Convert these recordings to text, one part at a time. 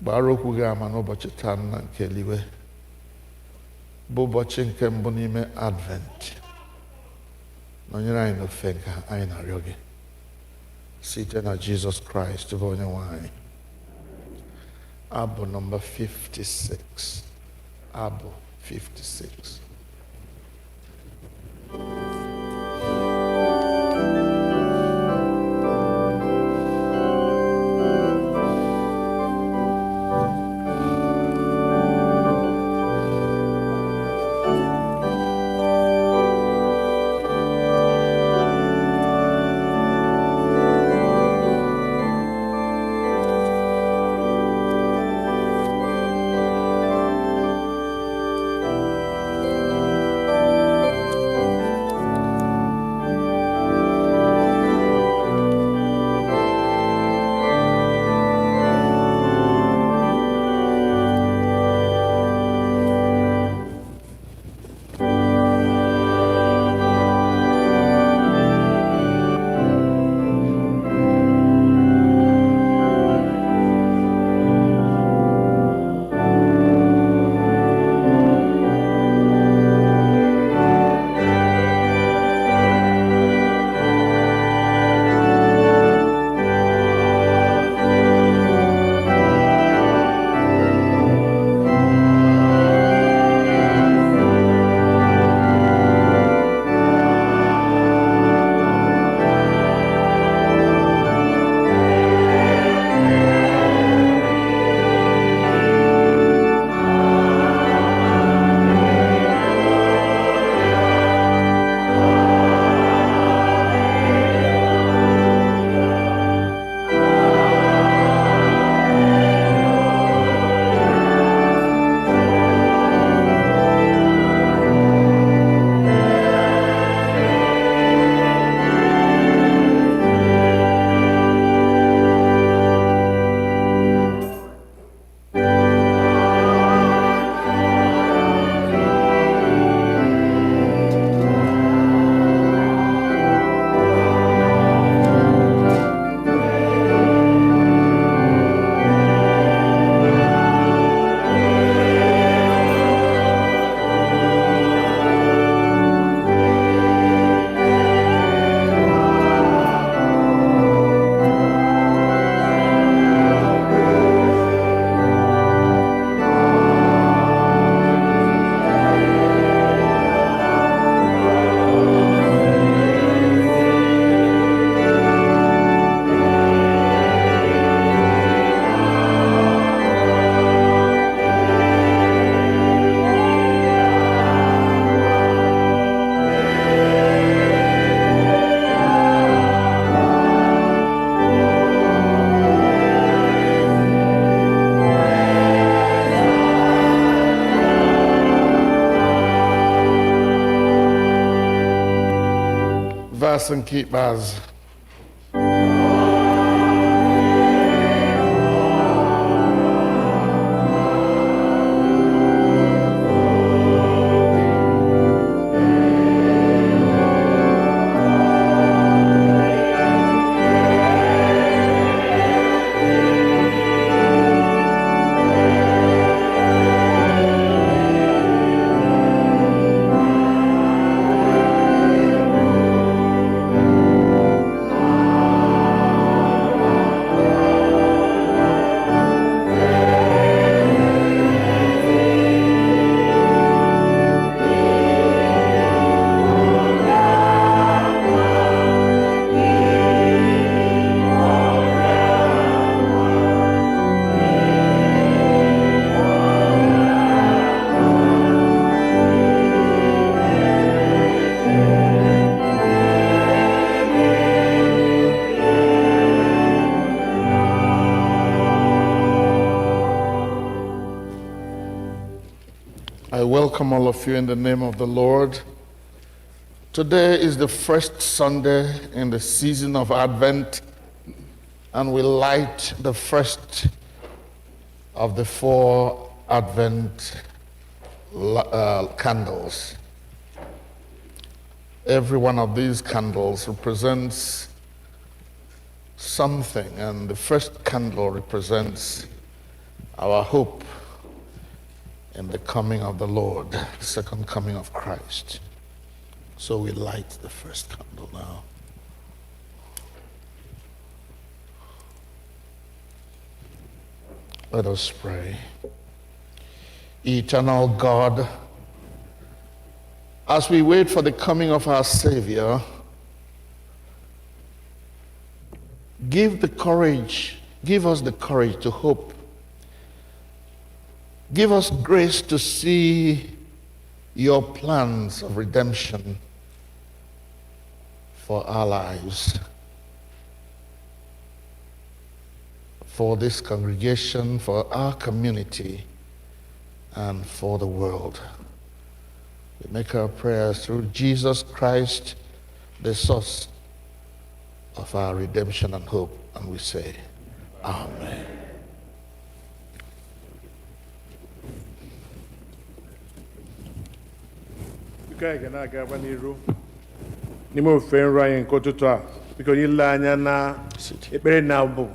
gbara okwu gị ama n'ụbọchị taa na nke eluigwe bụ ụbọchị nke mbụ n'ime Advent. Nọnyere anyị n'ofe nke anyị na-arịọ gị site na Jizọs Kraịst bụ onye nwe anyị. Abụ nọmba 56. Abụ 56. Nke ikpeazụ welcome all of you in the name of the Lord. Today is the first Sunday in the season of Advent, and we light the first of the 4 Advent candles. Every one of these candles represents something, and the first candle represents our hope in the coming of the Lord, the second coming of Christ. So we light the first candle now. Let us pray. Eternal God, as we wait for the coming of our Savior, give us the courage to hope. Give us grace to see your plans of redemption for our lives, for this congregation, for our community, and for the world. We make our prayers through Jesus Christ, the source of our redemption and hope, and we say, Amen. N'ime ofe nrọ anyị nke ụtụtụ a, biko ile anya na ekpere na abụ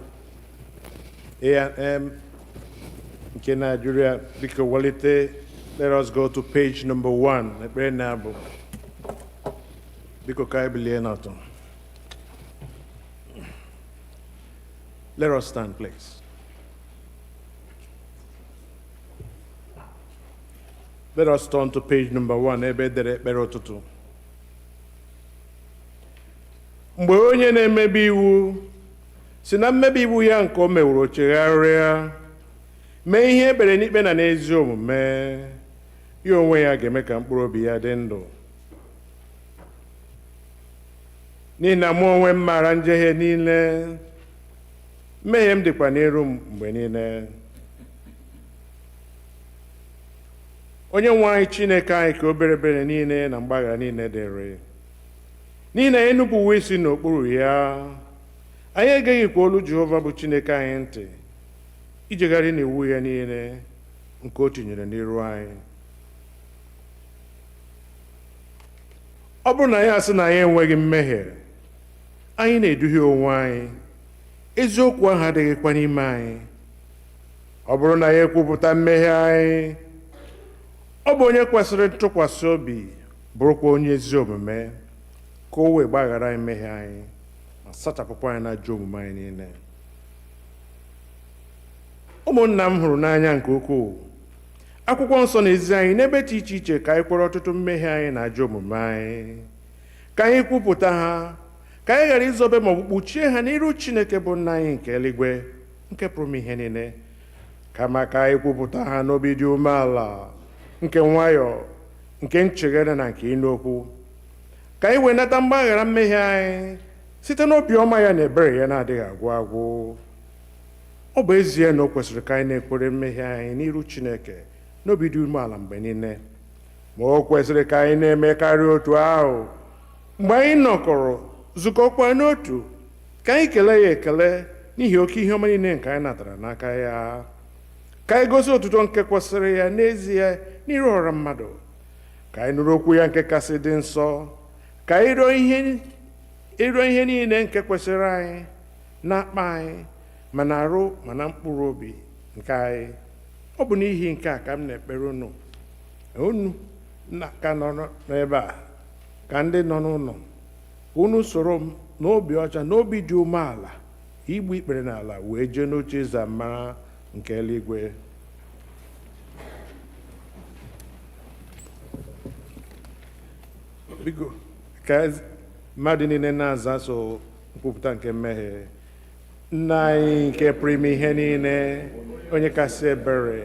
nke Nigeria, biko walite. Let us go to page number 1. Ekpere na abụ biko ka ebilie n'ọtọ. Let us stand, please. Let us turn to page number 1. Ebe edere ekpere ụtụtụ. Mgbe onye na-emebi iwu si na mmebi iwu ya nke o meworo chegharịa mee ihe ekpere n'ikpe na n'ezi omume, ya onwe ya ga-eme ka mkpụrụ obi ya dị ndụ. N'ihi na mụ onwe m maara njehie niile, mmehie m dịkwa n'iru m mgbe niile. Onye nwe anyị Chineke anyị ka obere ebere niile na mgbaghara niile dịrị. N'ihi na enupụwo isi n'okpuru ya, anyị egeghịkwa olu Jehova bụ Chineke anyị ntị, ijegharị n'iwu ya niile nke o tinyere n'iru anyị. Ọ bụrụ na anyị asị na anyị enweghị mmehie, anyị na-eduhie onwe anyị, eziokwu ahụ adịghịkwa n'ime anyị. Ọ bụrụ na anyị ekwupụta mmehie anyị, ọ bụ onye kwesịrị ntụkwasị obi, bụrụkwa onye ezi omume, ka o wee gbaghara anyị mmehie anyị ma sachapụkwa anyị na ajọ omume anyị niile. Ụmụnna m hụrụ n'anya nke ukwuu, akwụkwọ nsọ na-ezi anyị n'ebe dị iche iche ka anyị kwere ọtụtụ mmehie anyị na ajọ omume anyị, ka anyị kwupụta ha, ka anyị ghara izobe ma ọ bụ kpuchie ha n'iru Chineke bụ Nna anyị nke eluigwe, nke pụrụ ime ihe niile, kama ka anyị kwupụta ha n'obi dị umeala, nke nwayọọ, nke nchegharị na nke ịnụ okwu, ka anyị wee nata mgbaghara mmehie anyị site n'obi ọma ya na ebere ya na-adịghị agwụ agwụ. Ọ bụ ezie na o kwesịrị ka anyị na-ekpere mmehie anyị n'iru Chineke n'obi dị umeala mgbe niile, ma o kwesịrị ka anyị na-eme karịa otu ahụ mgbe anyị nọkọrọ zukọkwa n'otu, ka anyị kelee ya ekele n'ihi oke ihe ọma niile nke anyị natara n'aka ya, ka anyị gosi otuto nke kwesịrị ya n'ezie n'iru ọra mmadụ, ka anyị nụrụ okwu ya nke kasị dị nsọ, ka anyị rịọ ihe niile nke kwesịrị anyị na-akpa anyị ma na arụ ma na mkpụrụ obi nke anyị. Ọ bụ n'ihi nke a ka m na-ekpere unu ka nọ n'ebe a, ka ndị nọ n'ụlọ, unu soro m n'obi ọcha, n'obi dị umeala, igbu ikpere n'ala, wee jee n'oche eze amara nke eluigwe. Biko ka mmadụ niile na-aza so nkwupụta nke mmehie. Nna anyị nke pụrụ ime ihe niile, onye kasị ebere,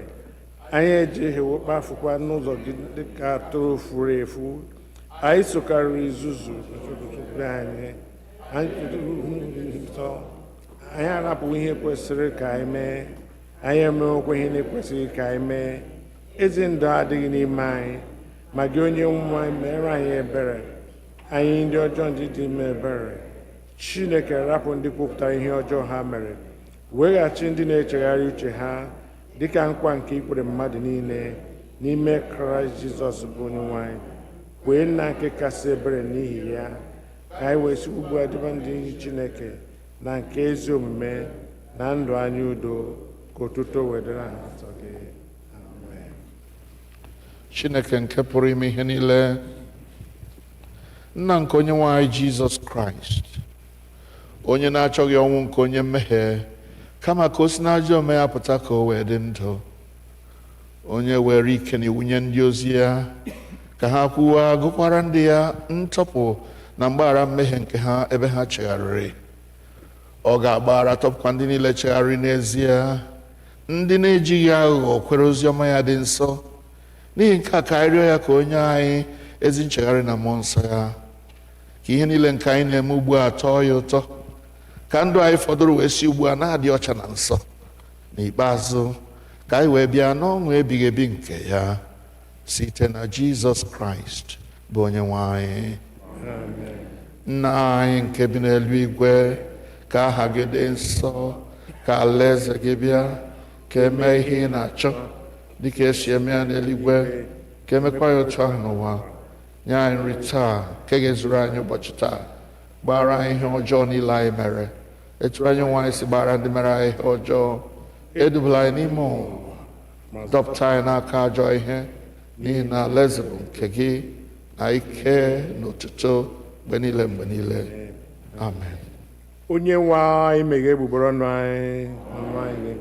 anyị ejehiewo kpafukwa n'ụzọ gị dịka atụrụ furu efu. Anyị sokarịrị izuzu anyị arapụghị ihe kwesịrị ka anyị mee, anyị emewekwa ihe na-ekwesịghị ka anyị mee. Ezi ndụ adịghị n'ime anyị, ma gị onye nwe anyị mere anyị ebere, anyị ndị ọjọọ ndị dị ime ebere. Chineke rapụ ndị kwupụtara ihe ọjọọ ha mere, weghachi ndị na-echegharị uche ha, dịka nkwa nke ikpere mmadụ niile n'ime Kraịst Jizọs bụ onye nwe anyị. Kwee Nna nke kasị ebere n'ihi ya, ka anyị wee si ugbu a dịba ndị Chineke na nke ezi omume na ndụ anyị udo, ka ka otuto wedịrị aha nsọ gị. Amen. Chineke nke pụrụ ime ihe niile, nna nke onye nwe anyị Jizọs Kraịst, onye na-achọghị ọnwụ nke onye mmehie, kama ka o si n'ajọ ome ya pụta ka o wee dị ndụ, onye were ike na iwunye ndị ozi ya ka ha kwuwa gụkwara ndị ya ntọpụ na mgbaghara mmehie nke ha ebe ha chegharịrị. Ọ ga-agbaghara tọpụkwa ndị niile chegharịrị n'ezie, ndị na-ejighị aghụghọ kwere ozi ọma ya dị nsọ. N'ihi nke a ka anyị rịọ ya ka onye anyị ezi nchegharị na mmụọ nsọ ya, ka ihe niile nke anyị na-eme ugbu a tọọ ya ụtọ, ka ndụ anyị fọdụrụ wee si ugbu a na-adị ọcha na nsọ. N'ikpeazụ ka anyị wee bịa n'ọṅụ ebighị ebi nke ya site na Jizọs Kraịst bụ onye nwe anyị. Nna anyị nke bi n'eluigwe, ka aha gị dị nsọ, ka alaeze gị bịa, ka emee ihe ị na-achọ dịka esi eme ya n'eluigwe, ka emekwa ya otu ahụ n'ụwa. Nye anyị nri taa nke ga-ezuru anyị ụbọchị taa. Gbaghara anyị ihe ọjọọ niile anyị mere, etu anyị onwe anyị si gbaghara ndị mere anyị ihe ọjọọ. Edubala anyị n'ime ụwa, dọpụta anyị n'aka ajọ ihe, n'ihi na alaeze bụ nke gị, na ike na otuto mgbe niile mgbe niile. Amen. Onye nwe anyị meghee egbugbere ọnụ anyị, ọnụ anyị.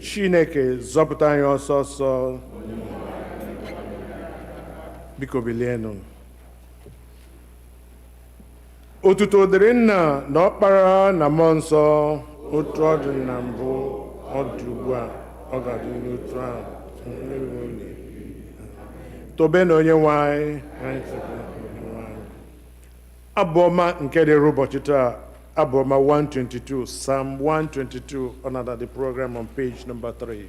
Chineke zọpụta anyị ọsọ ọsọ. Biko bilienụ. Otuto dịrị Nna na Ọkpara na Mmụọ Nsọ, otu ọ dị na mbụ, ọ dị ugbu a, ọ ga-adị n'otu ahụ. Tobe na onye nwe anyị. Abụ ọma nke dịrị ụbọchị taa, Abụ ọma 122, Psalm 122, under the program on page number 3.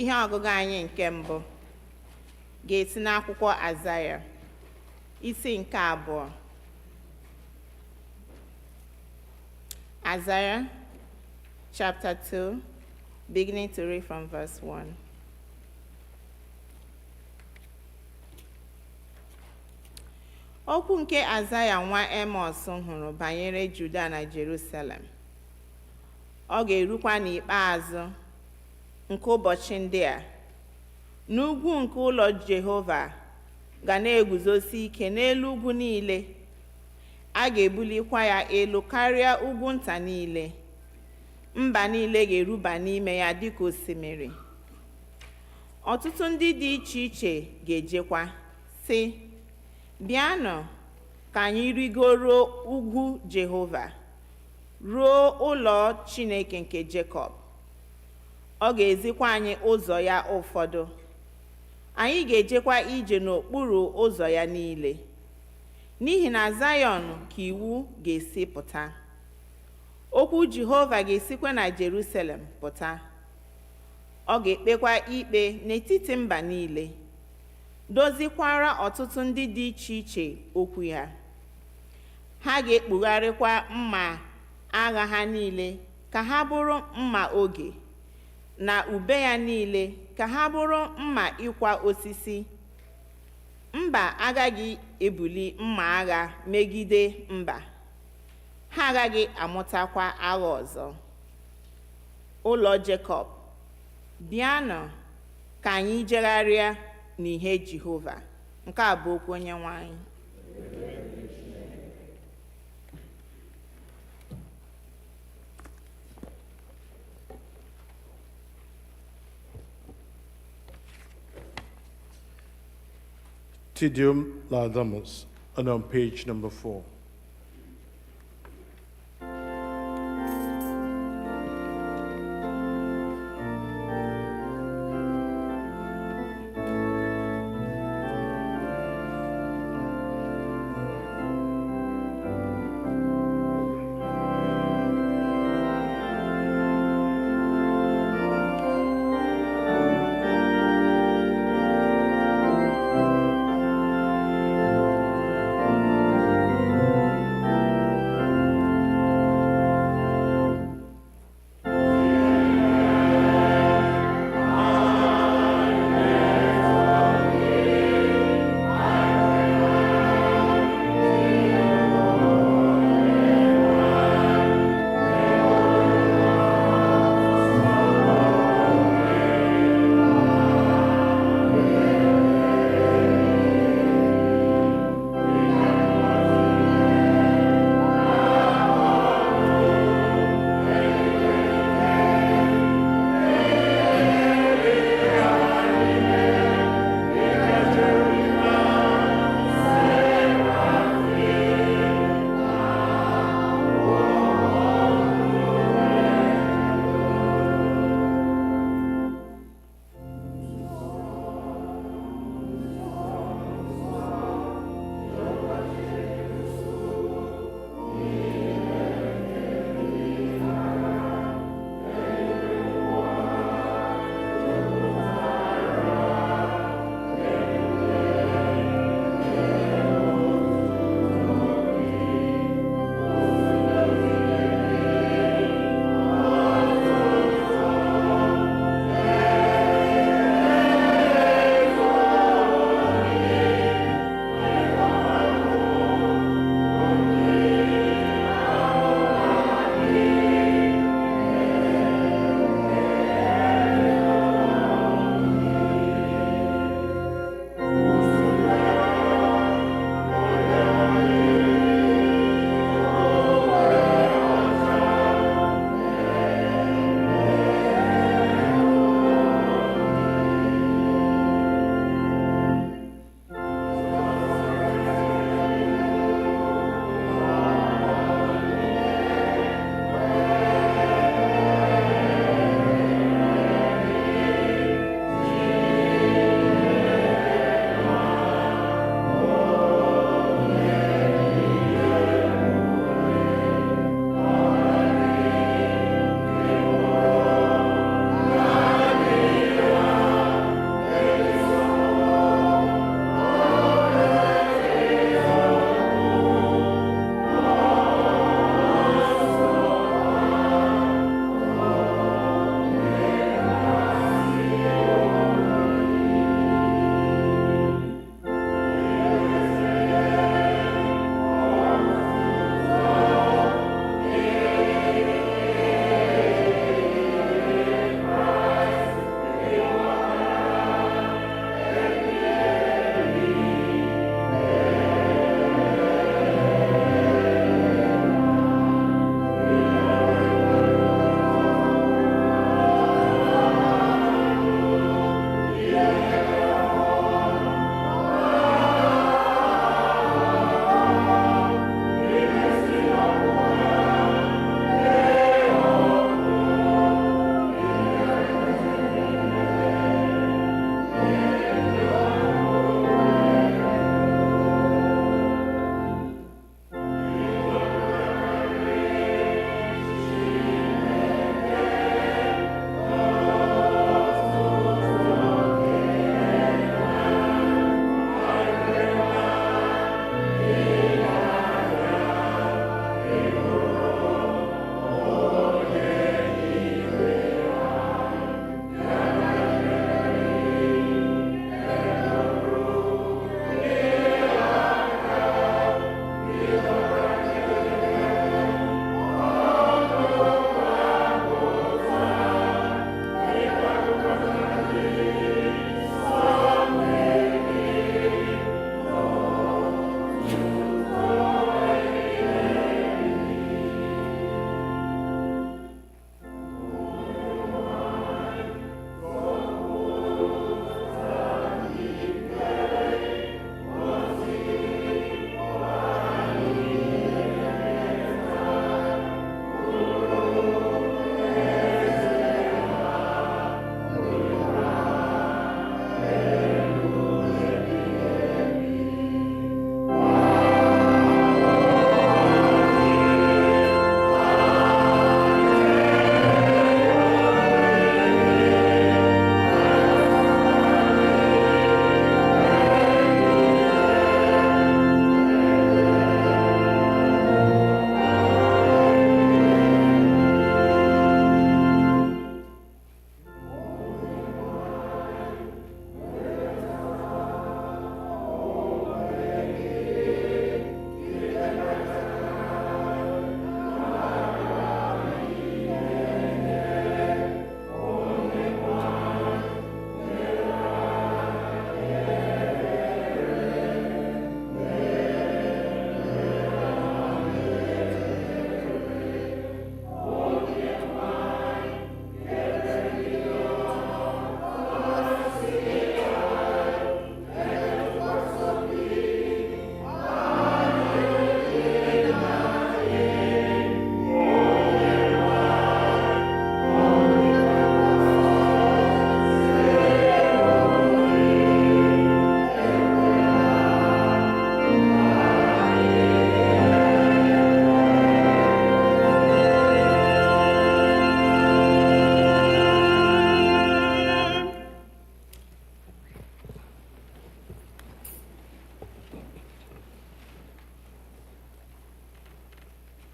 Ihe ọgụgụ anyị nke mbụ ga-esi n'akwụkwọ Azaya, isi nke 2. Azaya chapter 2, beginning to read from verse 1. Okwu nke Azaya nwa Amos hụrụ banyere Juda na Jerusalem. Ọ ga-erukwa n'ikpeazụ nke ụbọchị ndị a, n'ugwu nke ụlọ Jehova ga na-eguzosi ike n'elu ugwu niile. A ga-ebulikwa ya elu karịa ugwu nta niile. Mba niile ga-eruba n'ime ya dịka osimiri. Ọtụtụ ndị dị iche iche ga-ejekwa, sị, bịanụ ka anyị rigoro ugwu Jehova, ruo ụlọ Chineke nke Jekọb. Ọ ga-ezikwa anyị ụzọ ya ụfọdụ. Anyị ga-ejekwa ije n'okpuru ụzọ ya niile. N'ihi na Zayọn ka iwu ga-esi pụta. Okwu Jehova ga-esikwa na Jerusalem pụta. Ọ ga-ekpekwa ikpe n'etiti mba niile, dozikwara ọtụtụ ndị dị iche iche okwu ya. Ha ga-ekpugharịkwa mma agha ha niile ka ha bụrụ mma oge, na ube ya niile ka ha bụrụ mma ịkwa osisi. Mba agaghị ebuli mma agha megide mba. Ha agaghị amụtakwa agha ọzọ. Ụlọ Jekọb, bịanụ ka anyị jegharịa n'ihe Jehova. Nke a bụ okwu Onyenwe anyị. Deum Laudamus, and on page number 4.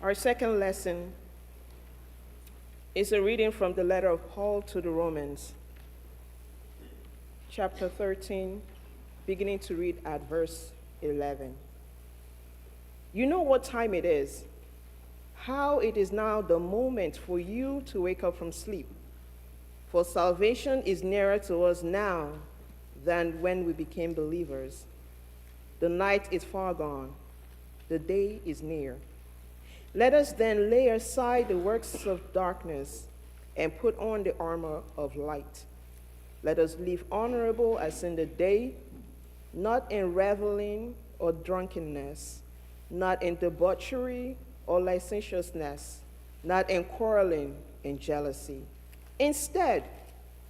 Our second lesson is a reading from the letter of Paul to the Romans, chapter 13, beginning to read at verse 11. You know what time it is, how it is now the moment for you to wake up from sleep. For salvation is nearer to us now than when we became believers. The night is far gone, the day is near. Let us then lay aside the works of darkness and put on the armor of light. Let us live honorable as in the day, not in reveling or drunkenness, not in debauchery or licentiousness, not in quarreling and jealousy. Instead,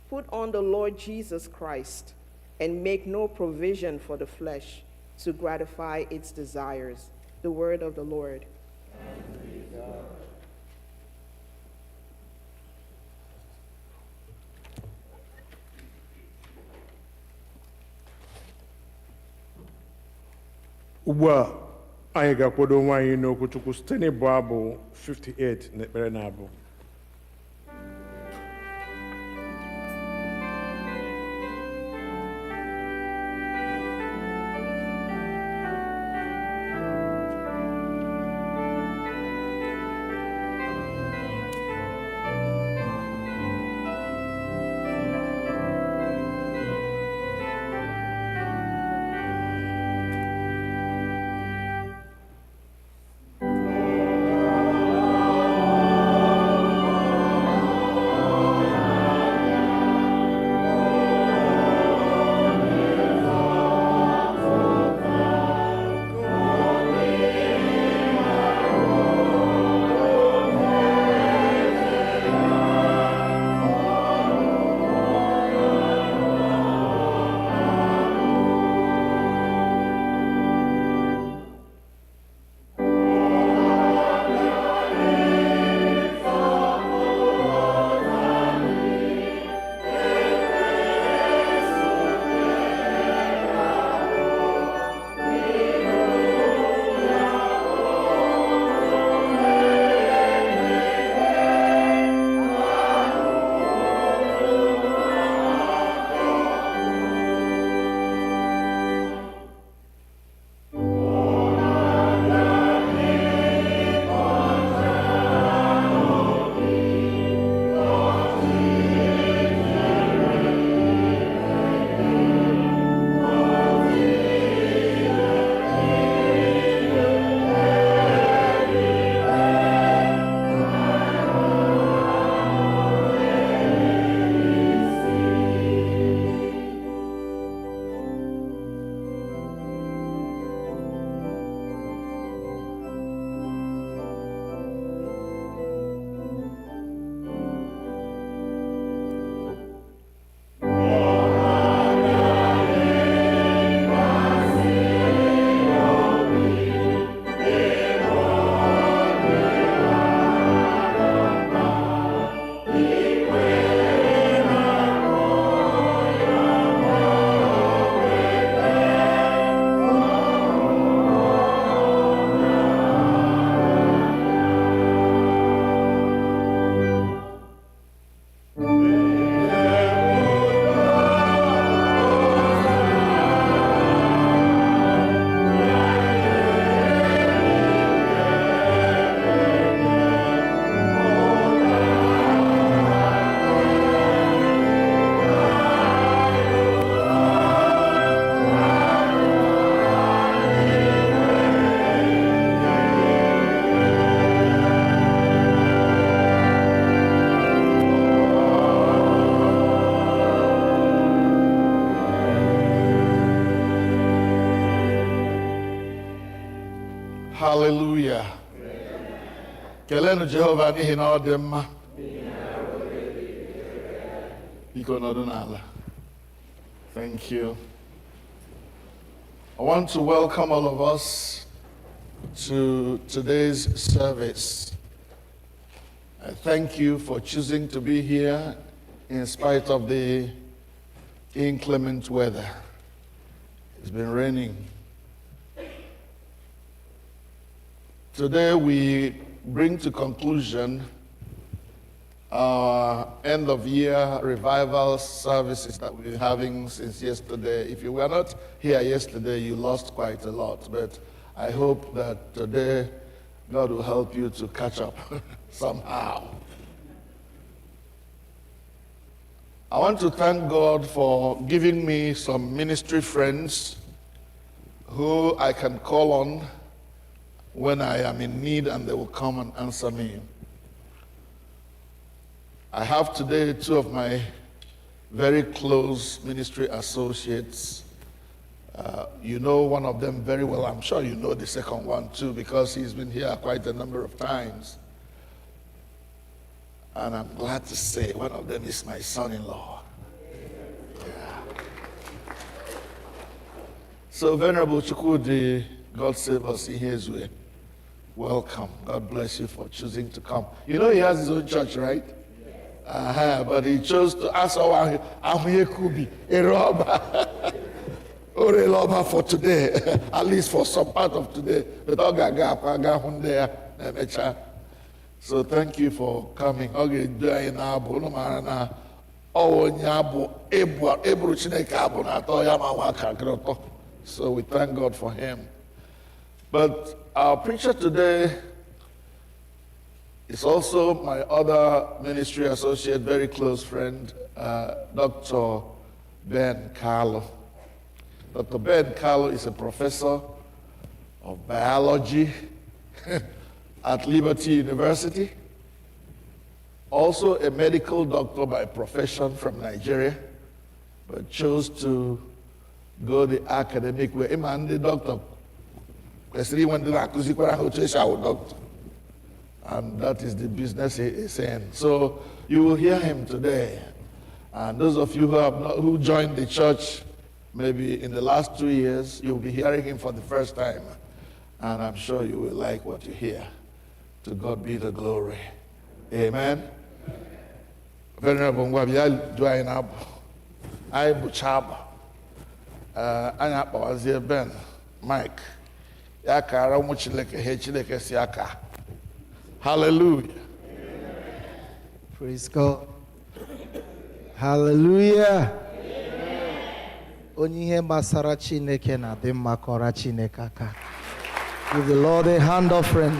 put on the Lord Jesus Christ and make no provision for the flesh to gratify its desires. The word of the Lord. Ugbu a anyị ga-akwado onwe anyị n'okwu Chukwu site n'ịbụ abụ 58 na ekpere na abụ. Hallelujah. Kelenu Jehovah n'ihi na ọ dị mma. Biko nọdụ n'ala. Thank you. I want to welcome all of us to today's service. I thank you for choosing to be here in spite of the inclement weather. It's been raining. Today we bring to conclusion our end of year revival services that we've been having since yesterday. If you were not here yesterday, you lost quite a lot, but I hope that today God will help you to catch up somehow. I want to thank God for giving me some ministry friends who I can call on when I am in need, and they will come and answer me. I have today two of my very close ministry associates. You know one of them very well. I'm sure you know the second one too, because he's been here quite a number of times. And I'm glad to say one of them is my son-in-law. Yeah. So Venerable Chukwudi, God save us, Ihe-Nmuta. Welcome. God bless you for choosing to come. You know he has his own church, right? But he chose to ask our Ahuyekubi, a robber, or a robber for today, at least for some part of today. So thank you for coming. So we thank God for him. But our preacher today is also my other ministry associate, very close friend, Dr. Ben Carlo. Dr. Ben Carlo is a professor of biology at Liberty University, also a medical doctor by profession from Nigeria, but chose to go the academic way. And the doctor, and that is the business he is in. So you will hear him today. And those of you who joined the church maybe in the last 2 years, you'll be hearing him for the first time. And I'm sure you will like what you hear. To God be the glory. Amen. Venerable Ngwabi, join up. I Buchab. Anya Pawazi Ben. Mike. Yakara Muchileke Hechileke Siaka. Hallelujah. Praise God. Hallelujah. Onye gbasara Chineke na dị mma kọrọ Chineke aka. Give the Lord a hand offering.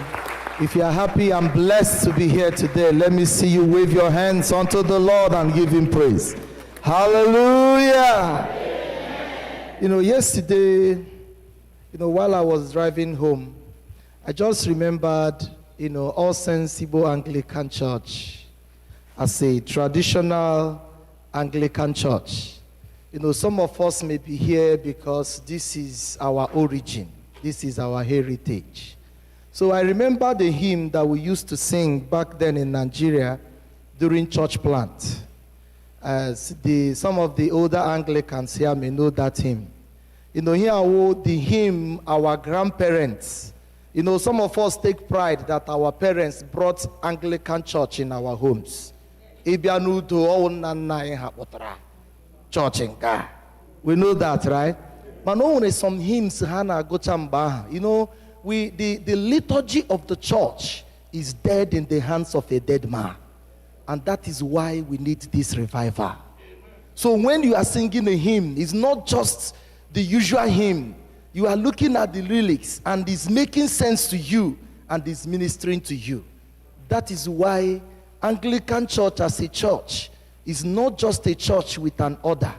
If you are happy and blessed to be here today, let me see you wave your hands unto the Lord and give him praise. Hallelujah. Yesterday, while I was driving home, I just remembered, All Saints Igbo Anglican Church as a traditional Anglican church. Some of us may be here because this is our origin. This is our heritage. So I remember the hymn that we used to sing back then in Nigeria during church plant. Some of the older Anglicans here may know that hymn. Here the hymn, our grandparents. Some of us take pride that our parents brought Anglican church in our homes. Church in God. We know that, right? But no, some hymns, Hana Gochamba, the liturgy of the church is dead in the hands of a dead man. And that is why we need this revival. So when you are singing a hymn, it's not just the usual hymn. You are looking at the lyrics and it's making sense to you and it's ministering to you. That is why Anglican church as a church is not just a church with an order.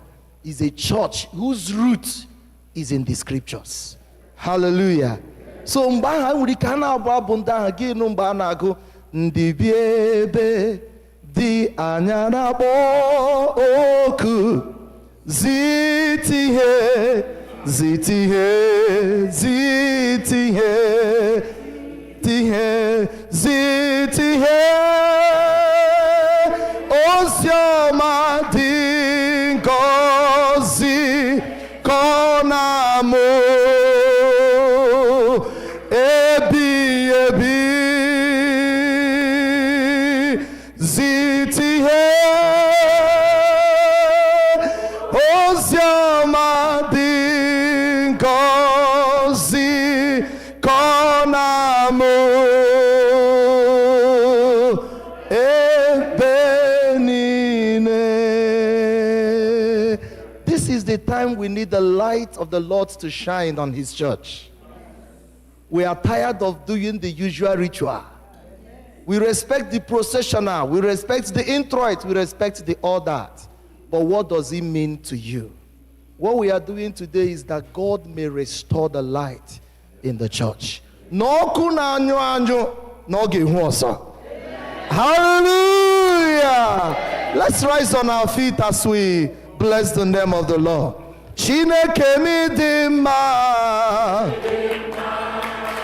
It's a church whose root is in the scriptures. Hallelujah. So mbaha urikana abunda aginu mbana go ndibiebe di anyana bo oku zitihe zitihe zitihe tihe zitihe osioma dingozi konamo we need the light of the Lord to shine on his church. We are tired of doing the usual ritual. We respect the processional, we respect the introit, we respect the all that. But what does it mean to you? What we are doing today is that God may restore the light in the church. Hallelujah! Let's rise on our feet as we bless the name of the Lord. Chineke midima,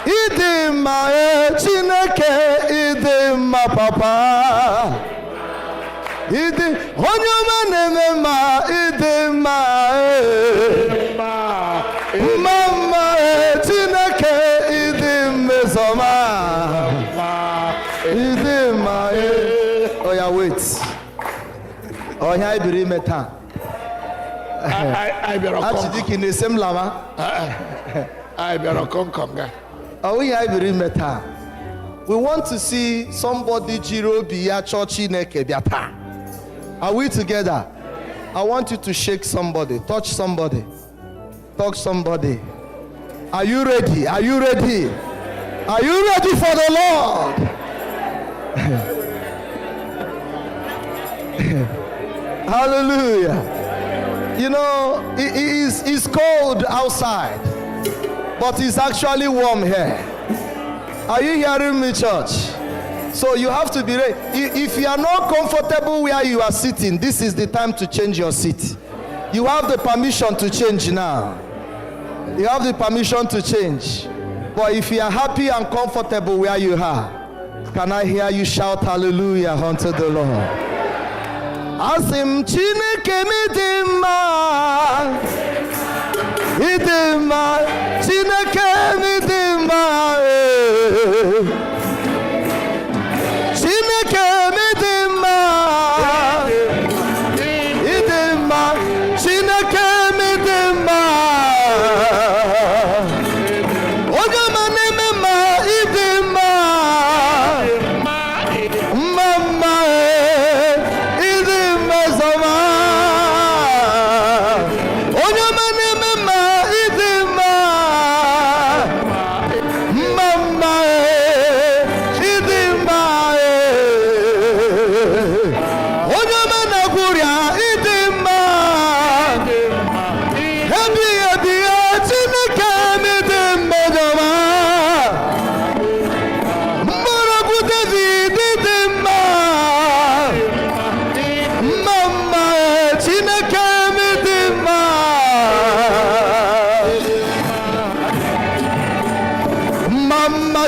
idima, Chineke idima, Papa. Idi, onyoma nemema idima, Mama, Chineke idima zoma, idima. Oh yeah, wait. Oh yeah, I believe me ta. I better Actually, in the same lama. I better come. Oh yeah, I believe me ta. We want to see somebody jiro biya church neke biata. Are we together? I want you to shake somebody, touch somebody, talk somebody. Are you ready? Are you ready? Are you ready for the Lord? Hallelujah. You know, it's cold outside, but it's actually warm here. Are you hearing me, church? So you have to be ready. If you are not comfortable where you are sitting, this is the time to change your seat. You have the permission to change now. You have the permission to change. But if you are happy and comfortable where you are, can I hear you shout hallelujah unto the Lord? Asim Chineke midima, idima, Chineke midima, Chineke midima, idima, Chineke midima, onyoma nemema idima, mama.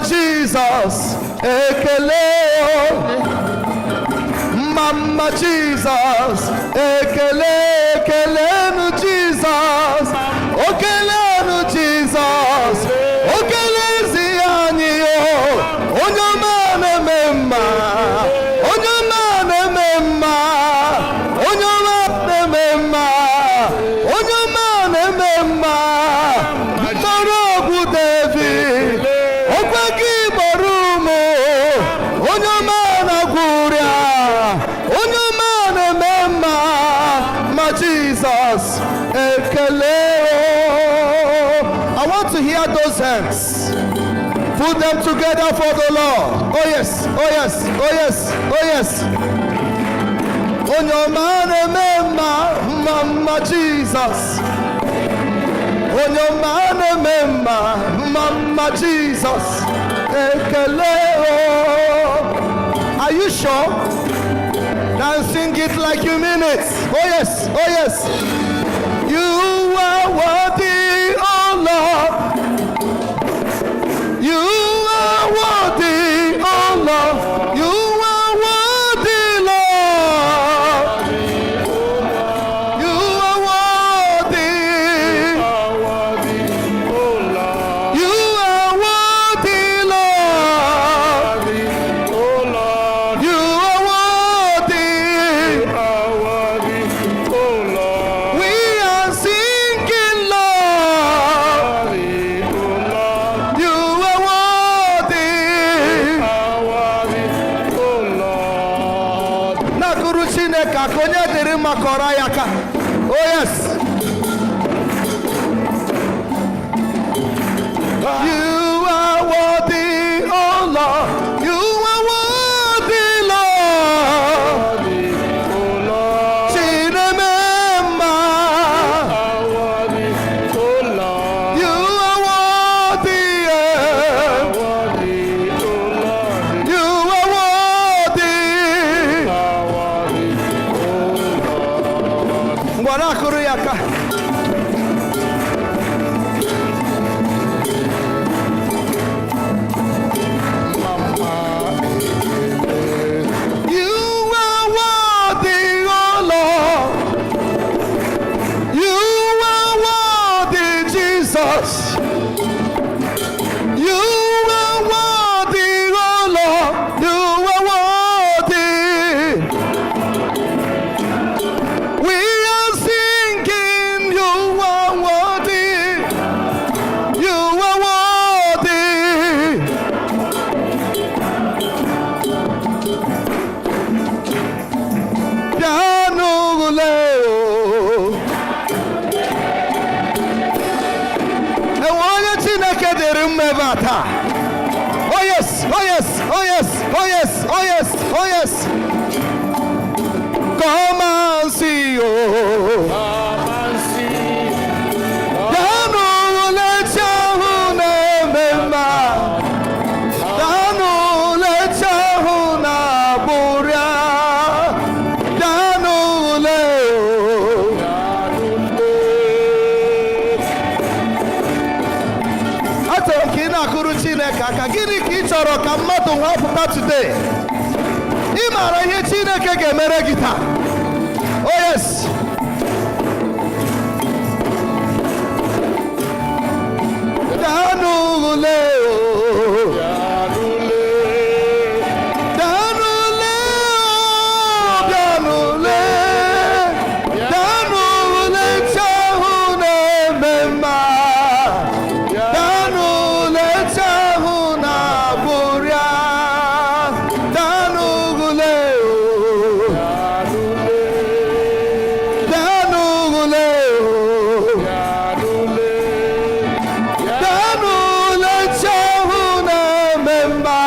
Jesus, Ekele, Mama Jesus, Ekele, Ekelenu Jesus, Okelenu Jesus, Okele Zianio, Onyamane Memma, Onyamane Memma, Onyamane Memma, Onyamane Memma, Morogu David. Jesus, I want to hear those hands. Put them together for the Lord. Oh yes, oh yes, oh yes, oh yes. Onyomane memma, Mama Jesus. Onyomane memma, Mama Jesus. Are you sure? Now sing it like you mean it. Oh yes, oh yes. You are worthy, oh Lord. You are worthy, oh Lord. You are worthy, Lord. You are worthy. You are worthy, Lord. You are worthy. We are singing, Lord. You are worthy. Nakuru Chineke konye diri makorayaka. Oh yes. You are worthy, oh Lord. You are worthy, Lord. Chinememma. You are worthy, you are worthy. Ngwana akụrụ ya aka. You are worthy, oh Lord. You are worthy, Jesus. You are worthy, oh Lord. You are worthy. We are singing, you are worthy. You are worthy. Yanuguleo. Enwonye Chineke dịrị mma ebe a taa. Oh yes, oh yes, oh yes, oh yes, oh yes, oh yes. Come and see, oh. Yanugule chahuna memba. Yanugule chahuna buria. Yanugule, achọrọ ka ị na-akụrụ Chineke aka. Gịnị ka ị chọrọ ka mmadụ họpụta today? Ị maara ihe Chineke ga-emere gị taa. Oh yes. Danule, danule, danule, danule chahuna memba. Danule chahuna buria. Danule, danule, danule chahuna memba.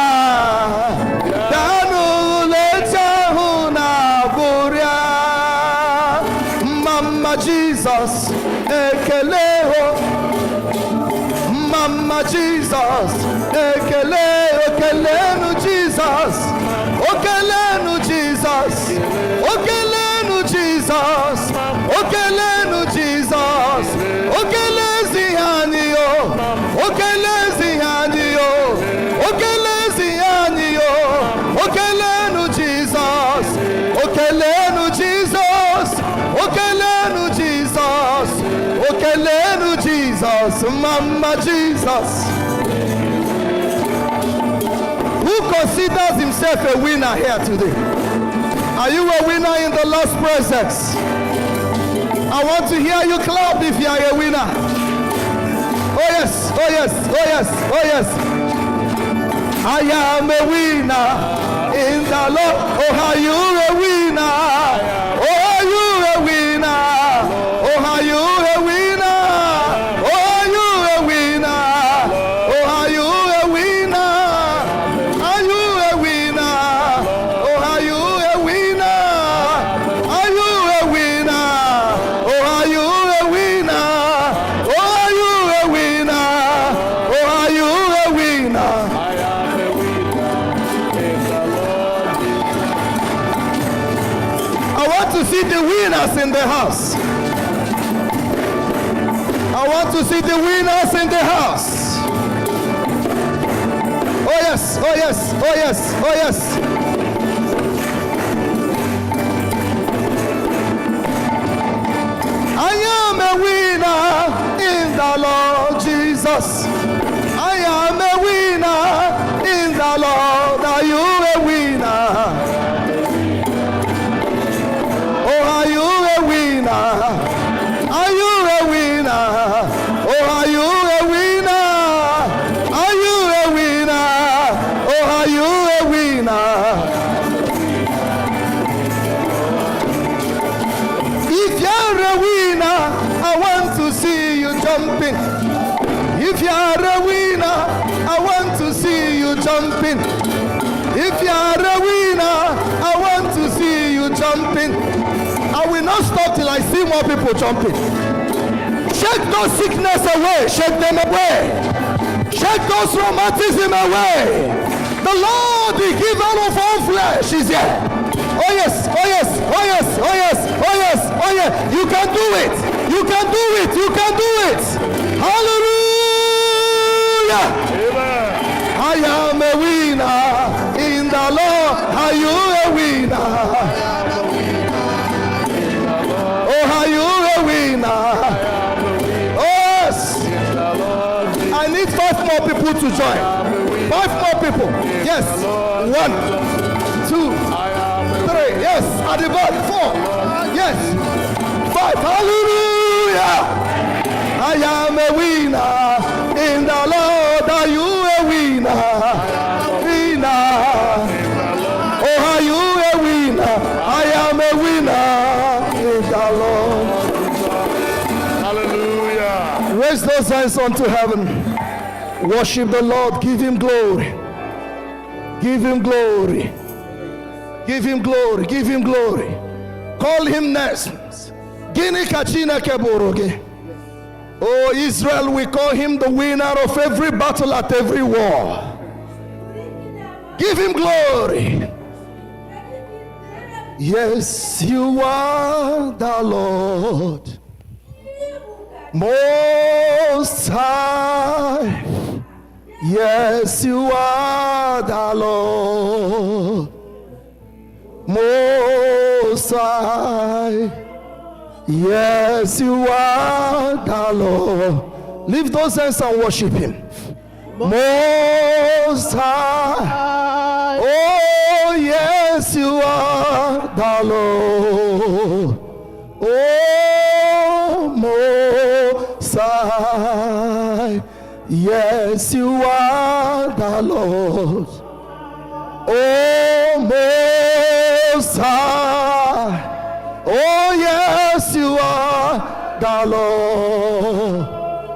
Danule chahuna buria. Mama Jesus, ekeleho. Mama Jesus, ekele, okelenu Jesus, okelenu Jesus, okelenu Jesus, okelenu Jesus, okelezi haniyo, okelezi haniyo, okelezi haniyo, okelenu Jesus, okelenu Jesus, okelenu Jesus, okelenu Jesus, Mama Jesus. Who considers himself a winner here today? Are you a winner in the Lord's presence? I want to hear you clap if you are a winner. Oh yes, oh yes, oh yes, oh yes. I am a winner in the Lord. Oh, are you a winner? Oh, are you a winner? Oh, are you a winner? Oh, are you a winner? Oh, are you a winner? Are you a winner? Oh, are you a winner? Are you a winner? Oh, are you a winner? Oh, are you a winner? Oh, are you a winner? I want to see the winners in the house. I want to see the winners in the house. Oh yes, oh yes, oh yes, oh yes. I am a winner in the Lord Jesus. I am a winner in the Lord. Are you a winner? Oh, are you a winner? Are you a winner? Oh, are you a winner? Are you a winner? Oh, are you a winner? If you're a winner, I want to see you jumping. If you're a winner, jumping. If you are a winner, I want to see you jumping. I will not stop till I see more people jumping. Shake those sickness away. Shake them away. Shake those rheumatism away. The Lord, the giver of all flesh, is here. Oh yes, oh yes, oh yes, oh yes, oh yes, oh yes. You can do it. You can do it. You can do it. Hallelujah. Amen. I am a winner in the Lord. Are you a winner? Oh, are you a winner? Yes. I need 5 more people to join. 5 more people. Yes. 1, 2, 3. Yes. At the back. 4. Yes. 5. Hallelujah. I am a winner in the Lord. Are you a winner? Winner. Oh, are you a winner? I am a winner in the Lord. Hallelujah. Raise those hands unto heaven. Worship the Lord. Give him glory. Give him glory. Give him glory. Give him glory. Call him next. Gini kachina keboroge. Oh, Israel, we call him the winner of every battle at every war. Give him glory. Yes, you are the Lord, Most High. Yes, you are the Lord, Most High. Yes, you are the Lord. Lift those hands and worship him. Most High. Oh, yes, you are the Lord. Oh, Most High. Yes, you are the Lord. Oh, Most High. Oh, yes, you are the Lord.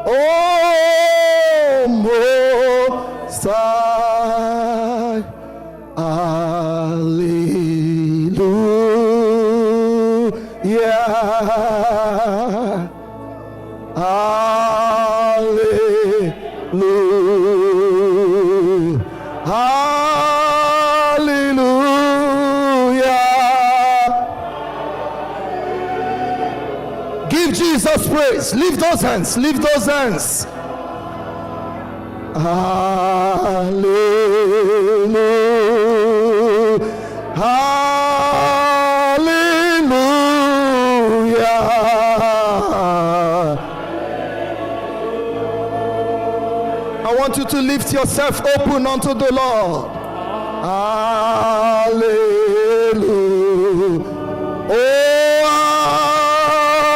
Oh, Most High. Hallelujah. Hallelujah. Hallelujah. Give Jesus praise. Lift those hands. Lift those hands. Hallelujah. Hallelujah. I want you to lift yourself open unto the Lord. Hallelujah. Oh,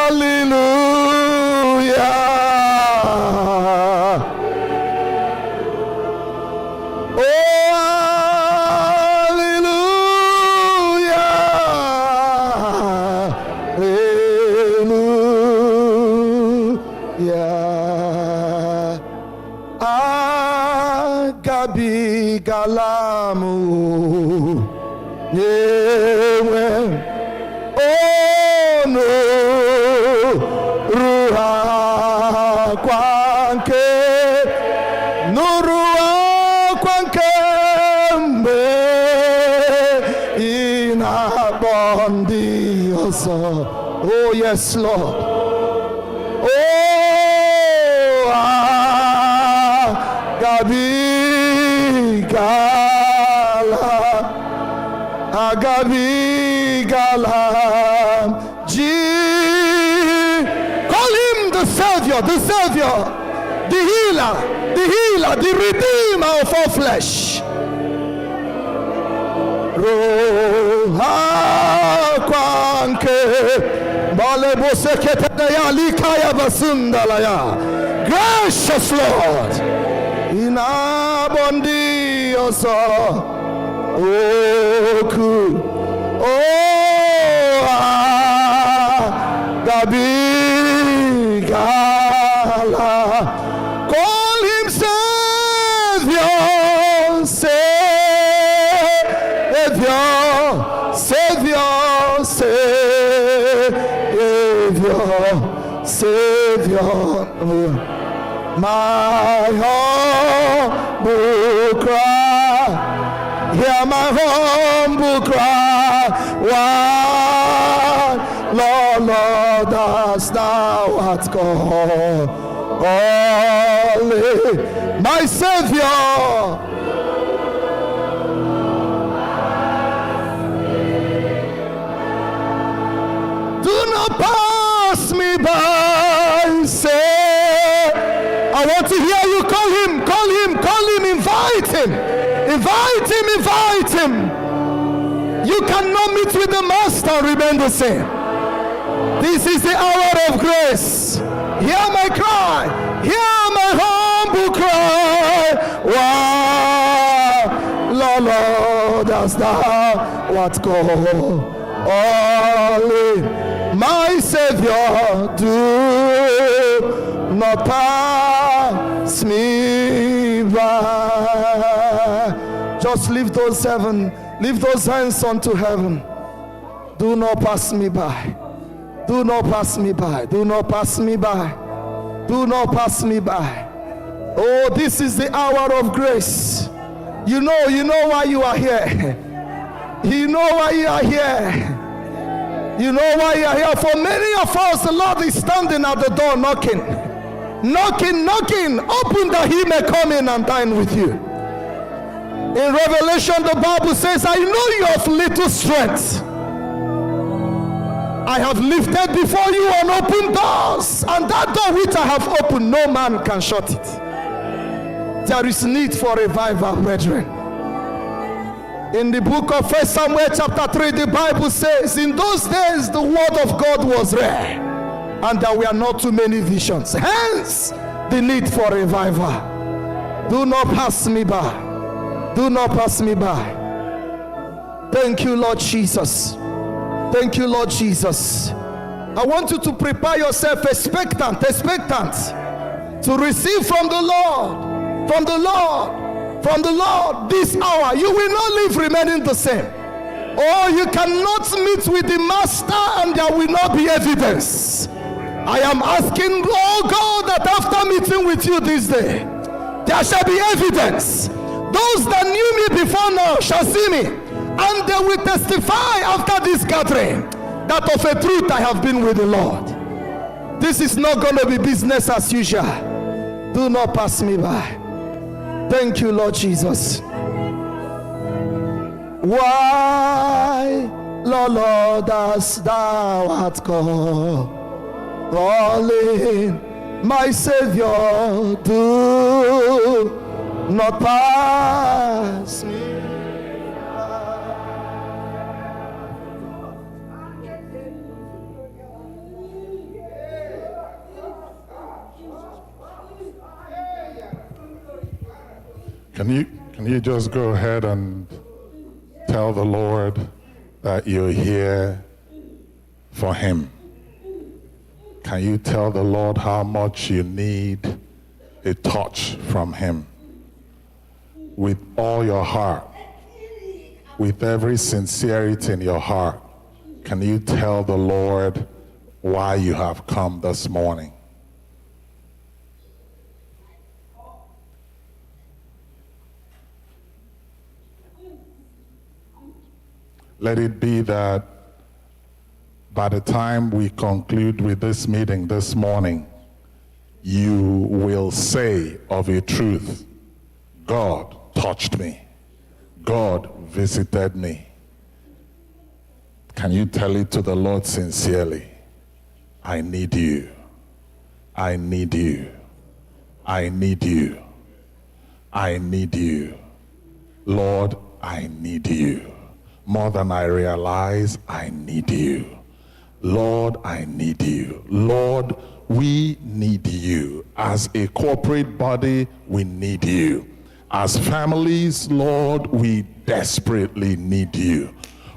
hallelujah. Oh, hallelujah. Hallelujah. Agabi galamu. Oh no, ruha kwanke, no ruha kwanke mbe inabondi oso. Oh yes, Lord. Oh, Agabi gala. Agabi galam call him the Savior, the Savior, the healer, the redeemer of all flesh. Roha kwanke balebo seketeya likaya basundalaya. Gracious Lord, inabondi oso. Okwu. Oh, Gabigala. Call him Savior, Savior. Savior, Savior, Savior, Savior, my humble cry, hear my humble cry, why, Lord, hast thou art called, only my Savior. Do not pass me by, say. I want to hear you call him, call him, call him, invite him, invite him, invite him. You cannot meet with the master and remain the same. This is the hour of grace. Hear my cry, hear my humble cry. Why, Lord, hast thou what called, only my Savior, do not pass me by. Just lift those hands unto heaven. Do not pass me by. Do not pass me by. Do not pass me by. Do not pass me by. Oh, this is the hour of grace. You know why you are here. You know why you are here. You know why you are here. For many of us, the Lord is standing at the door knocking. Knocking, knocking. Open that he may come in and dine with you. In Revelation, the Bible says, I know you have little strength. I have lifted before you an open doors, and that door which I have opened, no man can shut it. There is need for revival, brethren. In the book of 1 Samuel chapter 3, the Bible says, in those days the word of God was rare, and there were not too many visions. Hence, the need for revival. Do not pass me by. Do not pass me by. Thank you, Lord Jesus. Thank you, Lord Jesus. I want you to prepare yourself expectant to receive from the Lord, from the Lord. From the Lord this hour. You will not live remaining the same. Oh, you cannot meet with the master and there will not be evidence. I am asking, oh God, that after meeting with you this day, there shall be evidence. Those that knew me before now shall see me, and they will testify after this gathering that of a truth I have been with the Lord. This is not going to be business as usual. Do not pass me by. Thank you, Lord Jesus. Why, Lord, hast thou art called, calling my Savior, do not pass me. Can you just go ahead and tell the Lord that you're here for him? Can you tell the Lord how much you need a touch from him? With all your heart, with every sincerity in your heart, can you tell the Lord why you have come this morning? Let it be that by the time we conclude with this meeting this morning, you will say of a truth, God touched me. God visited me. Can you tell it to the Lord sincerely? I need you. I need you. I need you. I need you. Lord, I need you. More than I realize, I need you. Lord, I need you. Lord, we need you. As a corporate body, we need you. As families, Lord, we desperately need you.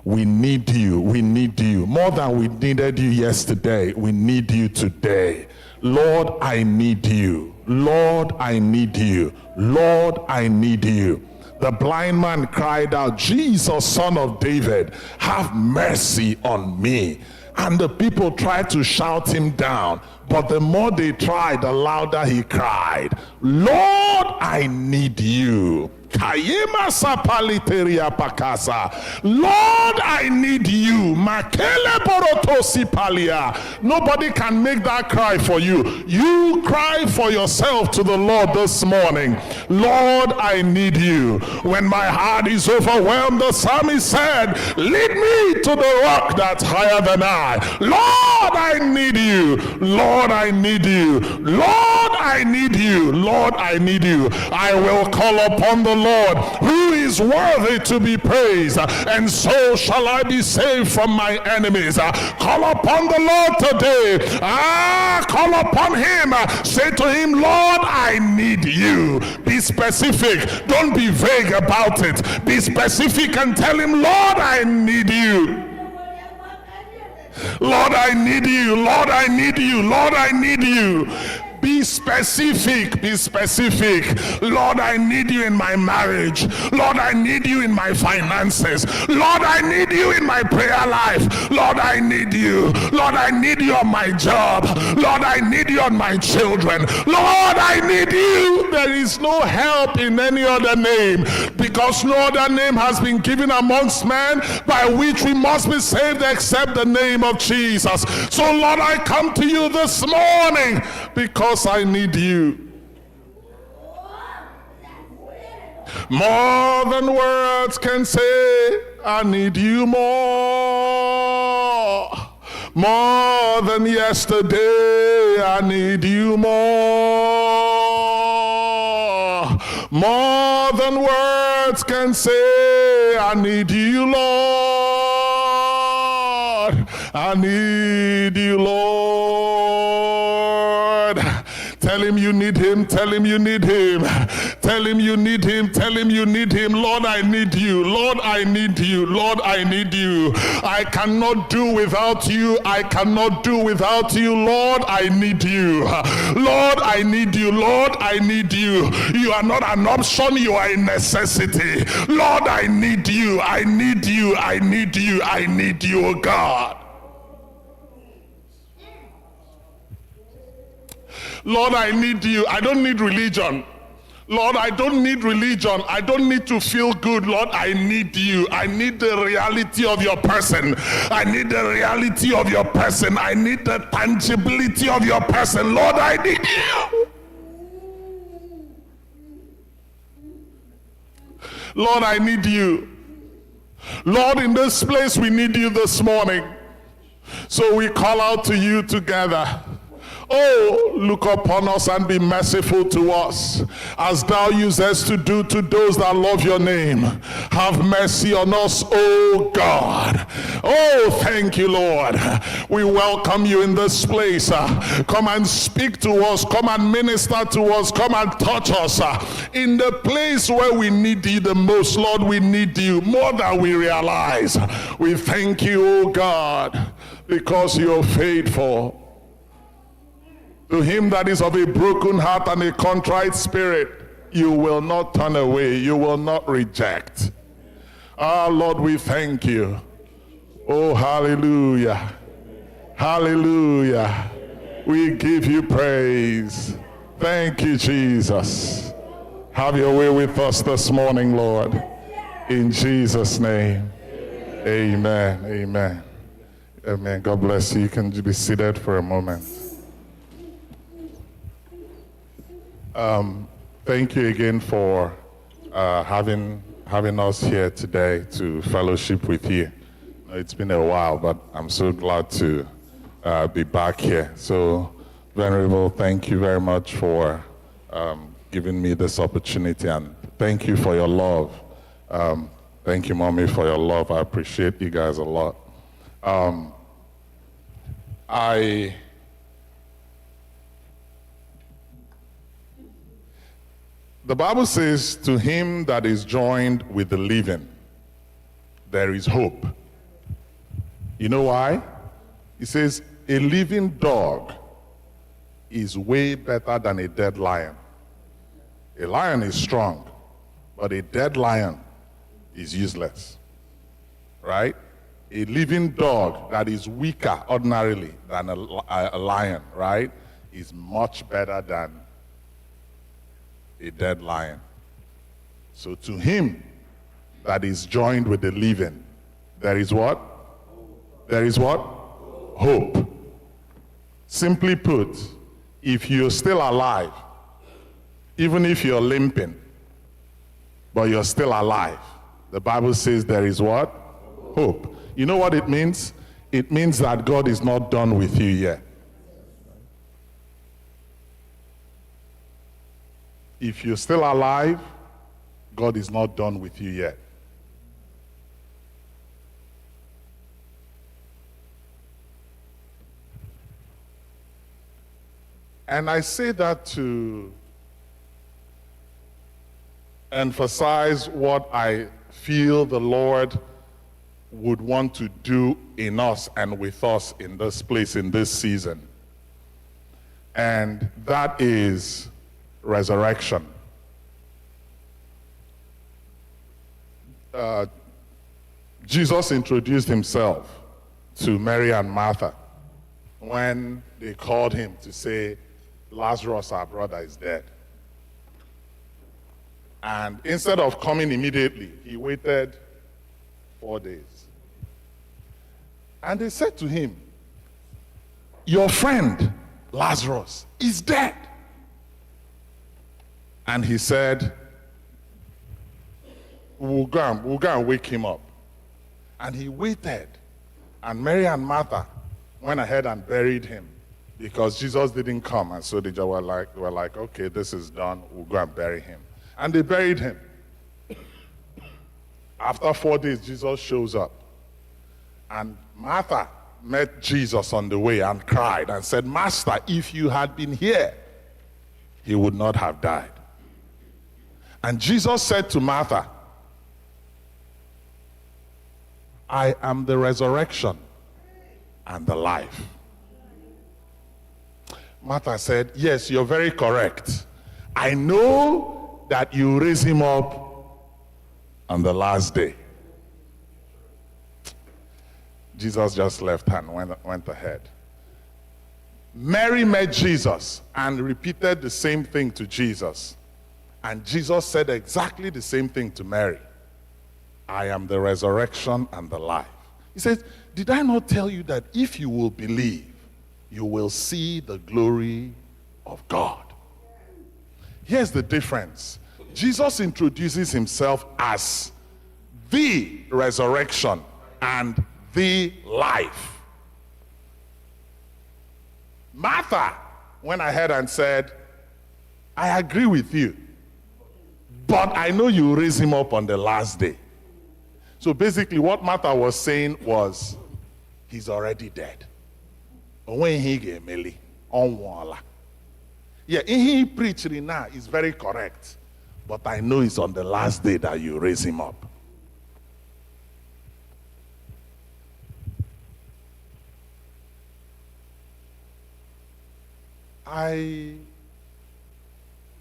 We need you. We need you. More than we needed you yesterday, we need you today. Lord, I need you. Lord, I need you. Lord, I need you. The blind man cried out, Jesus, Son of David, have mercy on me. And the people tried to shout him down. But the more they tried, the louder he cried, Lord, I need you. Kayema sapaliteria pakasa. Lord, I need you. Makele borotosi palia. Nobody can make that cry for you. You cry for yourself to the Lord this morning. Lord, I need you. When my heart is overwhelmed, the psalmist said, lead me to the rock that's higher than I. Lord, I need you. Lord, I need you. Lord, I need you. Lord, I need you. I will call upon the Lord, who is worthy to be praised, and so shall I be saved from my enemies. Call upon the Lord today. Call upon him. Say to him, Lord, I need you. Be specific. Don't be vague about it. Be specific and tell him, Lord, I need you. Lord, I need you. Lord, I need you. Lord, I need you. Be specific, be specific. Lord, I need you in my marriage. Lord, I need you in my finances. Lord, I need you in my prayer life. Lord, I need you. Lord, I need you on my job. Lord, I need you on my children. Lord, I need you. There is no help in any other name, because no other name has been given amongst men by which we must be saved except the name of Jesus. So Lord, I come to you this morning because I need you. More than words can say, I need you more. More than yesterday, I need you more. More than words can say, I need you, Lord. I need you, Lord. Tell him you need him. Tell him you need him. Tell him you need him. Tell him you need him. Lord, I need you. Lord, I need you. Lord, I need you. I cannot do without you. I cannot do without you. Lord, I need you. Lord, I need you. Lord, I need you. You are not an option. You are a necessity. Lord, I need you. I need you. I need you. I need you, oh God. Lord, I need you. I don't need religion. Lord, I don't need religion. I don't need to feel good. Lord, I need you. I need the reality of your person. I need the reality of your person. I need the tangibility of your person. Lord, I need you. Lord, I need you. Lord, in this place, we need you this morning. So we call out to you together. Oh, look upon us and be merciful to us, as thou usest to do to those that love your name. Have mercy on us, oh God. Oh, thank you, Lord. We welcome you in this place. Come and speak to us. Come and minister to us. Come and touch us. In the place where we need you the most, Lord, we need you more than we realize. We thank you, oh God, because you're faithful. To him that is of a broken heart and a contrite spirit, you will not turn away, you will not reject. Ah, Lord, we thank you. Oh, hallelujah. Hallelujah. We give you praise. Thank you, Jesus. Have your way with us this morning, Lord. In Jesus' name. Amen. Amen. Amen. God bless you. You can be seated for a moment. Thank you again for having us here today to fellowship with you. It's been a while, but I'm so glad to be back here. So, Venerable, thank you very much for giving me this opportunity, and thank you for your love. Thank you, Mommy, for your love. I appreciate you guys a lot. The Bible says, to him that is joined with the living, there is hope. You know why? It says, a living dog is way better than a dead lion. A lion is strong, But a dead lion is useless, right? A living dog that is weaker ordinarily than a lion, right, is much better than a dead lion. So to him that is joined with the living, there is what? There is what? Hope. Simply put, if you're still alive, even if you're limping, but you're still alive, the Bible says there is what? Hope. You know what it means? It means that God is not done with you yet. If you're still alive, God is not done with you yet. And I say that to emphasize what I feel the Lord would want to do in us and with us in this place, in this season. And that is resurrection. Jesus introduced himself to Mary and Martha when they called him to say, Lazarus, our brother, is dead. And instead of coming immediately, he waited 4 days. And they said to him, your friend, Lazarus, is dead. And he said, we'll go and wake him up. And he waited. And Mary and Martha went ahead and buried him because Jesus didn't come. And so they were like, okay, this is done. We'll go and bury him. And they buried him. After 4 days, Jesus shows up. And Martha met Jesus on the way and cried and said, Master, if you had been here, he would not have died. And Jesus said to Martha, I am the resurrection and the life. Martha said, yes, you're very correct. I know that you raise him up on the last day. Jesus just left and went ahead. Mary met Jesus and repeated the same thing to Jesus. And Jesus said exactly the same thing to Mary. I am the resurrection and the life. He says, did I not tell you that if you will believe, you will see the glory of God? Here's the difference. Jesus introduces himself as the resurrection and the life. Martha went ahead and said, I agree with you, but I know you raise him up on the last day. So basically what Martha was saying was, he's already dead. When he get meli on wala. Yeah, he preaching now is very correct, but I know it's on the last day that you raise him up. I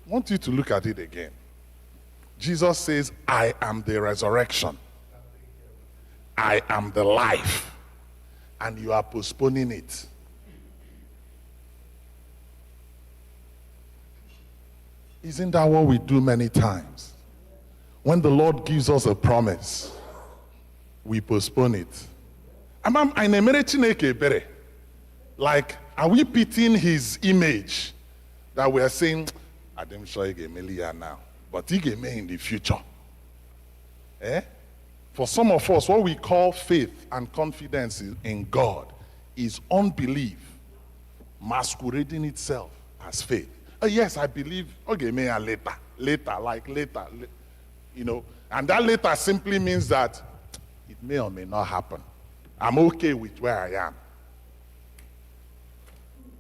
want you to look at it again. Jesus says, I am the resurrection. I am the life. And you are postponing it. Isn't that what we do many times? When the Lord gives us a promise, we postpone it. Like, are we pitying his image that we are saying, I'm sure he gave me now, but he gave me in the future? For some of us, what we call faith and confidence in God is unbelief masquerading itself as faith. Yes, I believe, okay, me later, you know, and that later simply means that it may or may not happen. I'm okay with where I am.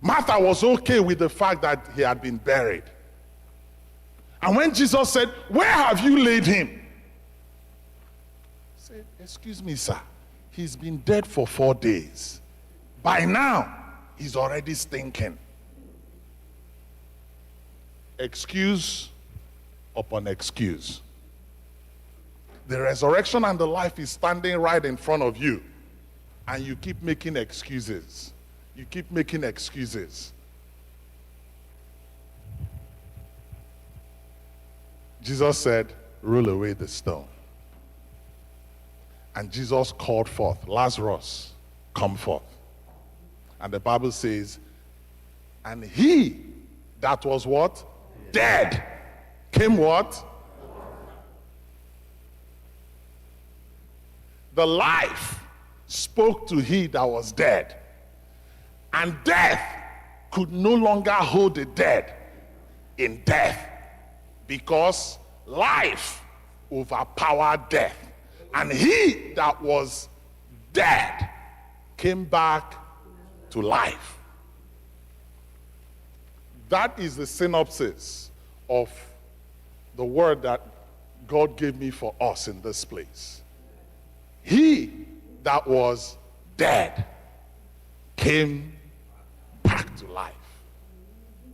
Martha was okay with the fact that he had been buried. And when Jesus said, where have you laid him? He said, excuse me, sir, he's been dead for 4 days. By now, he's already stinking. Excuse upon excuse. The resurrection and the life is standing right in front of you. And you keep making excuses. You keep making excuses. Jesus said, roll away the stone. And Jesus called forth, Lazarus, come forth. And the Bible says, and he that was what? Dead. Came what? The life spoke to he that was dead. And death could no longer hold the dead in death, because life overpowered death. And he that was dead came back to life. That is the synopsis of the word that God gave me for us in this place. He that was dead came back to life.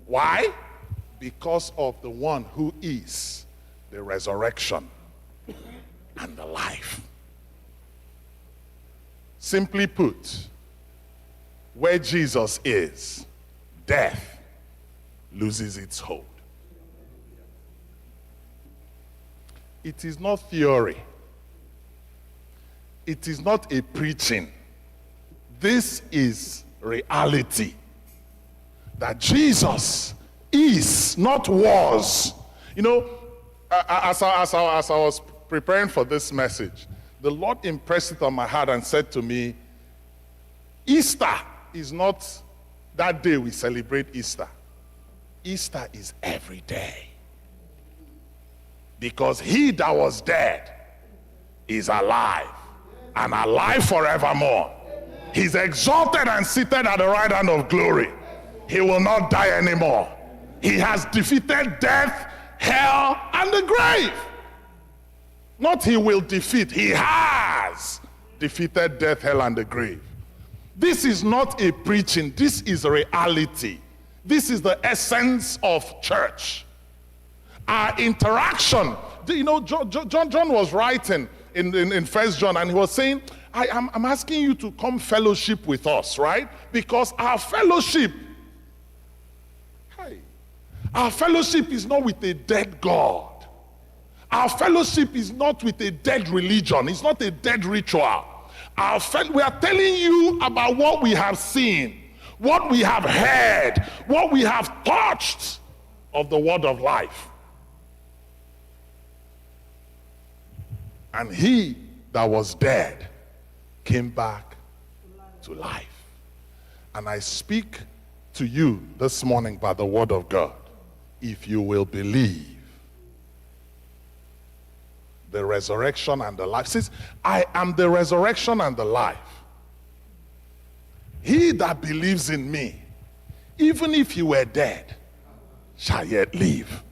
Why? Because of the one who is the resurrection and the life. Simply put, where Jesus is, death loses its hold. It is not theory. It is not a preaching. This is reality. That Jesus is, not was. You know, as I was preparing for this message, the Lord impressed it on my heart and said to me, Easter is not that day we celebrate Easter. Easter is every day. Because he that was dead is alive, and alive forevermore. He's exalted and seated at the right hand of glory. He will not die anymore. He has defeated death, hell, and the grave. Not he will defeat, he has defeated death, hell, and the grave. This is not a preaching, this is a reality. This is the essence of church. Our interaction, you know, John was writing in 1 John, and he was saying, I'm asking you to come fellowship with us, right? Because our fellowship is not with a dead God. Our fellowship is not with a dead religion. It's not a dead ritual. We are telling you about what we have seen, what we have heard, what we have touched of the word of life. And he that was dead came back to life. And I speak to you this morning by the word of God. If you will believe the resurrection and the life. It says, I am the resurrection and the life. He that believes in me, even if he were dead, shall yet live.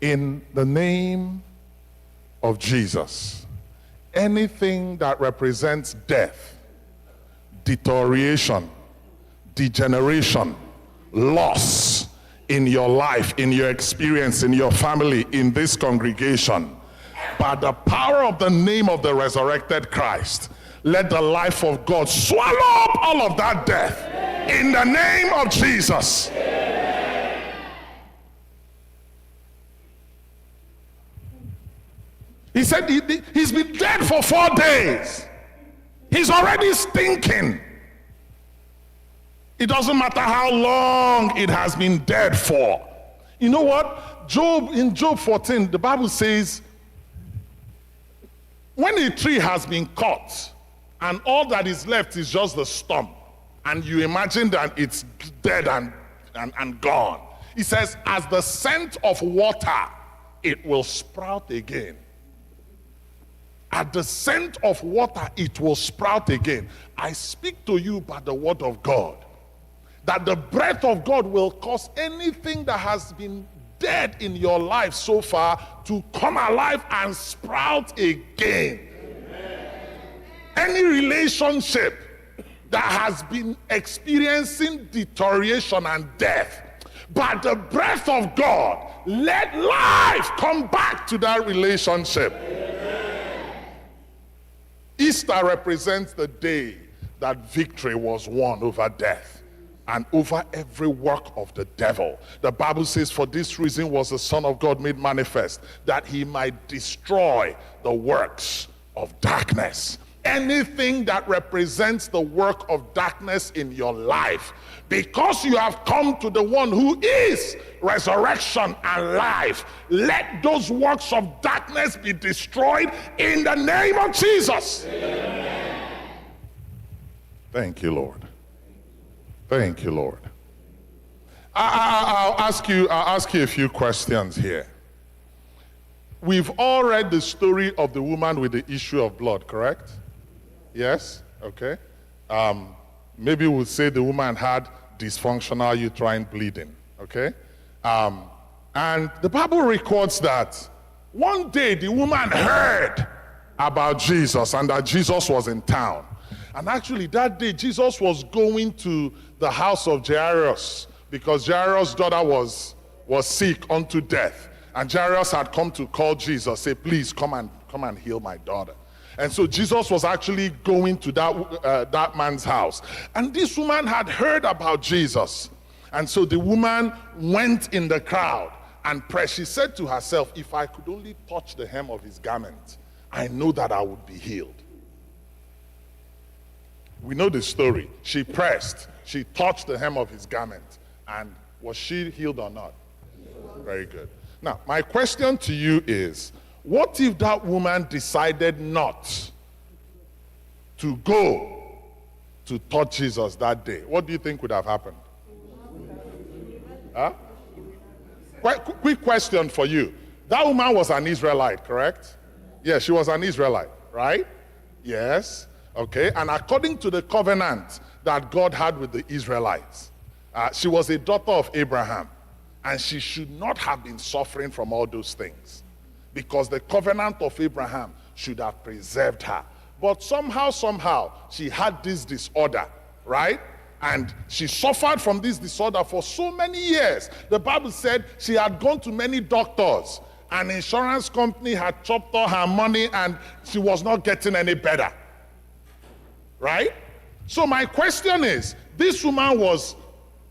In the name of Jesus, anything that represents death, deterioration, degeneration, loss in your life, in your experience, in your family, in this congregation, by the power of the name of the resurrected Christ, let the life of God swallow up all of that death in the name of Jesus. He said he's been dead for 4 days. He's already stinking. It doesn't matter how long it has been dead for. You know what? In Job 14, the Bible says, when a tree has been cut and all that is left is just the stump, and you imagine that it's dead and gone, he says, as the scent of water, it will sprout again. At the scent of water, it will sprout again. I speak to you by the word of God, that the breath of God will cause anything that has been dead in your life so far to come alive and sprout again. Amen. Any relationship that has been experiencing deterioration and death, by the breath of God, let life come back to that relationship. Easter represents the day that victory was won over death and over every work of the devil. The Bible says, for this reason was the Son of God made manifest, that he might destroy the works of darkness. Anything that represents the work of darkness in your life, because you have come to the one who is resurrection and life, let those works of darkness be destroyed in the name of Jesus. Amen. Thank you, Lord. Thank you, Lord. I'll ask you a few questions here. We've all read the story of the woman with the issue of blood, correct? Yes? Okay. Maybe we'll say the woman had dysfunctional uterine bleeding, okay? And the Bible records that one day the woman heard about Jesus and that Jesus was in town. And actually that day Jesus was going to the house of Jairus because Jairus' daughter was sick unto death. And Jairus had come to call Jesus, say, please come and heal my daughter. And so Jesus was actually going to that man's house. And this woman had heard about Jesus. And so the woman went in the crowd and prayed. She said to herself, if I could only touch the hem of his garment, I know that I would be healed. We know the story. She pressed. She touched the hem of his garment. And was she healed or not? Very good. Now, my question to you is, what if that woman decided not to go to touch Jesus that day? What do you think would have happened? Huh? Quick question for you. That woman was an Israelite, correct? Yes, she was an Israelite, right? Yes. Okay. And according to the covenant that God had with the Israelites, she was a daughter of Abraham. And she should not have been suffering from all those things, because the covenant of Abraham should have preserved her. But somehow, she had this disorder, right? And she suffered from this disorder for so many years. The Bible said she had gone to many doctors. An insurance company had chopped all her money and she was not getting any better, right? So my question is, this woman was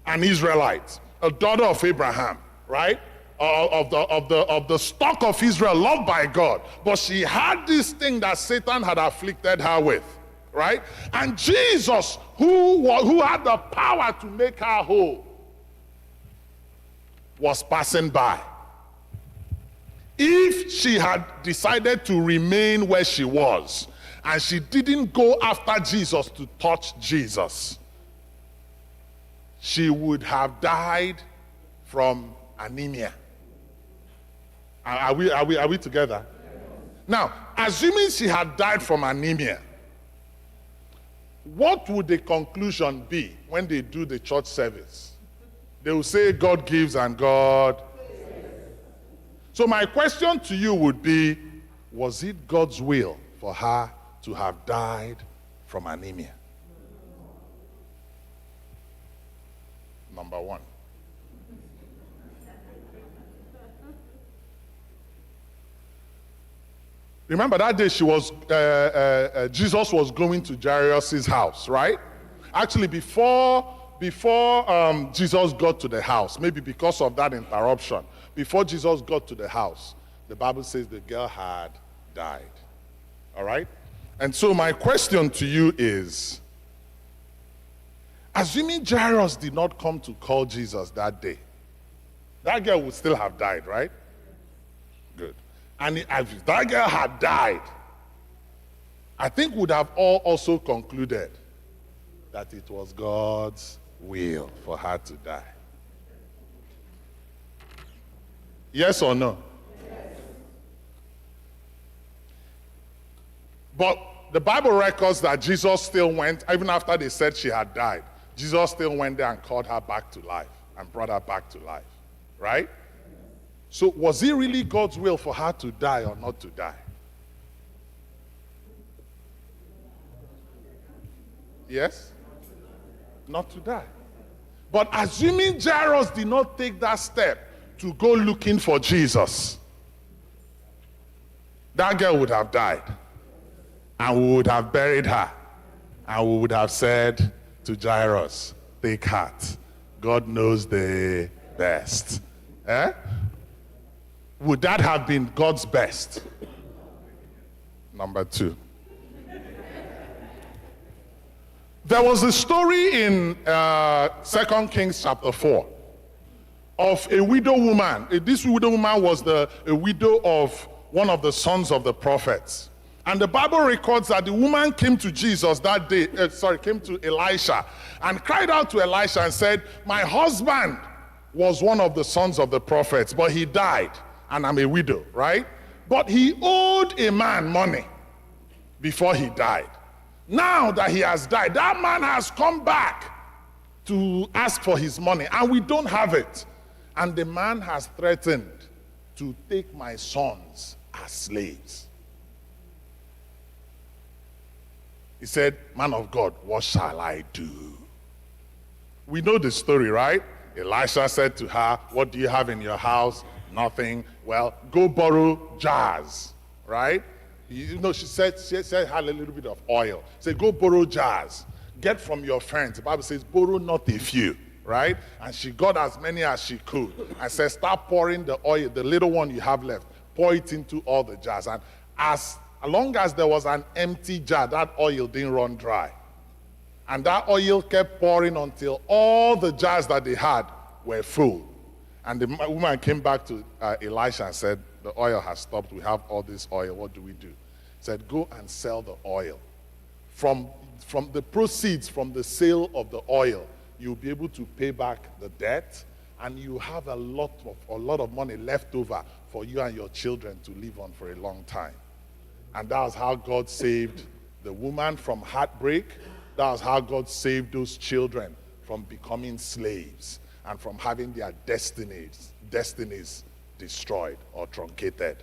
an Israelite, a daughter of Abraham, right? Of the stock of Israel, loved by God. But she had this thing that Satan had afflicted her with, right? And Jesus, who had the power to make her whole, was passing by. If she had decided to remain where she was, and she didn't go after Jesus to touch Jesus, she would have died from anemia. Are we together? Now, assuming she had died from anemia, what would the conclusion be when they do the church service? They will say God gives and God. So my question to you would be, was it God's will for her to have died from anemia? Number one. Remember that day Jesus was going to Jairus' house, right? Actually, before Jesus got to the house, maybe because of that interruption, before Jesus got to the house, the Bible says the girl had died. All right? And so my question to you is, assuming Jairus did not come to call Jesus that day, that girl would still have died, right? Good. And if that girl had died, I think would have all also concluded that it was God's will for her to die. Yes or no? Yes. But the Bible records that Jesus still went, even after they said she had died, Jesus still went there and called her back to life and brought her back to life, right? So was it really God's will for her to die or not to die? Yes? Not to die. But assuming Jairus did not take that step to go looking for Jesus, that girl would have died. And we would have buried her. And we would have said to Jairus, take heart. God knows the best. Eh? Would that have been God's best? Number 2. There was a story in 2 Kings chapter 4 of a widow woman. This widow woman was a widow of one of the sons of the prophets. And the Bible records that the woman came to Jesus that day, came to Elisha and cried out to Elisha and said, my husband was one of the sons of the prophets, but he died, and I'm a widow, right? But he owed a man money before he died. Now that he has died, that man has come back to ask for his money, and we don't have it. And the man has threatened to take my sons as slaves. He said, man of God, what shall I do? We know the story, right? Elisha said to her, what do you have in your house? Nothing. Well, go borrow jars, right? You know, she said had a little bit of oil. Say, go borrow jars. Get from your friends. The Bible says, borrow not a few, right? And she got as many as she could. And said, start pouring the oil, the little one you have left, pour it into all the jars. And as long as there was an empty jar, that oil didn't run dry. And that oil kept pouring until all the jars that they had were full. And the woman came back to Elisha and said, the oil has stopped. We have all this oil. What do we do? He said, go and sell the oil. From the proceeds from the sale of the oil, you'll be able to pay back the debt, and you have a lot of money left over for you and your children to live on for a long time. And that was how God saved the woman from heartbreak. That was how God saved those children from becoming slaves and from having their destinies destroyed or truncated.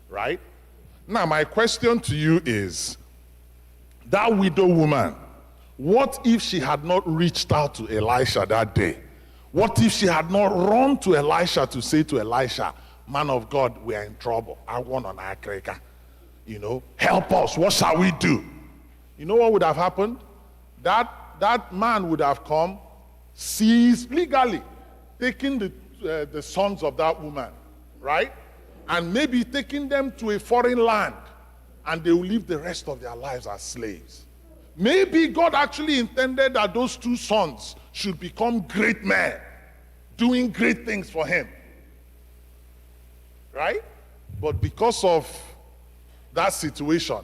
Right? Now, my question to you is, that widow woman, what if she had not reached out to Elisha that day? What if she had not run to Elisha to say to Elisha, man of God, we are in trouble. I want an akreka. You know, help us. What shall we do? You know what would have happened? That man would have come, seized legally, taking the sons of that woman, right? And maybe taking them to a foreign land, and they will live the rest of their lives as slaves. Maybe God actually intended that those two sons should become great men, doing great things for him. Right? But because of that situation,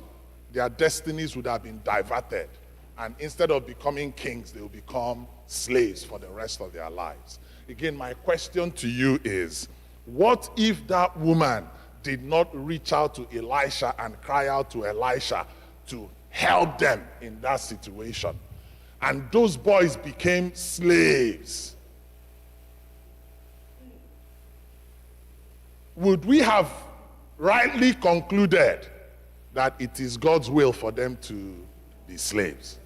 their destinies would have been diverted. And instead of becoming kings, they will become slaves for the rest of their lives. Again, my question to you is, what if that woman did not reach out to Elisha and cry out to Elisha to help them in that situation? And those boys became slaves. Would we have rightly concluded that it is God's will for them to be slaves?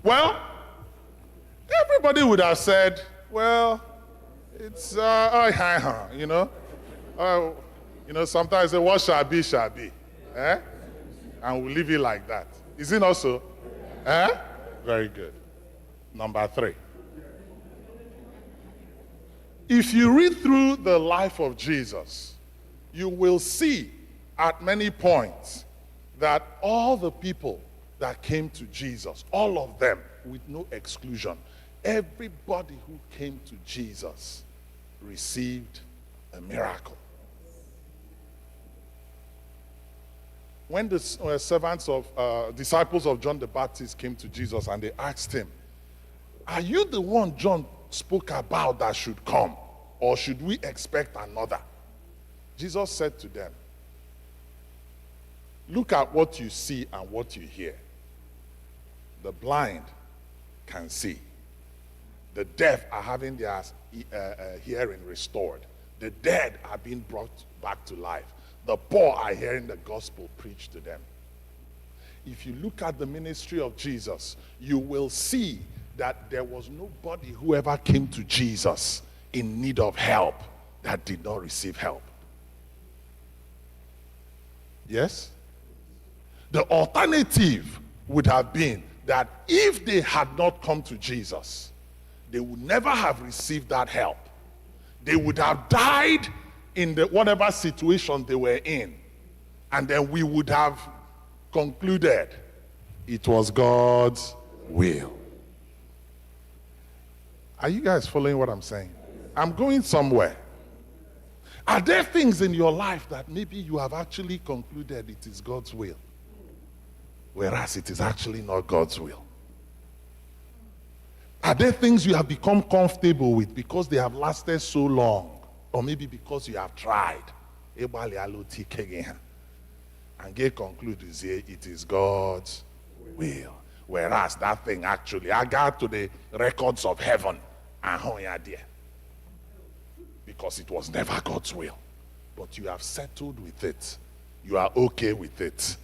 Well, everybody would have said, well, it's, you know, sometimes what shall be, shall be. Eh? And we'll leave it like that. Is it not so? Eh? Very good. Number 3. If you read through the life of Jesus, you will see at many points that all the people that came to Jesus, all of them, with no exclusion, everybody who came to Jesus received a miracle. When the disciples of John the Baptist came to Jesus and they asked him, are you the one John spoke about that should come, or should we expect another? Jesus said to them, look at what you see and what you hear. The blind can see. The deaf are having their hearing restored. The dead are being brought back to life. The poor are hearing the gospel preached to them. if you look at the ministry of Jesus, you will see that there was nobody who ever came to Jesus in need of help that did not receive help. Yes? The alternative would have been that if they had not come to Jesus, they would never have received that help. They would have died in the whatever situation they were in. And then we would have concluded it was God's will. Are you guys following what I'm saying? I'm going somewhere. Are there things in your life that maybe you have actually concluded it is God's will, whereas it is actually not God's will? Are there things you have become comfortable with because they have lasted so long, or maybe because you have tried? And get conclude it is God's will. Whereas that thing actually, I got to the records of heaven and there. Because it was never God's will. But you have settled with it. You are okay with it.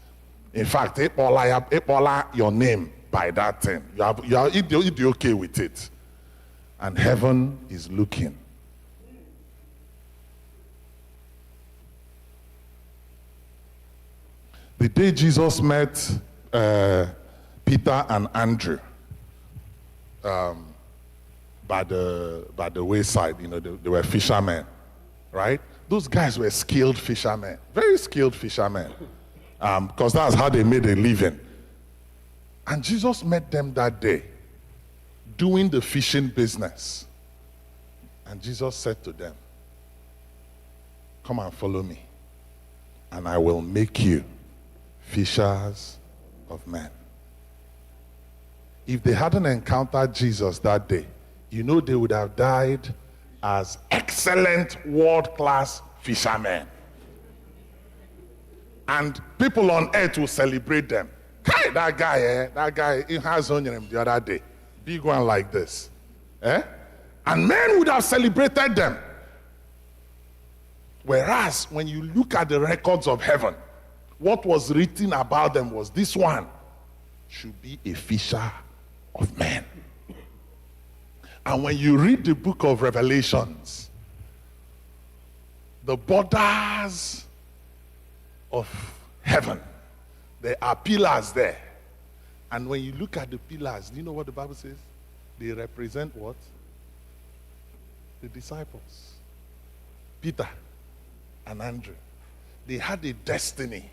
In fact, Epola your name by that thing. You are okay with it. And heaven is looking. The day Jesus met Peter and Andrew by the wayside, they were fishermen, right? Those guys were skilled fishermen, very skilled fishermen, because that's how they made a living. And Jesus met them that day, doing the fishing business. And Jesus said to them, "Come and follow me, and I will make you fishers of men." If they hadn't encountered Jesus that day, they would have died as excellent world-class fishermen. And people on earth will celebrate them. Hey, that guy, he has on him the other day. Big one like this. And men would have celebrated them. Whereas, when you look at the records of heaven, what was written about them was this one should be a fisher of men. And when you read the book of Revelations, the borders of heaven, there are pillars there. And when you look at the pillars, do you know what the Bible says? They represent what? The disciples. Peter and Andrew. They had a destiny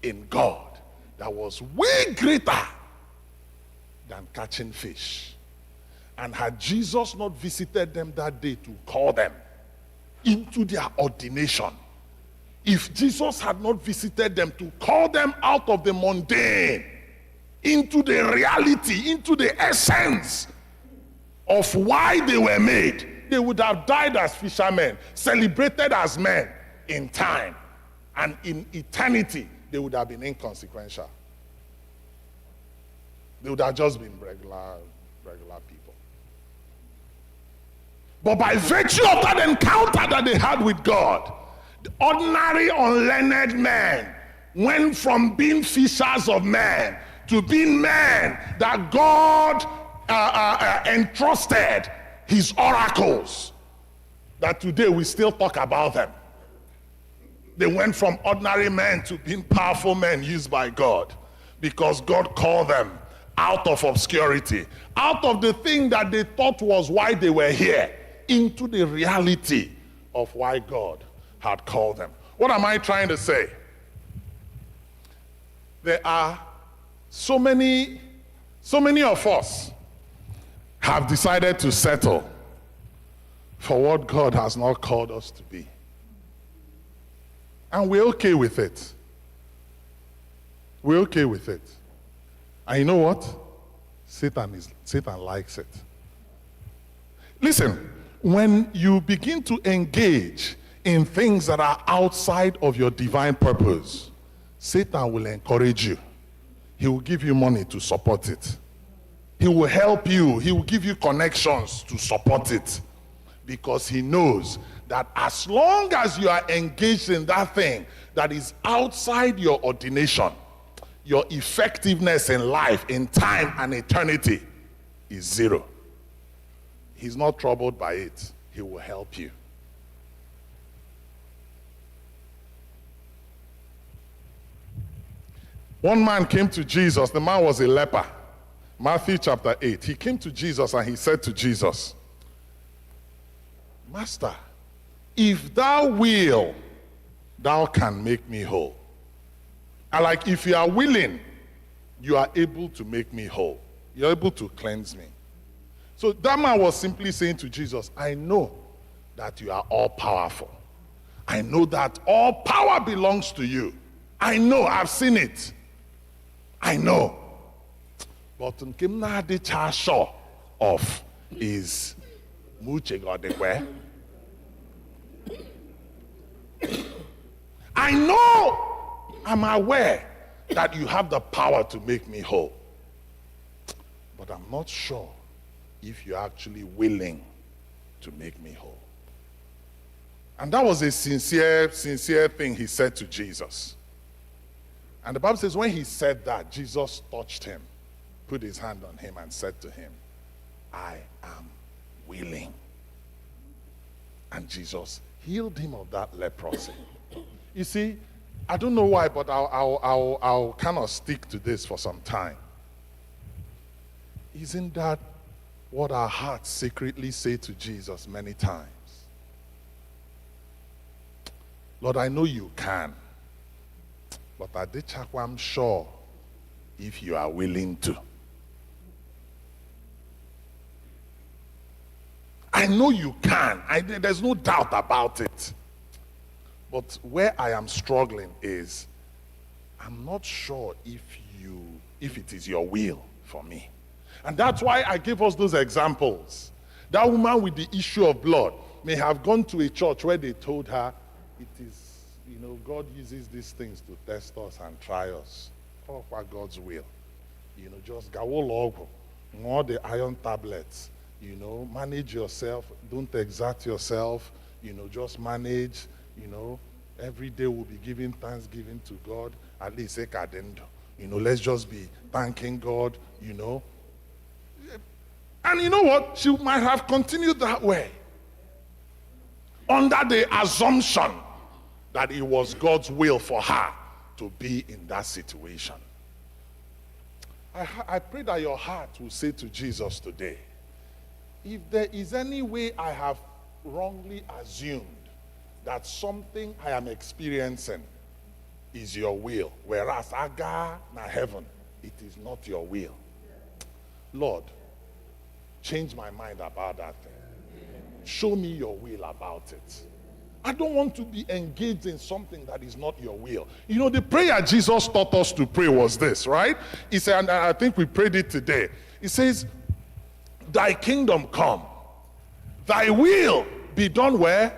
in God that was way greater than catching fish. And had Jesus not visited them that day to call them into their ordination, if Jesus had not visited them to call them out of the mundane into the reality, into the essence of why they were made, they would have died as fishermen, celebrated as men in time, and in eternity they would have been inconsequential. They would have just been regular people. But by virtue of that encounter that they had with God, the ordinary unlearned men went from being fishers of men to being men that God entrusted his oracles, that today we still talk about them. They went from ordinary men to being powerful men used by God, because God called them out of obscurity, out of the thing that they thought was why they were here, into the reality of why God had called them. What am I trying to say? There are so many of us have decided to settle for what God has not called us to be. And we're okay with it. We're okay with it. And you know what? Satan likes it. Listen, when you begin to engage in things that are outside of your divine purpose, Satan will encourage you. He will give you money to support it. He will help you. He will give you connections to support it. Because he knows that as long as you are engaged in that thing that is outside your ordination, your effectiveness in life, in time and eternity, is zero. He's not troubled by it. He will help you. One man came to Jesus. The man was a leper. Matthew chapter 8. He came to Jesus and he said to Jesus, Master, if thou will, thou can make me whole. And like, if you are willing, you are able to make me whole. You're able to cleanse me. So that man was simply saying to Jesus, I know that you are all powerful. I know that all power belongs to you. I know, I've seen it. I know. But nke m na-adịcha sure of is muche godekwe. I know, I'm aware that you have the power to make me whole. But I'm not sure if you're actually willing to make me whole. And that was a sincere thing he said to Jesus. And the Bible says when he said that, Jesus touched him, put his hand on him and said to him, I am willing. And Jesus healed him of that leprosy. You see, I don't know why, but I'll kind of stick to this for some time. Isn't that what our hearts secretly say to Jesus many times? Lord, I know you can, but Adechakwa, I'm sure if you are willing to. I know you can. There's no doubt about it. But where I am struggling is, I'm not sure if it is your will for me. And that's why I gave us those examples. That woman with the issue of blood may have gone to a church where they told her, it is, God uses these things to test us and try us. Oh, for God's will. Just go more the iron tablets. Manage yourself. Don't exert yourself. Just manage. Every day we'll be giving thanksgiving to God. At least let's just be thanking God. And you know what? She might have continued that way, under the assumption that it was God's will for her to be in that situation. I pray that your heart will say to Jesus today, if there is any way I have wrongly assumed that something I am experiencing is your will, whereas aga na heaven, it is not your will. Lord, change my mind about that thing. Show me your will about it. I don't want to be engaged in something that is not your will. The prayer Jesus taught us to pray was this, right? He said, and I think we prayed it today. He says, thy kingdom come, thy will be done where?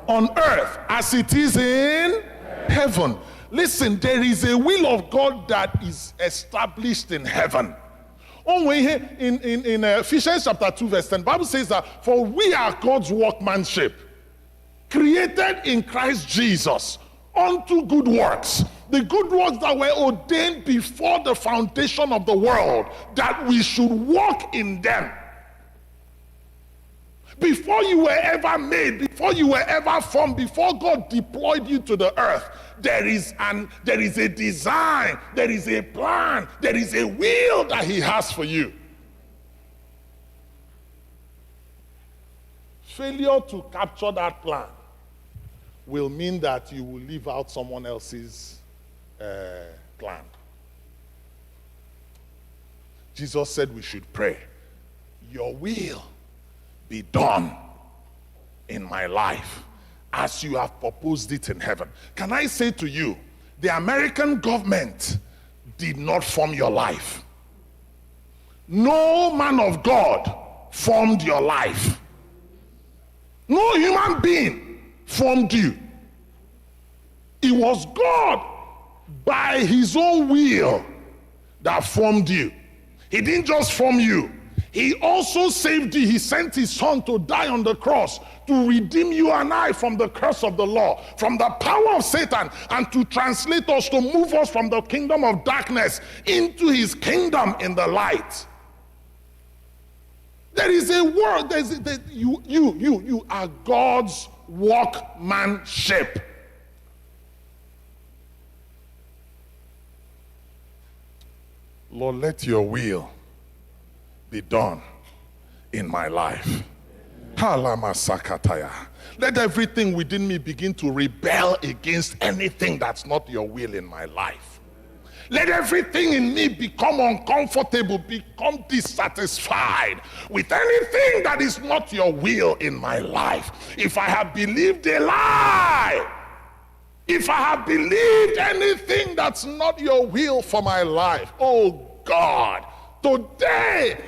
On earth as it is in heaven. Listen, there is a will of God that is established in heaven. In Ephesians chapter 2 verse 10, the Bible says that for we are God's workmanship, created in Christ Jesus unto good works. The good works that were ordained before the foundation of the world, that we should walk in them. Before you were ever made, before you were ever formed, before God deployed you to the earth, there is a design, there is a plan, there is a will that he has for you. Failure to capture that plan will mean that you will leave out someone else's plan. Jesus said we should pray, your will be done in my life as you have proposed it in heaven. Can I say to you, the American government did not form your life. No man of God formed your life. No human being formed you. It was God by his own will that formed you. He didn't just form you. He also saved thee. He sent his son to die on the cross to redeem you and I from the curse of the law, from the power of Satan, and to translate us, to move us from the kingdom of darkness into his kingdom in the light. There is a word. You are God's workmanship. Lord, let your will be done in my life. Halamasakataya. Let everything within me begin to rebel against anything that's not your will in my life. Let everything in me become uncomfortable, become dissatisfied with anything that is not your will in my life. If I have believed a lie, if I have believed anything that's not your will for my life, oh God, today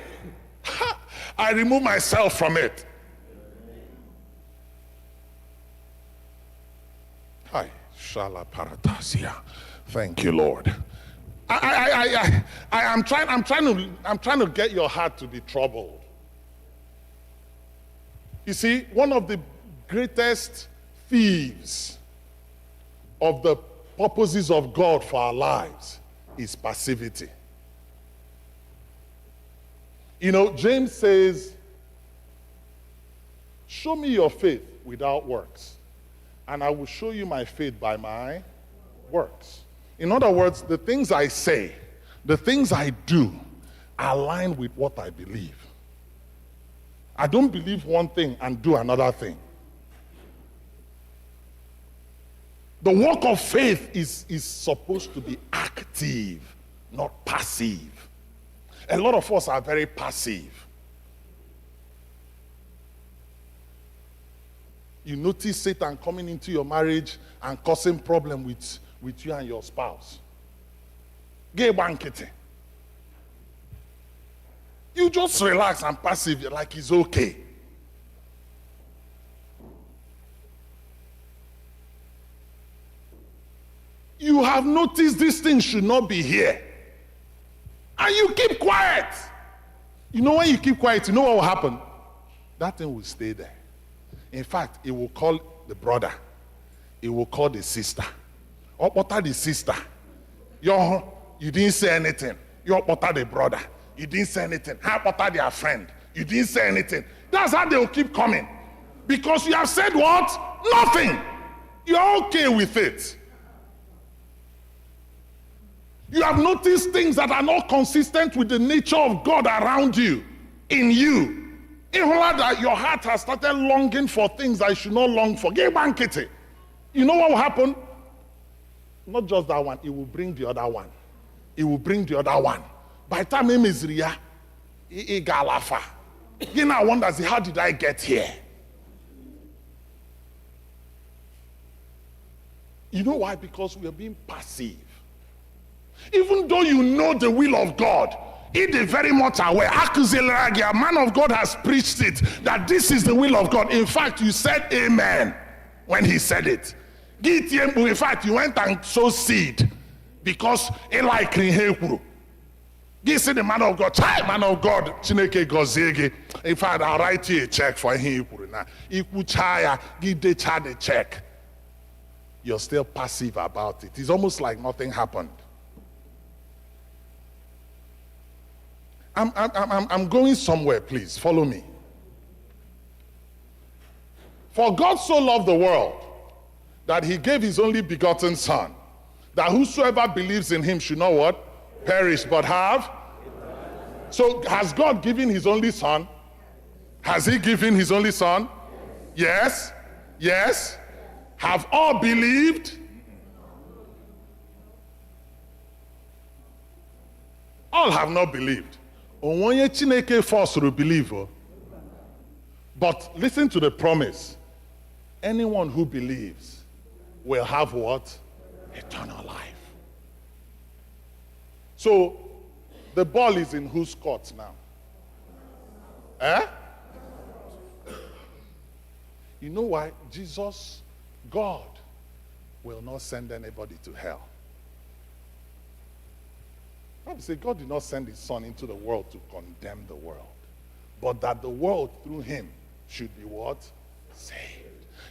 I remove myself from it. Hi, Shala Paratasia. Thank you, Lord. I'm trying to get your heart to be troubled. You see, one of the greatest thieves of the purposes of God for our lives is passivity. You know, James says, show me your faith without works, and I will show you my faith by my works. In other words, the things I say, the things I do, align with what I believe. I don't believe one thing and do another thing. The walk of faith is supposed to be active, not passive. A lot of us are very passive. You notice Satan coming into your marriage and causing problem with you and your spouse. Gay banqueting. You just relax and passive like it's okay. You have noticed this thing should not be here. And you keep quiet. You know when you keep quiet, you know what will happen? That thing will stay there. In fact, it will call the brother. It will call the sister. Or what are the sister? You didn't say anything. You what are the brother? You didn't say anything. How about their friend? You didn't say anything. That's how they will keep coming. Because you have said what? Nothing. You're okay with it. You have noticed things that are not consistent with the nature of God around you, in you. In that your heart has started longing for things that you should not long for. You know what will happen? Not just that one, it will bring the other one. It will bring the other one. By the time him is Ria, Galafa. You now wonder, how did I get here? You know why? Because we are being passive. Even though you know the will of God, it is very much aware. A man of God has preached it, that this is the will of God. In fact, you said amen when he said it. In fact, you went and sowed seed because Eli Krinhekuru. You see the man of God, man of God, Chineke Gozege. In fact, I'll write you a check for him. Give the check. You're still passive about it. It's almost like nothing happened. I'm going somewhere, please. Follow me. For God so loved the world that he gave his only begotten Son, that whosoever believes in him should not what? Perish, but have. So has God given his only Son? Has he given his only Son? Yes. Yes. Have all believed? All have not believed. Onye Chineke force to believe. But listen to the promise. Anyone who believes will have what? Eternal life. So, the ball is in whose court now? Eh? You know why? Jesus, God, will not send anybody to hell. The Bible says God did not send his Son into the world to condemn the world. but that the world through him should be what? Saved.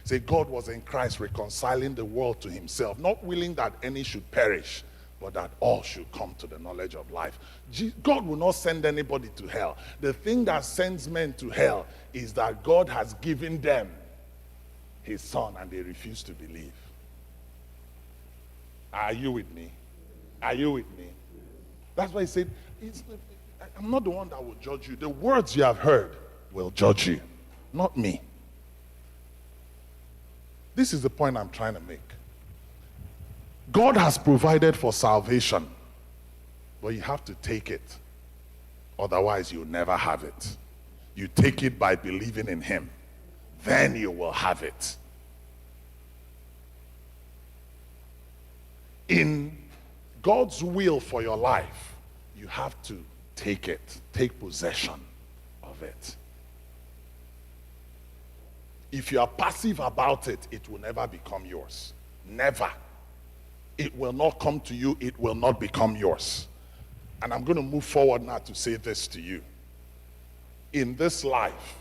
Say, God was in Christ reconciling the world to himself, not willing that any should perish, but that all should come to the knowledge of life. God will not send anybody to hell. The thing that sends men to hell is that God has given them his son and they refuse to believe. Are you with me? Are you with me? That's why he said, I'm not the one that will judge you. The words you have heard will judge you, not me. This is the point I'm trying to make. God has provided for salvation, but you have to take it. Otherwise, you'll never have it. You take it by believing in him. Then you will have it. In God's will for your life, you have to take it, take possession of it. If you are passive about it, it will never become yours. Never. It will not come to you, it will not become yours. And I'm going to move forward now to say this to you. In this life,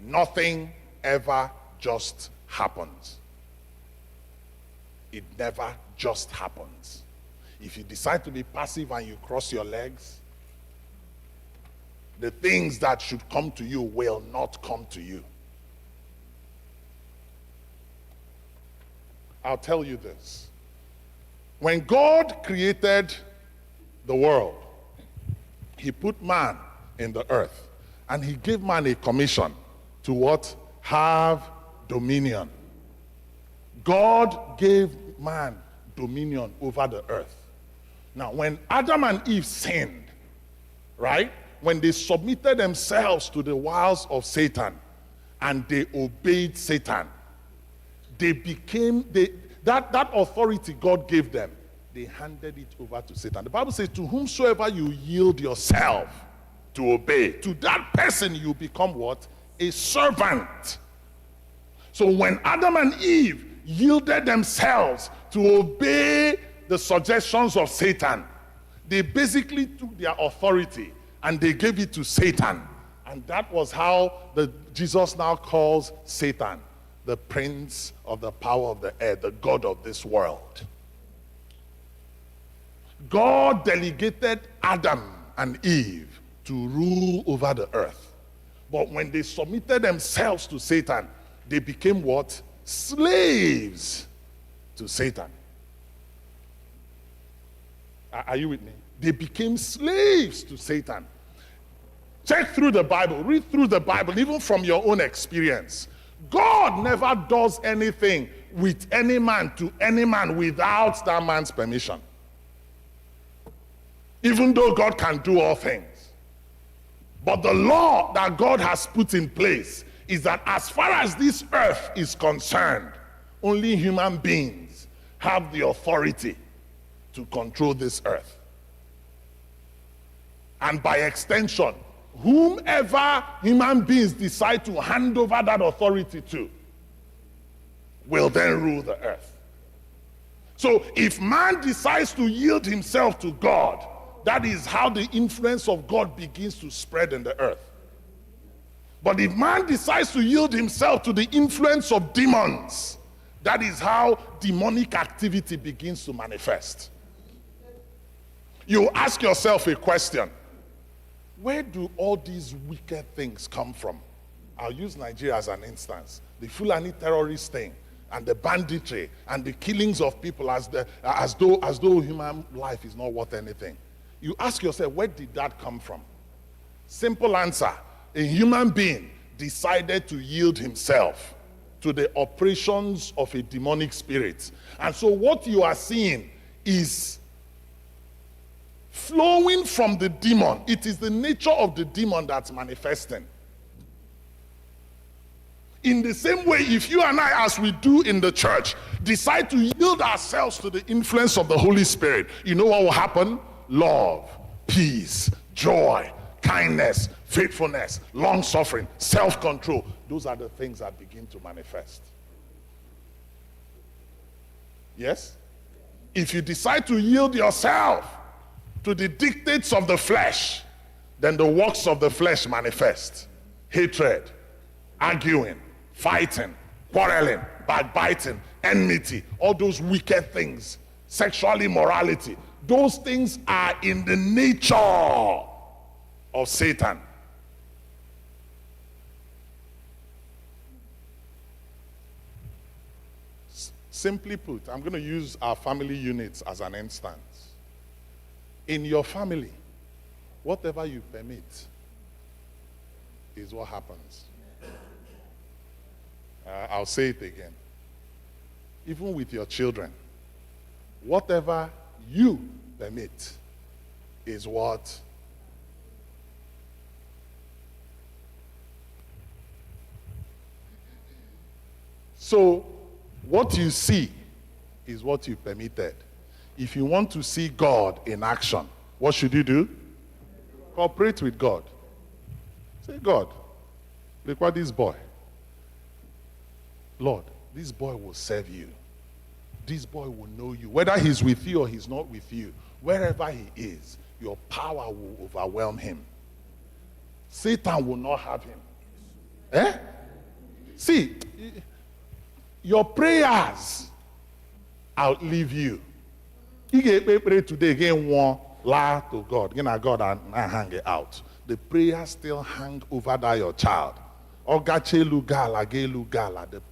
nothing ever just happens. It never just happens. If you decide to be passive and you cross your legs, the things that should come to you will not come to you. I'll tell you this. When God created the world, he put man in the earth, and he gave man a commission to what? Have dominion. God gave man dominion over the earth. Now, when Adam and Eve sinned, right? When they submitted themselves to the wiles of Satan and they obeyed Satan, they became, that authority God gave them, they handed it over to Satan. The Bible says, to whomsoever you yield yourself to obey, to that person you become what? A servant. So when Adam and Eve yielded themselves to obey the suggestions of Satan, they basically took their authority and they gave it to Satan. And that was how Jesus now calls Satan the prince of the power of the air, the god of this world. God delegated Adam and Eve to rule over the earth. But when they submitted themselves to Satan, they became what? Slaves to Satan. Are you with me? They became slaves to Satan. Check through the Bible, read through the Bible, even from your own experience. God never does anything with any man to any man without that man's permission. Even though God can do all things. But the law that God has put in place is that as far as this earth is concerned, only human beings have the authority to control this earth. And by extension, whomever human beings decide to hand over that authority to will then rule the earth. So if man decides to yield himself to God, that is how the influence of God begins to spread in the earth. But if man decides to yield himself to the influence of demons, that is how demonic activity begins to manifest. You ask yourself a question. Where do all these wicked things come from? I'll use Nigeria as an instance. The Fulani terrorist thing, and the banditry, and the killings of people as though human life is not worth anything. You ask yourself, where did that come from? Simple answer. A human being decided to yield himself to the operations of a demonic spirit. And so what you are seeing is flowing from the demon. It is the nature of the demon that's manifesting. In the same way, if you and I, as we do in the church, decide to yield ourselves to the influence of the Holy Spirit, you know what will happen? Love, peace, joy, kindness, faithfulness, long-suffering, self-control. Those are the things that begin to manifest. Yes? If you decide to yield yourself to the dictates of the flesh, then the works of the flesh manifest. Hatred, arguing, fighting, quarreling, backbiting, enmity, all those wicked things, sexual immorality. Those things are in the nature of Satan. Simply put, I'm going to use our family units as an instance. In your family, whatever you permit is what happens. I'll say it again. Even with your children, whatever you permit is what. So, what you see is what you permitted. If you want to see God in action, what should you do? Cooperate with God. Say, God, look at this boy. Lord, this boy will serve you. This boy will know you. Whether he's with you or he's not with you, wherever he is, your power will overwhelm him. Satan will not have him. Eh? See, your prayers outlive you. You get pray today, again one lie to God. You know, God and hang it out. The prayers still hang over that your child. The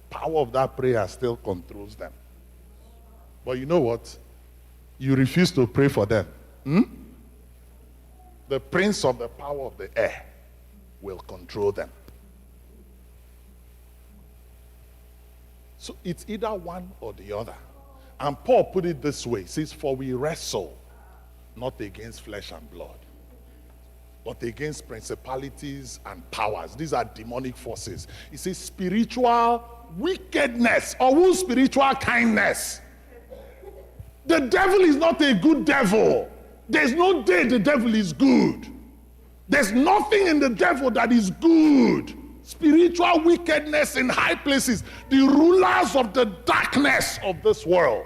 power of that prayer still controls them. But you know what? You refuse to pray for them. The prince of the power of the air will control them. So it's either one or the other. And Paul put it this way. He says, for we wrestle not against flesh and blood, but against principalities and powers. These are demonic forces. He says spiritual wickedness, or whose spiritual kindness. The devil is not a good devil. There's no day the devil is good. There's nothing in the devil that is good. Spiritual wickedness in high places. The rulers of the darkness of this world.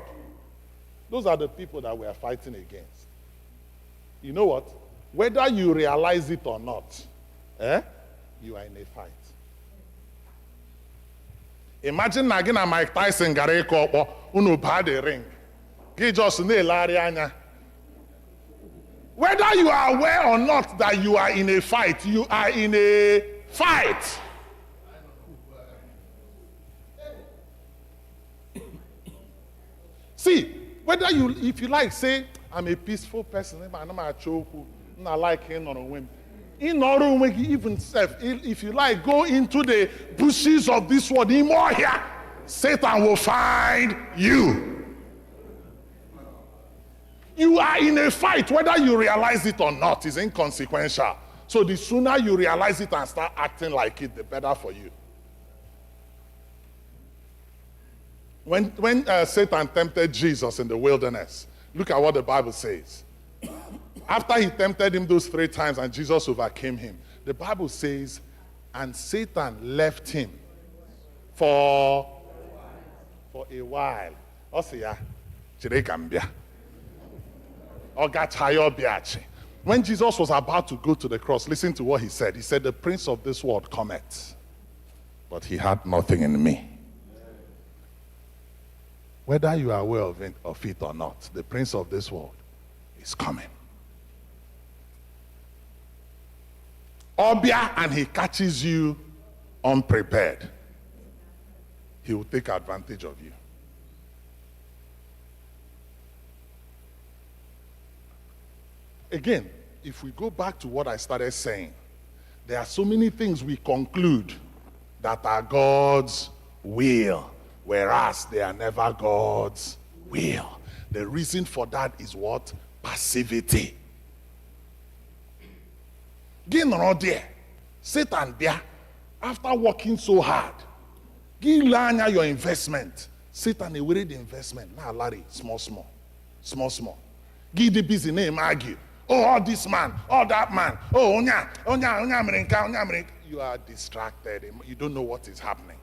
Those are the people that we are fighting against. You know what? Whether you realize it or not, you are in a fight. Imagine na Mike Tyson gara ịkọ ọkpọ unu baa the ring. Gị just na-elegharị anya. Whether you are aware or not that you are in a fight, you are in a fight. See, whether you, if you like, say, I'm a peaceful person, I'm a Okwu, I like him or a whim. In order to make even self, if you like, go into the bushes of this world, more here, Satan will find you. You are in a fight, whether you realize it or not, is inconsequential. So the sooner you realize it and start acting like it, the better for you. When Satan tempted Jesus in the wilderness, look at what the Bible says. After he tempted him those 3 times and Jesus overcame him, the Bible says, and Satan left him for a while. When Jesus was about to go to the cross, listen to what he said. He said, the prince of this world cometh, but he had nothing in me. Whether you are aware of it or not, the prince of this world is coming. Obia, and he catches you unprepared. He will take advantage of you. Again, if we go back to what I started saying, there are so many things we conclude that are God's will, whereas they are never God's will. The reason for that is what? Passivity. Gain not there. Satan there, after working so hard, give your investment. Satan away the investment. Now Larry, small. Give the busy name argue. Oh, all this man, all that man. Oh, Onya. You are distracted. You don't know what is happening.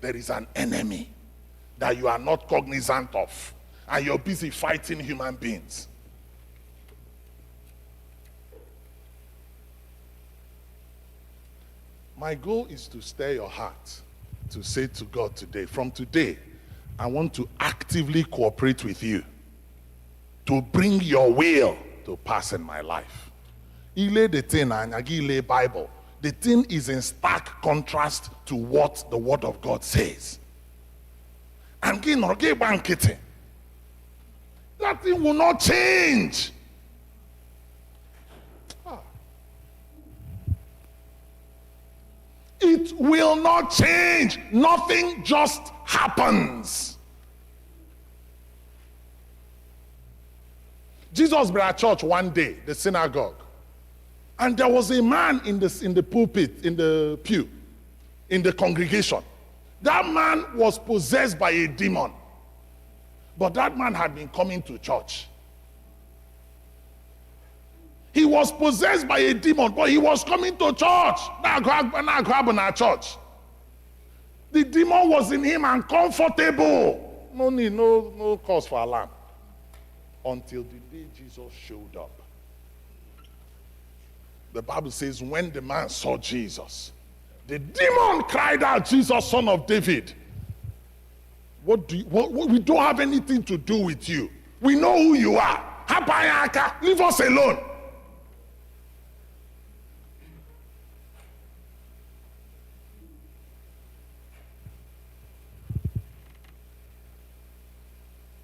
There is an enemy that you are not cognizant of, and you're busy fighting human beings. My goal is to stir your heart to say to God today, from today, I want to actively cooperate with you to bring your will to pass in my life. Ile the thing and ile Bible. The thing is in stark contrast to what the word of God says. And that thing will not change. It will not change. Nothing just happens. Jesus was at church one day, the synagogue, and there was a man in the pulpit, in the pew, in the congregation. That man was possessed by a demon, but that man had been coming to church. He was possessed by a demon, but he was coming to church. Church. The demon was in him uncomfortable. No need, no cause for alarm. Until the day Jesus showed up. The Bible says when the man saw Jesus, the demon cried out, Jesus, son of David. We don't have anything to do with you. We know who you are. Leave us alone.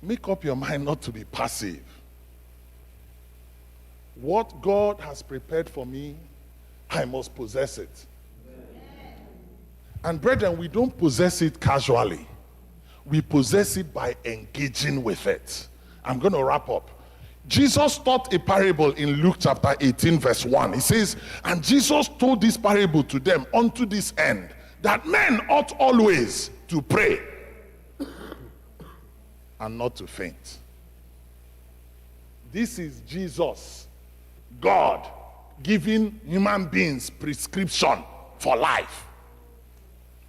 Make up your mind not to be passive. What God has prepared for me, I must possess it. And brethren, we don't possess it casually. We possess it by engaging with it. I'm going to wrap up. Jesus taught a parable in Luke chapter 18 verse 1. He says, and Jesus told this parable to them unto this end, that men ought always to pray and not to faint. This is Jesus, God, giving human beings prescription for life.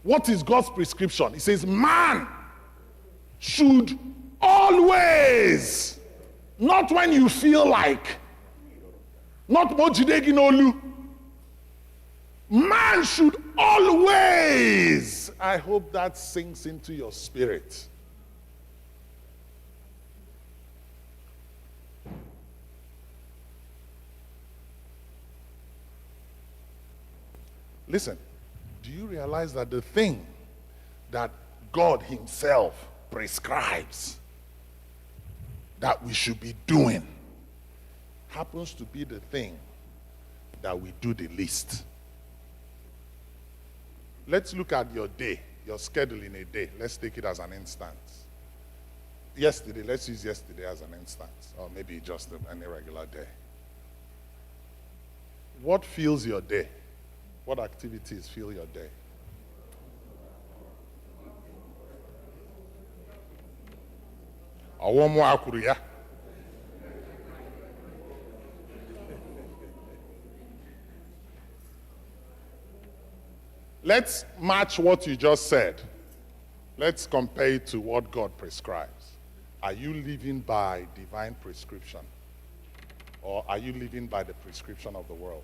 What is God's prescription? He says, man should always, not when you feel like, not mojideginolu. Man should always. I hope that sinks into your spirit. Listen, do you realize that the thing that God himself prescribes that we should be doing happens to be the thing that we do the least? Let's look at your day, your schedule in a day. Let's take it as an instance. Yesterday, let's use yesterday as an instance, or maybe just an irregular day. What fills your day? What activities fill your day? Let's match what you just said. Let's compare it to what God prescribes. Are you living by divine prescription? Or are you living by the prescription of the world?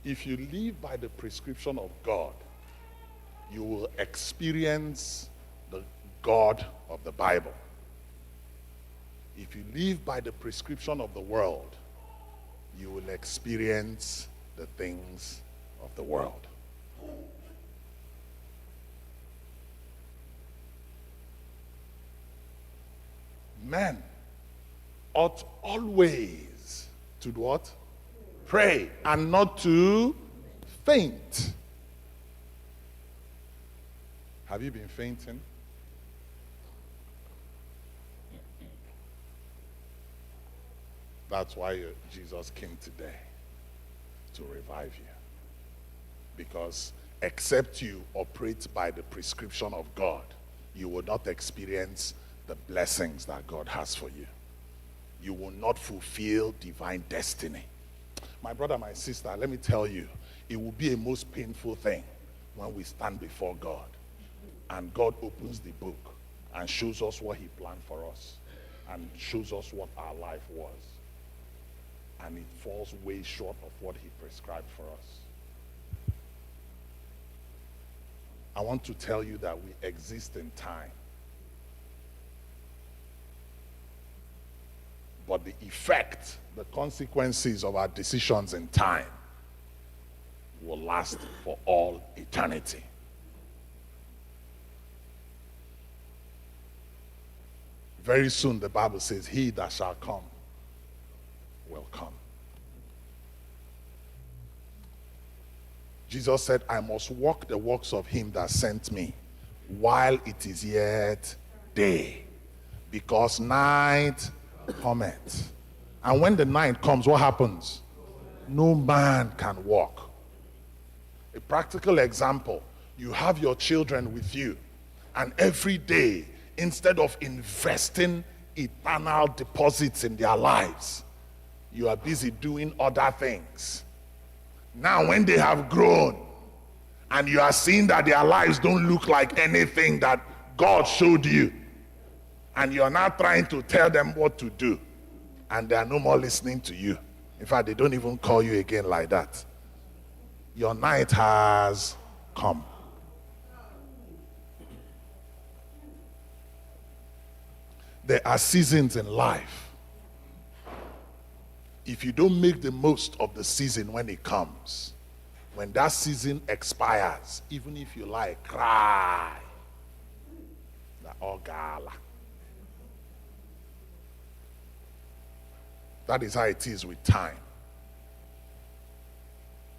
If you live by the prescription of God, you will experience the God of the Bible. If you live by the prescription of the world, you will experience the things of the world. Men ought always to do what? Pray and not to faint. Have you been fainting? That's why Jesus came today, to revive you. Because except you operate by the prescription of God, you will not experience the blessings that God has for you. You will not fulfill divine destiny. My brother, my sister, let me tell you, it will be a most painful thing when we stand before God and God opens the book and shows us what he planned for us and shows us what our life was. and it falls way short of what he prescribed for us. I want to tell you that we exist in time. But the effect, the consequences of our decisions in time will last for all eternity. Very soon the Bible says, he that shall come will come. Jesus said, I must walk the works of him that sent me while it is yet day, because night cometh. And when the night comes, what happens? No man can walk. A practical example, you have your children with you, and every day, instead of investing eternal deposits in their lives, you are busy doing other things. Now, when they have grown, and you are seeing that their lives don't look like anything that God showed you, and you're now trying to tell them what to do, and they are no more listening to you. In fact, they don't even call you again like that. Your night has come. There are seasons in life. If you don't make the most of the season when it comes, when that season expires, even if you like, cry. Oh, gala. That is how it is with time.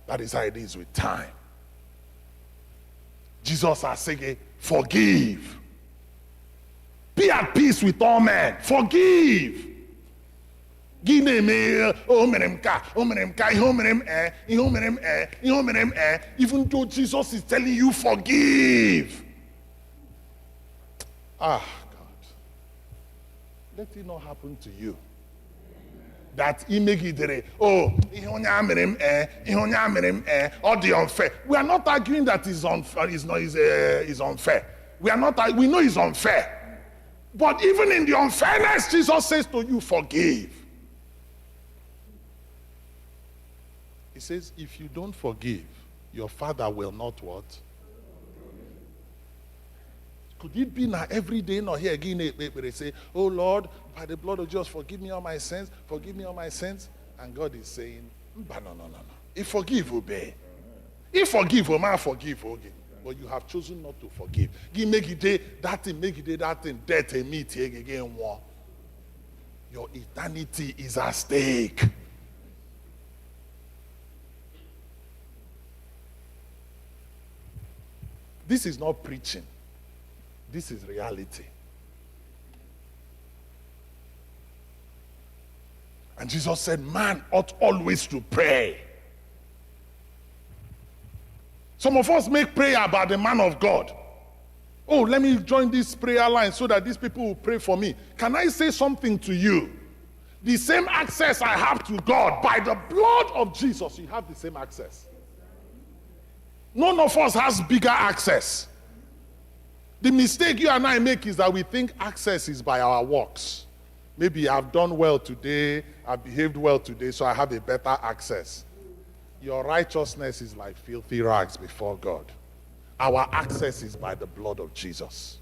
That is how it is with time. Jesus has said, forgive. Be at peace with all men. Forgive. Even though Jesus is telling you, forgive. Ah, God. Let it not happen to you. That imegidere, oh, or the unfair. We are not arguing that is unfair. Is unfair. We know it's unfair. But even in the unfairness, Jesus says to you, forgive. He says, if you don't forgive, your Father will not what? Could it be now every day, not here again, they say, oh Lord, by the blood of Jesus, forgive me all my sins, forgive me all my sins. And God is saying, no. If forgive, obey. If forgive, man, forgive, okay. But you have chosen not to forgive. Make it that thing, death and meet again. Your eternity is at stake. This is not preaching. This is reality. And Jesus said, man ought always to pray. Some of us make prayer about the man of God. Oh, let me join this prayer line so that these people will pray for me. Can I say something to you? The same access I have to God by the blood of Jesus, you have the same access. None of us has bigger access. The mistake you and I make is that we think access is by our works. Maybe I've done well today, I've behaved well today, so I have a better access. Your righteousness is like filthy rags before God. Our access is by the blood of Jesus.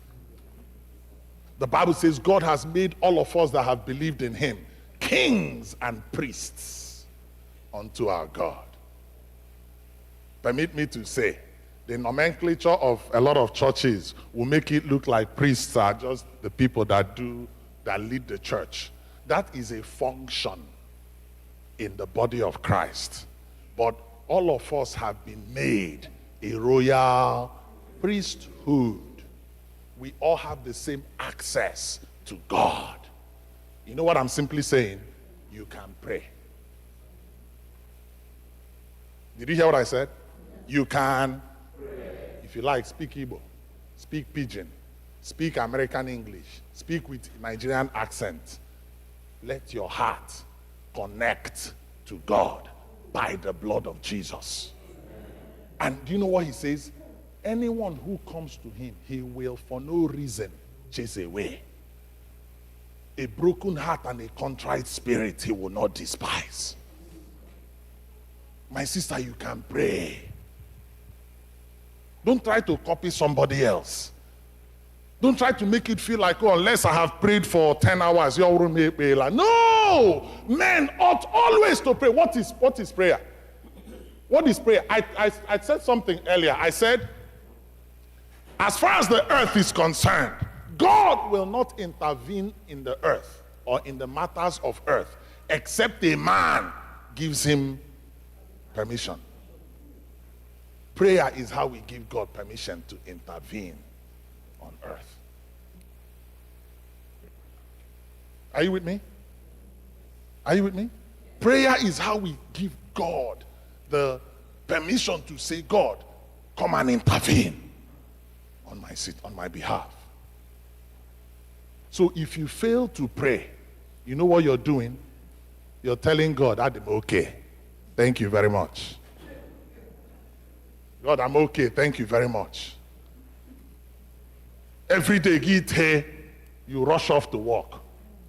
The Bible says God has made all of us that have believed in him kings and priests unto our God. Permit me to say, the nomenclature of a lot of churches will make it look like priests are just the people that lead the church. That is a function in the body of Christ. But all of us have been made a royal priesthood. We all have the same access to God. You know what I'm simply saying? You can pray. Did you hear what I said? You can pray. If you like, speak Igbo, speak Pidgin, speak American English, speak with Nigerian accent. Let your heart connect to God by the blood of Jesus. And do you know what he says? Anyone who comes to him, he will for no reason chase away. A broken heart and a contrite spirit he will not despise. My sister, you can pray. Don't try to copy somebody else. Don't try to make it feel like, oh, unless I have prayed for 10 hours, your room may pray. No! Men ought always to pray. What is prayer? What is prayer? I said something earlier. I said, as far as the earth is concerned, God will not intervene in the earth or in the matters of earth except a man gives him permission. Prayer is how we give God permission to intervene on earth. Are you with me? Are you with me? Prayer is how we give God the permission to say, God, come and intervene on my seat, on my behalf. So if you fail to pray, you know what you're doing? You're telling God, I'm okay. Thank you very much. God, I'm okay. Thank you very much. Every day, you rush off to work.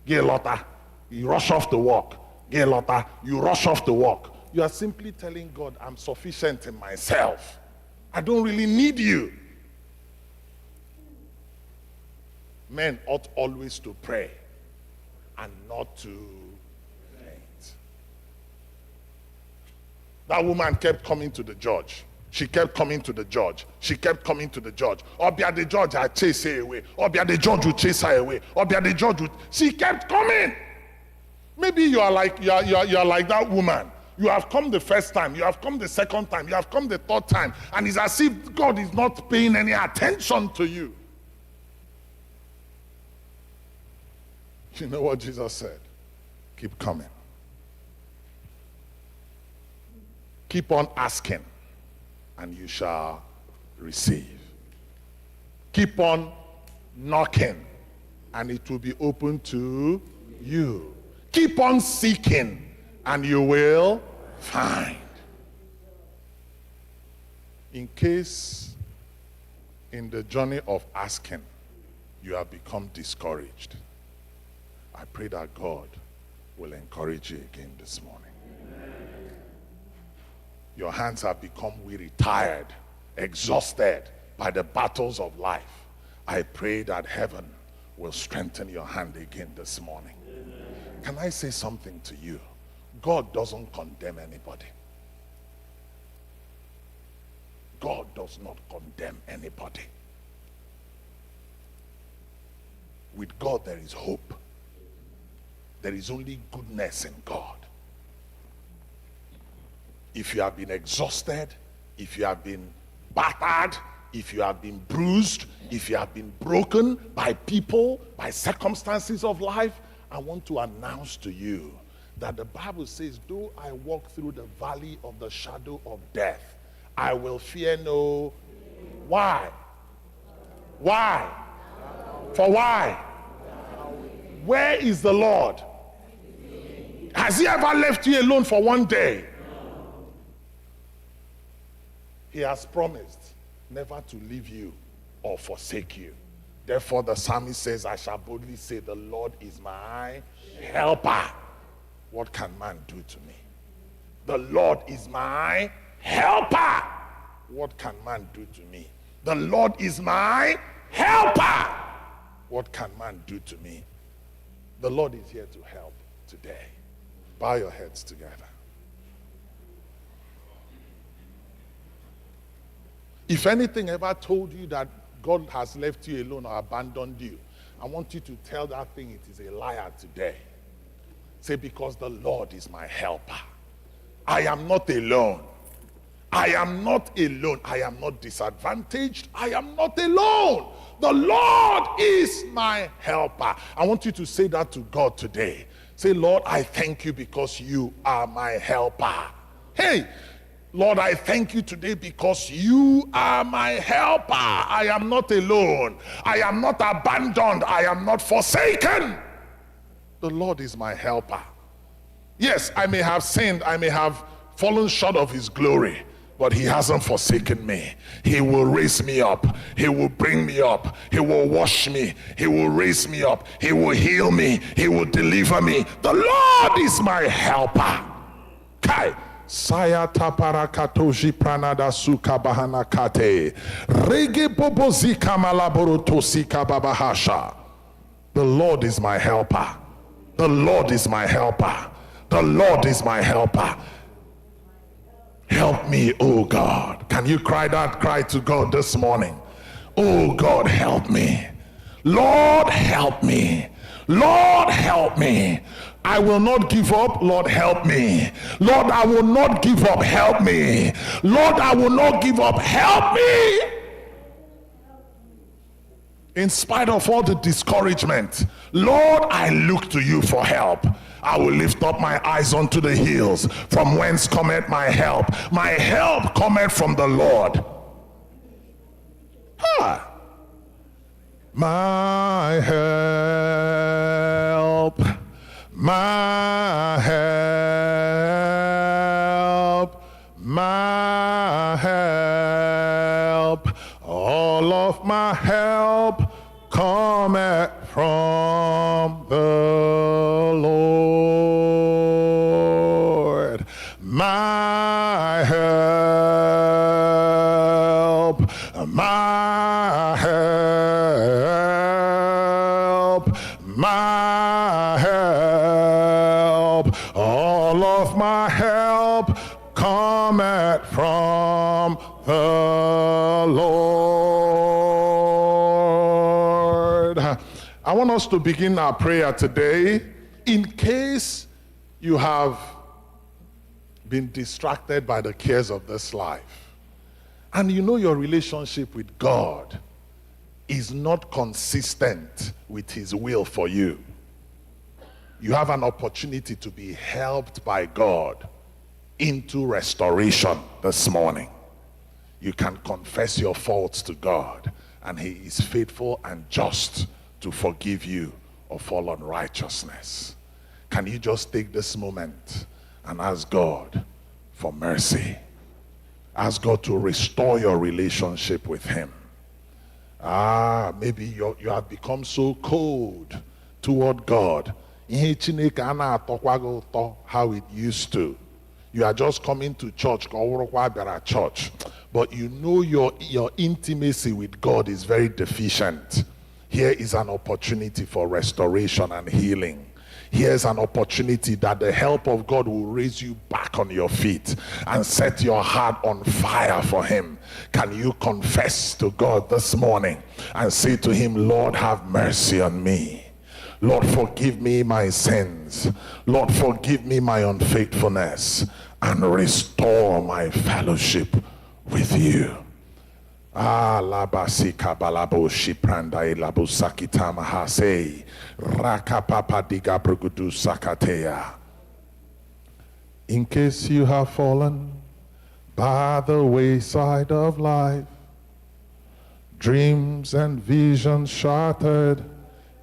Get lotta. You rush off to work. Get lotta. You rush off to work. You are simply telling God, I'm sufficient in myself. I don't really need you. Men ought always to pray and not to faint. That woman kept coming to the judge. She kept coming to the judge. She kept coming to the judge. Obia the judge, I chase her away. Obia the judge will chase her away. Obia the judge would. She kept coming. Maybe you are like that woman. You have come the first time. You have come the second time. You have come the third time, and it's as if God is not paying any attention to you. You know what Jesus said? Keep coming. Keep on asking, and you shall receive. Keep on knocking, and it will be open to you. Keep on seeking, and you will find. In case in the journey of asking, you have become discouraged, I pray that God will encourage you again this morning. Your hands have become weary, tired, exhausted by the battles of life. I pray that heaven will strengthen your hand again this morning. Can I say something to you? God doesn't condemn anybody. God does not condemn anybody. With God there is hope. There is only goodness in God. If you have been exhausted, if you have been battered, if you have been bruised, if you have been broken by people, by circumstances of life, I want to announce to you that the Bible says, though I walk through the valley of the shadow of death, I will fear no. Why? Why? For why? Where is the Lord? Has he ever left you alone for one day? He has promised never to leave you or forsake you. Therefore the psalmist says, I shall boldly say, the Lord is my helper. What can man do to me? The Lord is my helper. What can man do to me? The Lord is my helper. What can man do to me? The Lord is here to help today. Bow your heads together. If anything ever told you that God has left you alone or abandoned you, I want you to tell that thing it is a liar today. Say, because the Lord is my helper. I am not alone. I am not alone. I am not disadvantaged. I am not alone. The Lord is my helper. I want you to say that to God today. Say, Lord, I thank you because you are my helper. Hey, Lord, I thank you today because you are my helper. I am not alone. I am not abandoned. I am not forsaken. The Lord is my helper. Yes, I may have sinned. I may have fallen short of his glory, but he hasn't forsaken me. He will raise me up. He will bring me up. He will wash me. He will raise me up. He will heal me. He will deliver me. The Lord is my helper. Kai. Sayata parakatoji pranada suka bahana kate. Rege bobozika malaborotosika babahasha. The Lord is my helper. The Lord is my helper. The Lord is my helper. Help me, oh God. Can you cry that cry to God this morning? Oh God, help me. Lord, help me. Lord, help me. I will not give up. Lord, help me. Lord, I will not give up. Help me. Lord, I will not give up. Help me. In spite of all the discouragement, Lord, I look to you for help. I will lift up my eyes unto the hills, from whence cometh my help. My help cometh from the Lord. My help, my help, my help, all of my help cometh from the Lord. My help, my help, my help, all of my help cometh from the Lord. I want us to begin our prayer today. In case you have been distracted by the cares of this life, and you know your relationship with God is not consistent with his will for you, you have an opportunity to be helped by God into restoration this morning. You can confess your faults to God, and he is faithful and just to forgive you of all unrighteousness. Can you just take this moment and ask God for mercy? Ask God to restore your relationship with him. Maybe you have become so cold toward God. How it used to. You are just coming to church, but you know your intimacy with God is very deficient. Here is an opportunity for restoration and healing. Here's an opportunity that the help of God will raise you back on your feet and set your heart on fire for him. Can you confess to God this morning and say to him, Lord, have mercy on me. Lord, forgive me my sins. Lord, forgive me my unfaithfulness and restore my fellowship with you. Labasika balabo shipranda ilabu sakitama hase rakapapa diga brugudu sakateya. In case you have fallen by the wayside of life, dreams and visions shattered,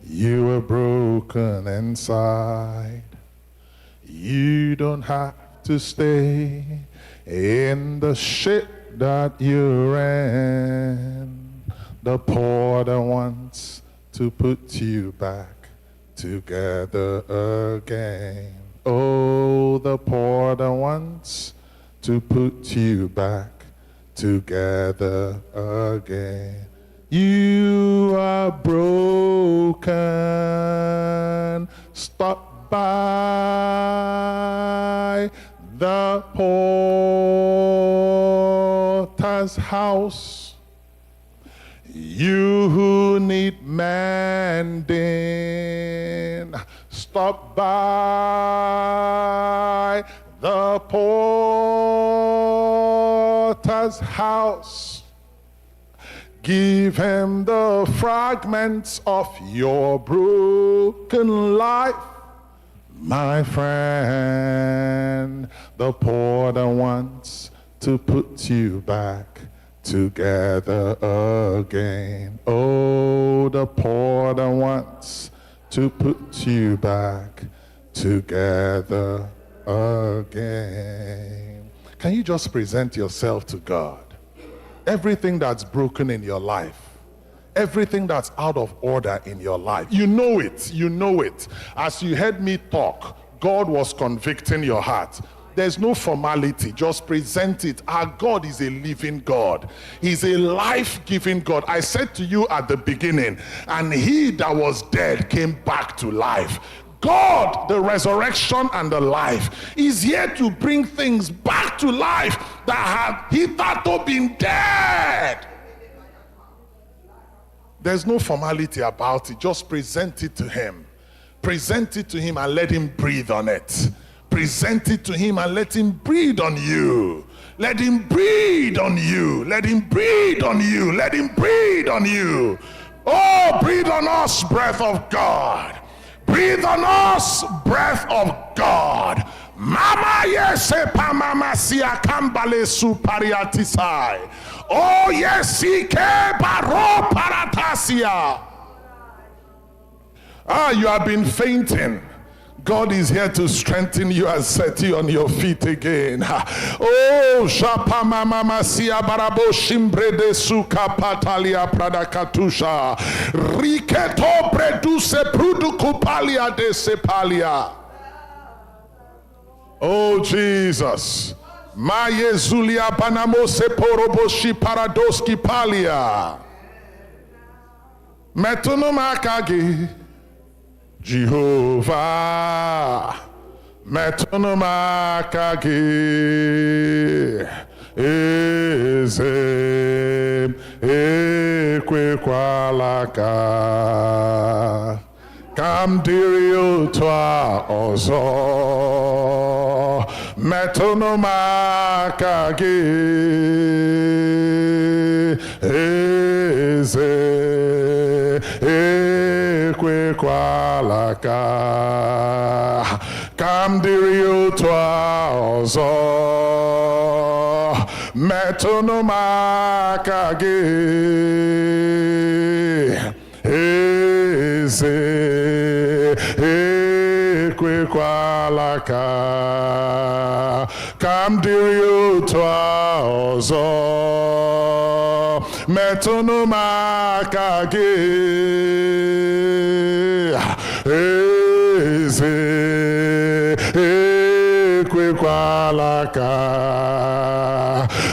you were broken inside. You don't have to stay in the ship that you're in. The porter wants to put you back together again. Oh, the porter wants to put you back together again. You are broken. Stop by the porter's house. You who need mending, stop by the porter's house. Give him the fragments of your broken life. My friend, the porter wants to put you back together again. Oh, the porter wants to put you back together again. Can you just present yourself to God? Everything that's broken in your life, everything that's out of order in your life, you know it. As you heard me talk, God was convicting your heart. There's no formality. Just present it. Our God is a living God. He's a life-giving God. I said to you at the beginning, and he that was dead came back to life. God, the resurrection and the life, is here to bring things back to life that had hitherto been dead. There's no formality about it. Just present it to him. Present it to him and let him breathe on it. Present it to him and let him breathe on you. Let him breathe on you. Let him breathe on you. Let him breathe on you. Oh, breathe on us, breath of God. Breathe on us, breath of God. Mama yese pamama siya kambale supariatisai. Oh yes, ike baro paratasia. You have been fainting. God is here to strengthen you and set you on your feet again. Oh, shapa mama masia barabo shimbrede suka patalia pradakatusha. Riketo breduse prudukupalia de sepalia. Oh, Jesus. Maye zulia banamo seporoboshi paradoski palia. Metunumakagi. Jehovah, metunumakagi, eze ekwekwalaka, kamdiri utwa ozo, metunumakagi, eze ekwekwalaka, kamdiri utwa ozo, metunumakagi, eze ekwekwalaka, kamdiri utwa ozo, metunumakagi, eze ekwekwalaka,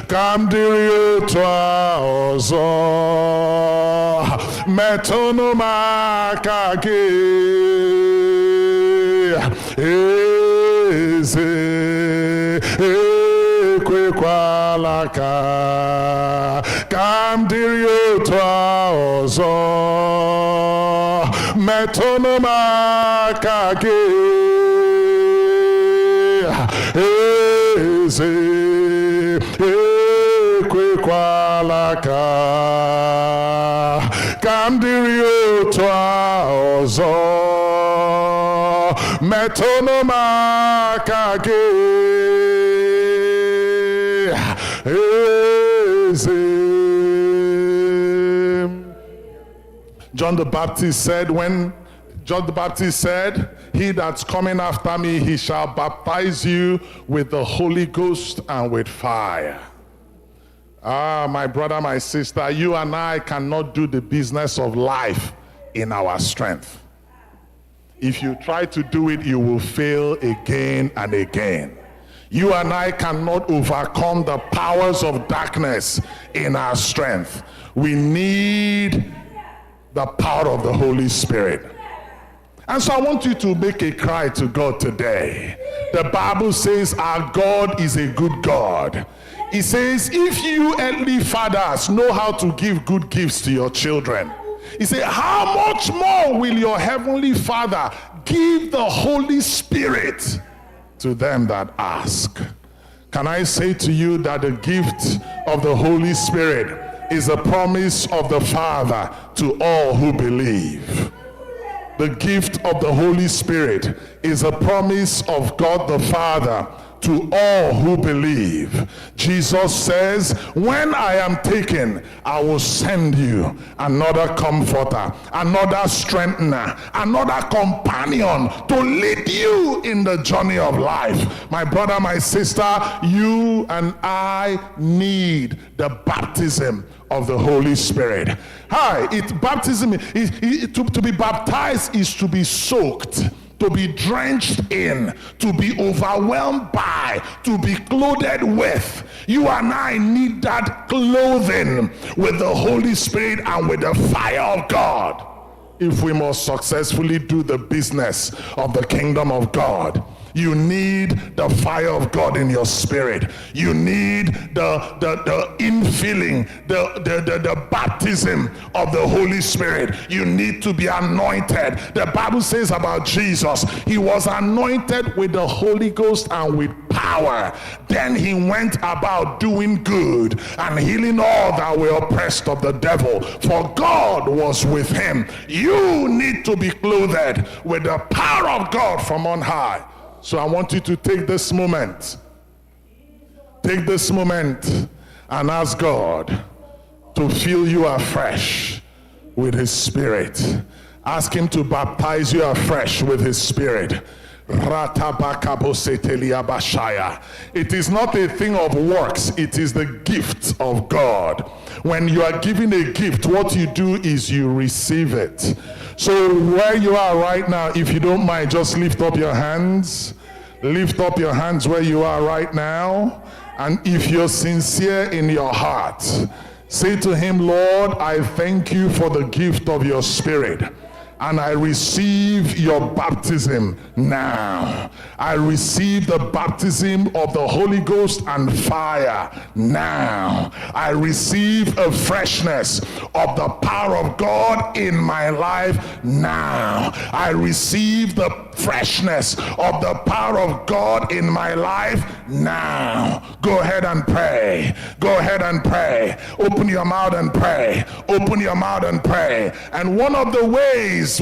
kamdiri utwa ozo, metunumakagi, eze ekwekwalaka, kamdiri utwa ozo, metunumakagi, eze ekwekwalaka, kamdiri utwa ozo, metunumakagi, eze. John the Baptist said, he that's coming after me, he shall baptize you with the Holy Ghost and with fire. My brother, my sister, you and I cannot do the business of life in our strength. If you try to do it, you will fail again and again. You and I cannot overcome the powers of darkness in our strength. We need the power of the Holy Spirit. And so I want you to make a cry to God today. The Bible says our God is a good God. It says, if you earthly fathers know how to give good gifts to your children, he said, how much more will your heavenly Father give the Holy Spirit to them that ask? Can I say to you that the gift of the Holy Spirit is a promise of the Father to all who believe? The gift of the Holy Spirit is a promise of God the Father to all who believe. Jesus says, when I am taken, I will send you another comforter, another strengthener, another companion to lead you in the journey of life. My brother, my sister, you and I need the baptism of the Holy Spirit. To be baptized is to be soaked, to be drenched in, to be overwhelmed by, to be clothed with. You and I need that clothing with the Holy Spirit and with the fire of God if we must successfully do the business of the kingdom of God. You need the fire of God in your spirit. You need the infilling, the baptism of the Holy Spirit. You need to be anointed. The Bible says about Jesus, he was anointed with the Holy Ghost and with power. Then he went about doing good and healing all that were oppressed of the devil, for God was with him. You need to be clothed with the power of God from on high. So I want you to take this moment and ask God to fill you afresh with his spirit. Ask him to baptize you afresh with his spirit. It is not a thing of works, it is the gift of God. When you are given a gift, what you do is you receive it. So where you are right now, if you don't mind, just lift up your hands. Lift up your hands where you are right now. And if you're sincere in your heart, say to him, Lord, I thank you for the gift of your spirit. And I receive your baptism now. I receive the baptism of the Holy Ghost and fire now. I receive a freshness of the power of God in my life now. I receive the freshness of the power of God in my life now. Go ahead and pray. Go ahead and pray. Open your mouth and pray. Open your mouth and pray. And one of the ways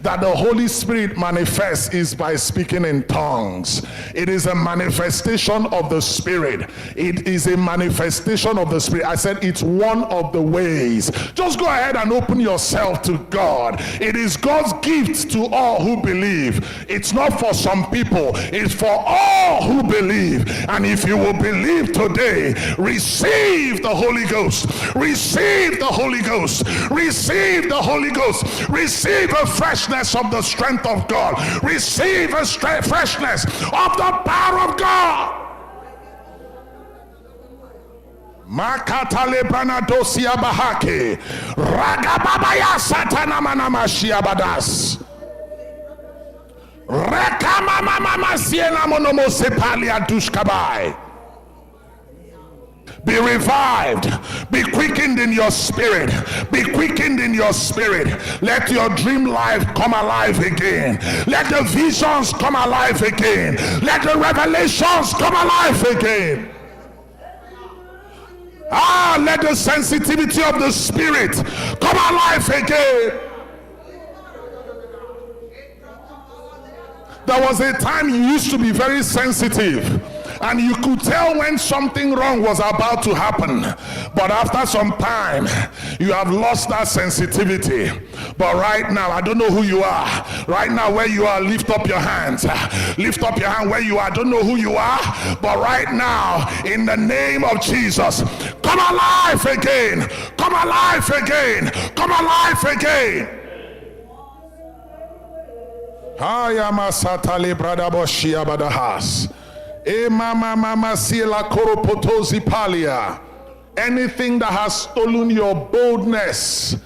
that the Holy Spirit manifests is by speaking in tongues. It is a manifestation of the Spirit. It is a manifestation of the Spirit. I said it's one of the ways. Just go ahead and open yourself to God. It is God's gift to all who believe. It's not for some people. It's for all who believe. And if you will believe today, receive the Holy Ghost. Receive the Holy Ghost. Receive the Holy Ghost. Receive a freshness of the strength of God. Receive a freshness of the power of God. Makatale branadosia bahake ragababaya satana manamashia badas rekamama siena monomo sepalia dushkabai. Be revived. Be quickened in your spirit. Be quickened in your spirit. Let your dream life come alive again. Let the visions come alive again. Let the revelations come alive again. Let the sensitivity of the spirit come alive again. There was a time you used to be very sensitive, and you could tell when something wrong was about to happen. But after some time, you have lost that sensitivity. But right now, I don't know who you are. Right now, where you are, lift up your hands. Lift up your hand where you are. I don't know who you are. But right now, in the name of Jesus, come alive again. Come alive again. Come alive again. Hayamasatali bradaboshia badahas. Anything that has stolen your boldness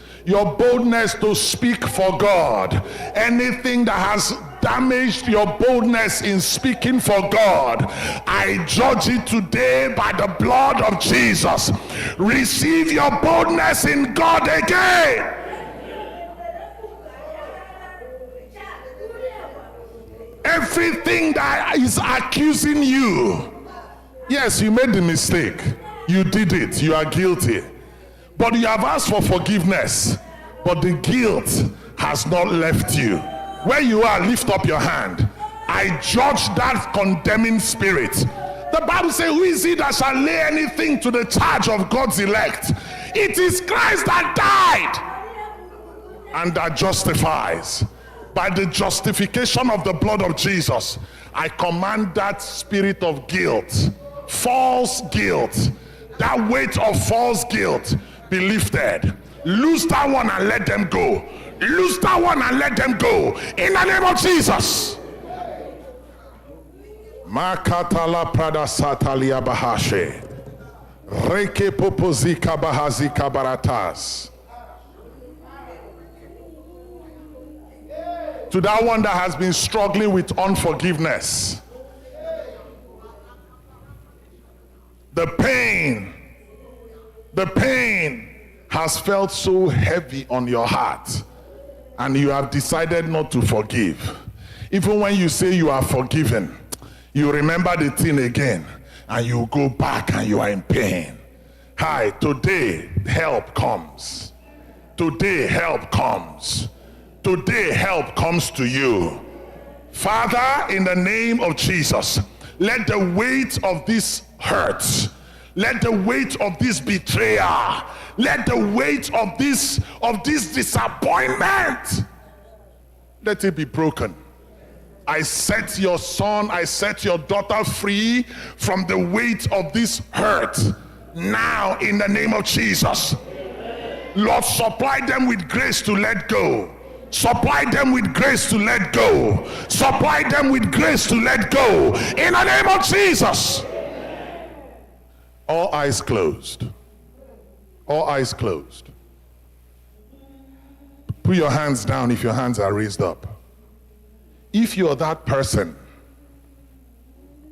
to speak for God, anything that has damaged your boldness in speaking for God, I judge it today by the blood of Jesus. Receive your boldness in God again. Everything that is accusing you, yes, you made the mistake, you did it, you are guilty, but you have asked for forgiveness, but the guilt has not left you. Where you are, lift up your hand. I judge that condemning spirit. The Bible says, who is he that shall lay anything to the charge of God's elect? It is Christ that died and that justifies. By the justification of the blood of Jesus, I command that spirit of guilt, false guilt, that weight of false guilt be lifted. Loose that one and let them go. Lose that one and let them go. In the name of Jesus. Makatala Prada Satalia Bahashe. Reke Popozika Bahazika Baratas. To that one that has been struggling with unforgiveness. The pain has felt so heavy on your heart, and you have decided not to forgive. Even when you say you are forgiven, you remember the thing again, and you go back and you are in pain. Hi, today help comes. Today help comes. Today help comes to you. Father, in the name of Jesus, let the weight of this hurt, let the weight of this betrayal, let the weight of this disappointment, let it be broken. I set your son, I set your daughter free from the weight of this hurt now in the name of Jesus. Lord, supply them with grace to let go. Supply them with grace to let go. Supply them with grace to let go. In the name of Jesus. All eyes closed. All eyes closed. Put your hands down if your hands are raised up. If you're that person,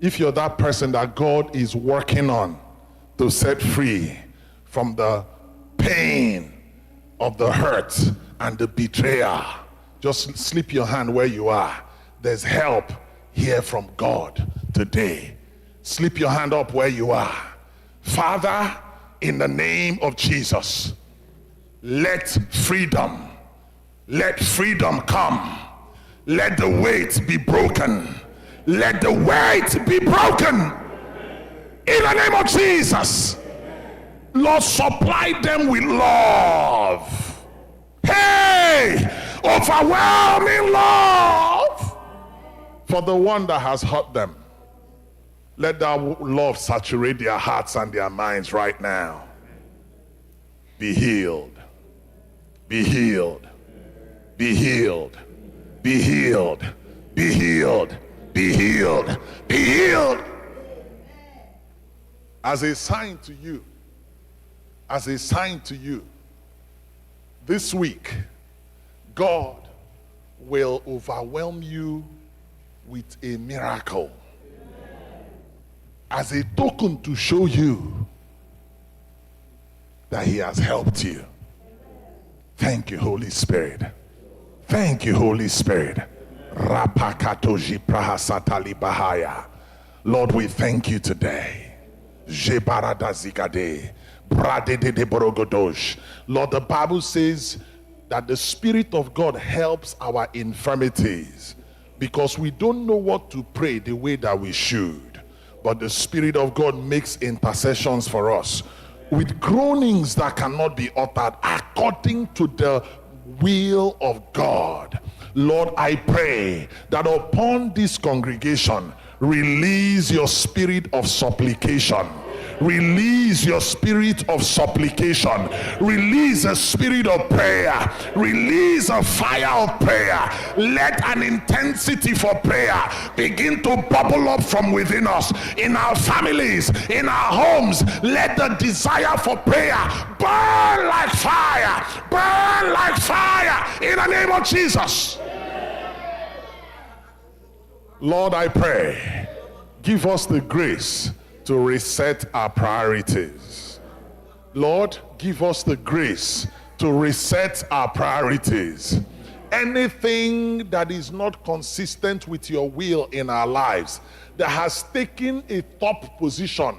that God is working on to set free from the pain of the hurt and the betrayal, just slip your hand where you are. There's help here from God today. Slip your hand up where you are. Father, in the name of Jesus, let freedom come. Let the weight be broken. Let the weight be broken. In the name of Jesus. Lord, supply them with love. Hey, overwhelming love for the one that has hurt them. Let that love saturate their hearts and their minds right now. Be healed. Be healed. Be healed. Be healed. Be healed. Be healed. Be healed. As a sign to you, this week, God will overwhelm you with a miracle as a token to show you that He has helped you. Thank you, Holy Spirit. Thank you, Holy Spirit. Rapakatoji prahasatali bahaya. Lord, we thank you today. Jebarada zigade. Lord, the Bible says that the Spirit of God helps our infirmities because we don't know what to pray the way that we should. But the Spirit of God makes intercessions for us with groanings that cannot be uttered according to the will of God. Lord, I pray that upon this congregation, release your spirit of supplication. Release your spirit of supplication. Release a spirit of prayer. Release a fire of prayer. Let an intensity for prayer begin to bubble up from within us, in our families, in our homes. Let the desire for prayer burn like fire. Burn like fire in the name of Jesus. Lord, I pray, give us the grace to reset our priorities. Lord, give us the grace to reset our priorities. Anything that is not consistent with your will in our lives, that has taken a top position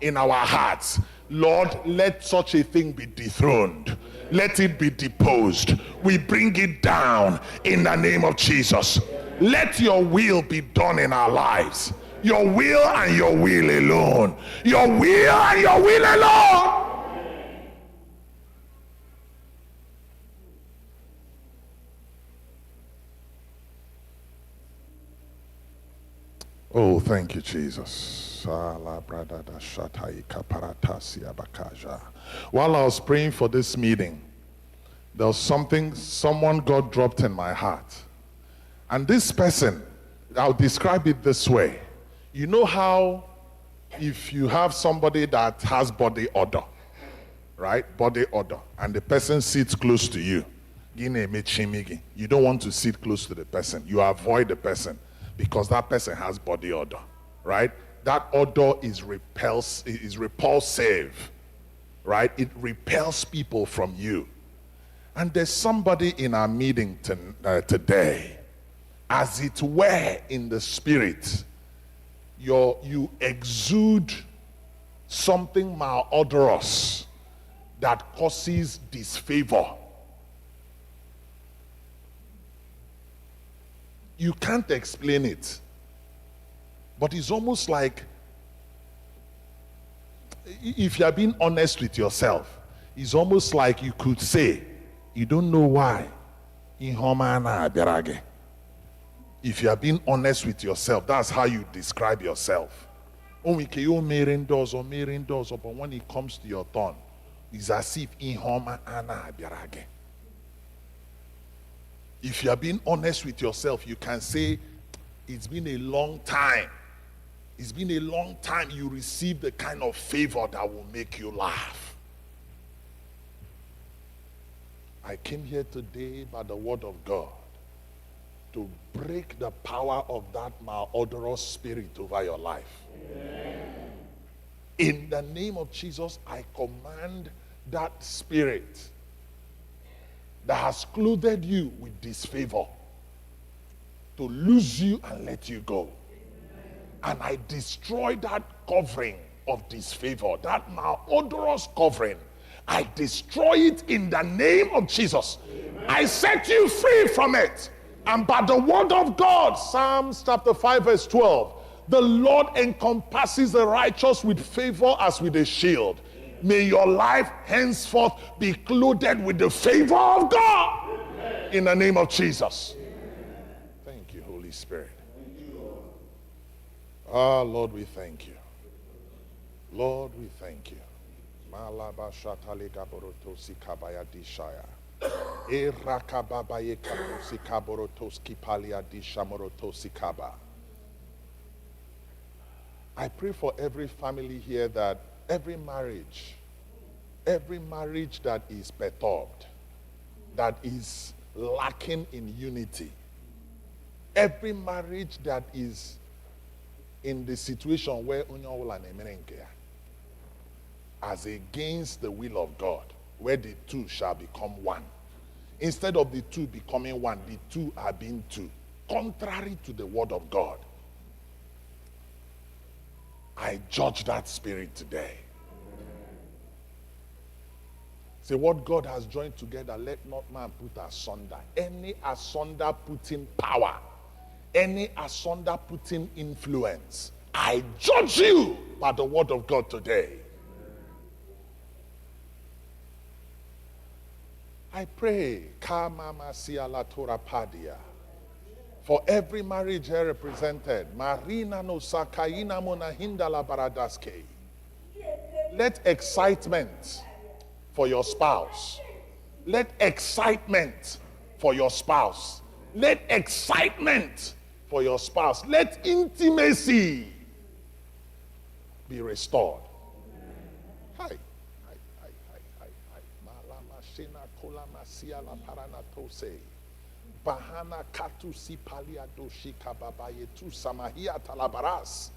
in our hearts, Lord, let such a thing be dethroned. Let it be deposed. We bring it down in the name of Jesus. Let your will be done in our lives. Your will and your will alone. Your will and your will alone. Oh, thank you, Jesus. While I was praying for this meeting, there was someone God dropped in my heart. And this person, I'll describe it this way. You know how if you have somebody that has body odor, right? Body odor, and the person sits close to you, you don't want to sit close to the person. You avoid the person because that person has body odor, right? That odor is repulsive, right? It repels people from you. And there's somebody in our meeting today, as it were in the spirit, you exude something malodorous that causes disfavor. You can't explain it, but it's almost like, if you're being honest with yourself, it's almost like you could say, you don't know why. If you are being honest with yourself, that's how you describe yourself. But when it comes to your turn, it's as if if you are being honest with yourself, you can say, it's been a long time. It's been a long time you received the kind of favor that will make you laugh. I came here today by the word of God to break the power of that malodorous spirit over your life. Amen. In the name of Jesus, I command that spirit that has clothed you with disfavor to lose you and let you go. And I destroy that covering of disfavor, that malodorous covering. I destroy it in the name of Jesus. Amen. I set you free from it. And by the word of God, Psalms chapter 5 verse 12, the Lord encompasses the righteous with favor as with a shield. May your life henceforth be clothed with the favor of God. Amen. In the name of Jesus. Amen. Thank you, Holy Spirit. Lord, we thank you. Lord, we thank you. Malaba shatale gaborotosi kabaya dishaya. Erakababaye kabosi kaborotoski palia dishamorotosi kaba. I pray for every family here that every marriage that is perturbed, that is lacking in unity, every marriage that is in the situation where as against the will of God, where the two shall become one. Instead of the two becoming one, the two are being two, contrary to the word of God. I judge that spirit today. Say, what God has joined together, let not man put asunder. Any asunder putting power, any asunder putting influence, I judge you by the word of God today. I pray, for every marriage here represented, Marina no Sakaina Monahindala Baradaske. Let excitement for your spouse. Let excitement for your spouse. Let excitement for your spouse. Let intimacy be restored. Hi. Bahana katu sipalia doshi kababaye tu samahia talabaras.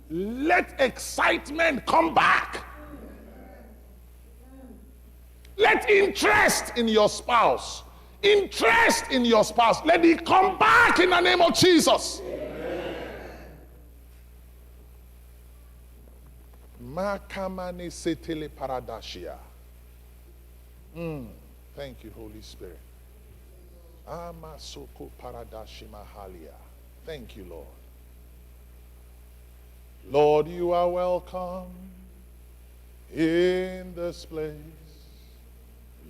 Let excitement come back. Let interest in your spouse. Interest in your spouse. Let it come back in the name of Jesus. Makamane setele paradashia. Thank you, Holy Spirit. Amasoko paradashimahalia. Thank you, Lord. Lord, you are welcome in this place.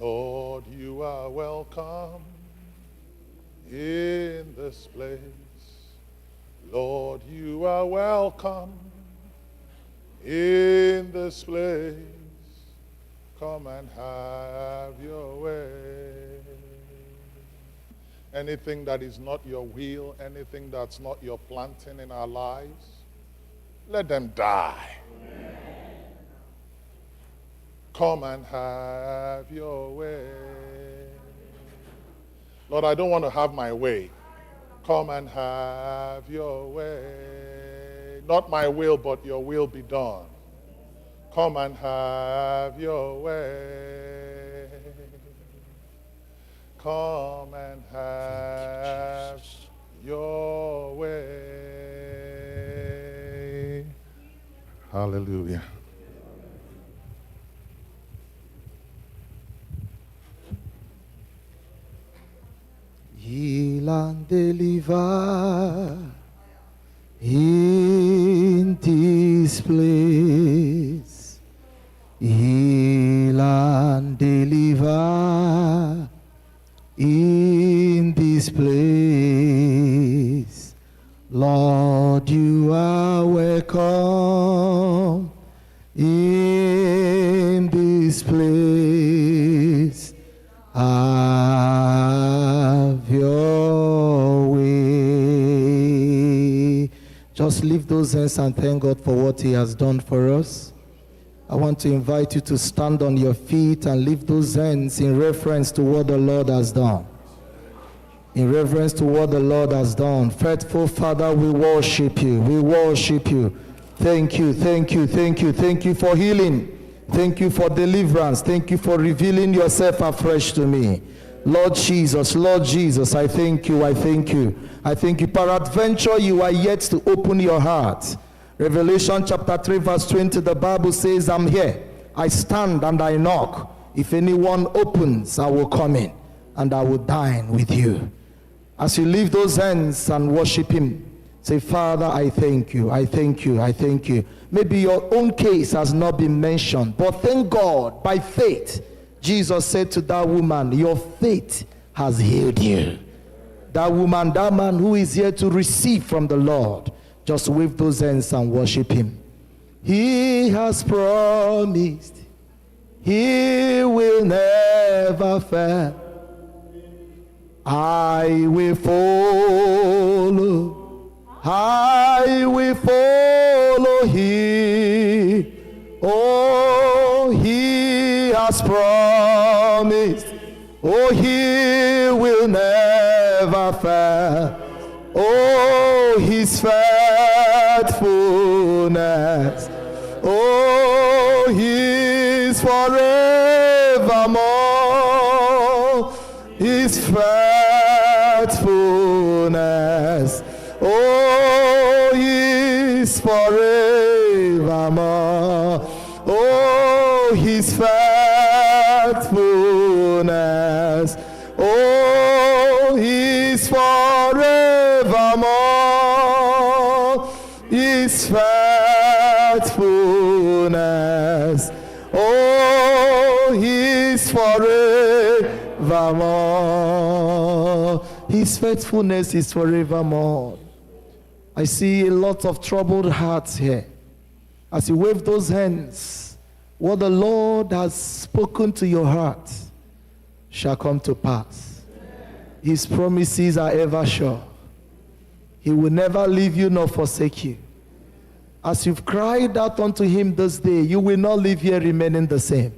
Lord, you are welcome in this place. Lord, you are welcome in this place. Come and have your way. anything that is not your will, anything that's not your planting in our lives, let them die. Amen. Come and have your way. Lord, I don't want to have my way. Come and have your way. Not my will, but your will be done. Come and have your way. Come and have your way. Hallelujah. Heal and deliver in this place. Heal and deliver in this place. Lord, you are welcome in this place. Have your way. Just lift those hands and thank God for what He has done for us. I want to invite you to stand on your feet and lift those hands in reference to what the Lord has done. In reverence to what the Lord has done. Faithful Father, we worship you. We worship you. Thank you, thank you, thank you. Thank you for healing. Thank you for deliverance. Thank you for revealing yourself afresh to me. Lord Jesus, I thank you, I thank you. I thank you. Peradventure, you are yet to open your heart. Revelation chapter 3 verse 20, the Bible says, I'm here. I stand and I knock. If anyone opens, I will come in and I will dine with you. As you leave those hands and worship Him, say, Father, I thank you, I thank you, I thank you. Maybe your own case has not been mentioned, but thank God, by faith, Jesus said to that woman, your faith has healed you. That woman, that man who is here to receive from the Lord, just wave those hands and worship Him. He has promised He will never fail. I will follow. I will follow Him. Oh, He has promised. Oh, He will never fail. Oh, His faithfulness. Oh, He is forevermore. His faithfulness. Oh, He is forevermore. Oh, His faithfulness. Oh, He is forevermore. His faithfulness. Oh, He is forevermore. His faithfulness is forevermore. I see a lot of troubled hearts here. As you wave those hands, what the Lord has spoken to your heart shall come to pass. His promises are ever sure. He will never leave you nor forsake you. As you've cried out unto Him this day, you will not leave here remaining the same.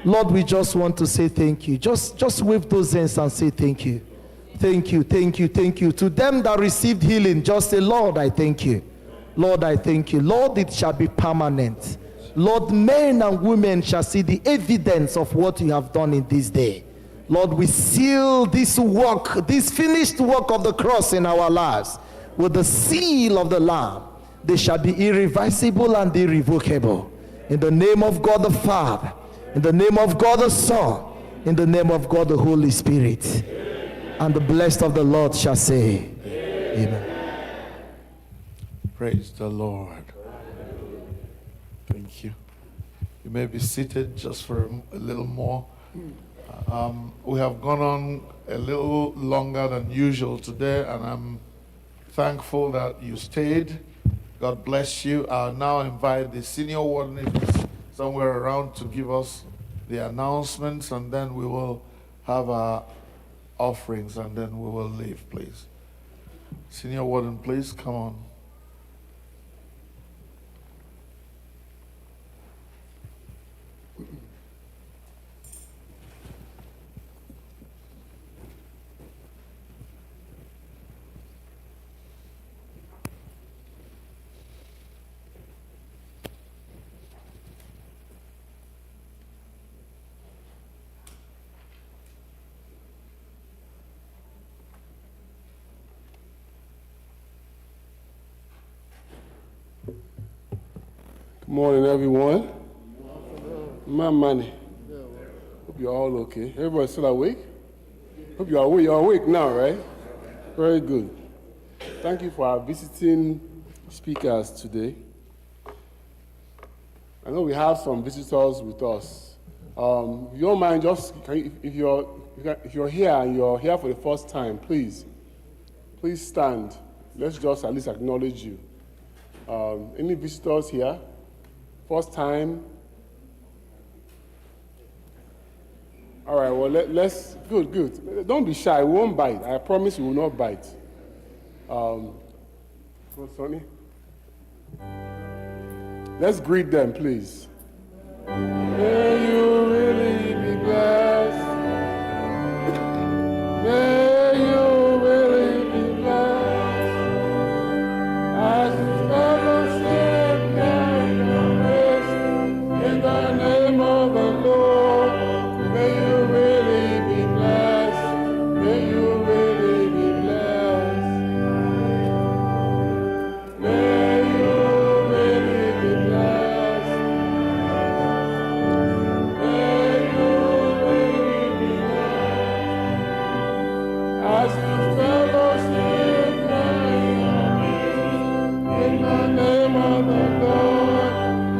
Lord, we just want to say thank you. Just wave those hands and say thank you. Thank you, thank you, thank you. To them that received healing, just say, Lord, I thank you. Lord, I thank you. Lord, it shall be permanent. Lord, men and women shall see the evidence of what you have done in this day. Lord, we seal this work, this finished work of the cross in our lives with the seal of the Lamb. They shall be irreversible and irrevocable. In the name of God the Father, in the name of God the Son, in the name of God the Holy Spirit. And the blessed of the Lord shall say, Amen. Praise the Lord. Thank you. You may be seated just for a little more. We have gone on a little longer than usual today, and I'm thankful that you stayed. God bless you. I'll now invite the senior warden somewhere around to give us the announcements, and then we will have a offerings and then we will leave, please. Senior Warden, please come on. Good morning, everyone. My money. Hope you're all okay. Everybody's still awake? Hope you're awake. You're awake now, right? Very good. Thank you for our visiting speakers today. I know we have some visitors with us. If you don't mind, if you're here and you're here for the first time, please stand. Let's just at least acknowledge you. Any visitors here? First time? All right, well, let's, good. Don't be shy, we won't bite. I promise we will not bite. Sonny? Let's greet them, please. May you really be blessed. May you really be blessed. As you fellowship and your grace in the name of the Lord, may you really be blessed. May you really be blessed. May you really be blessed. May you really be blessed. As you fellowship in the name of the Lord,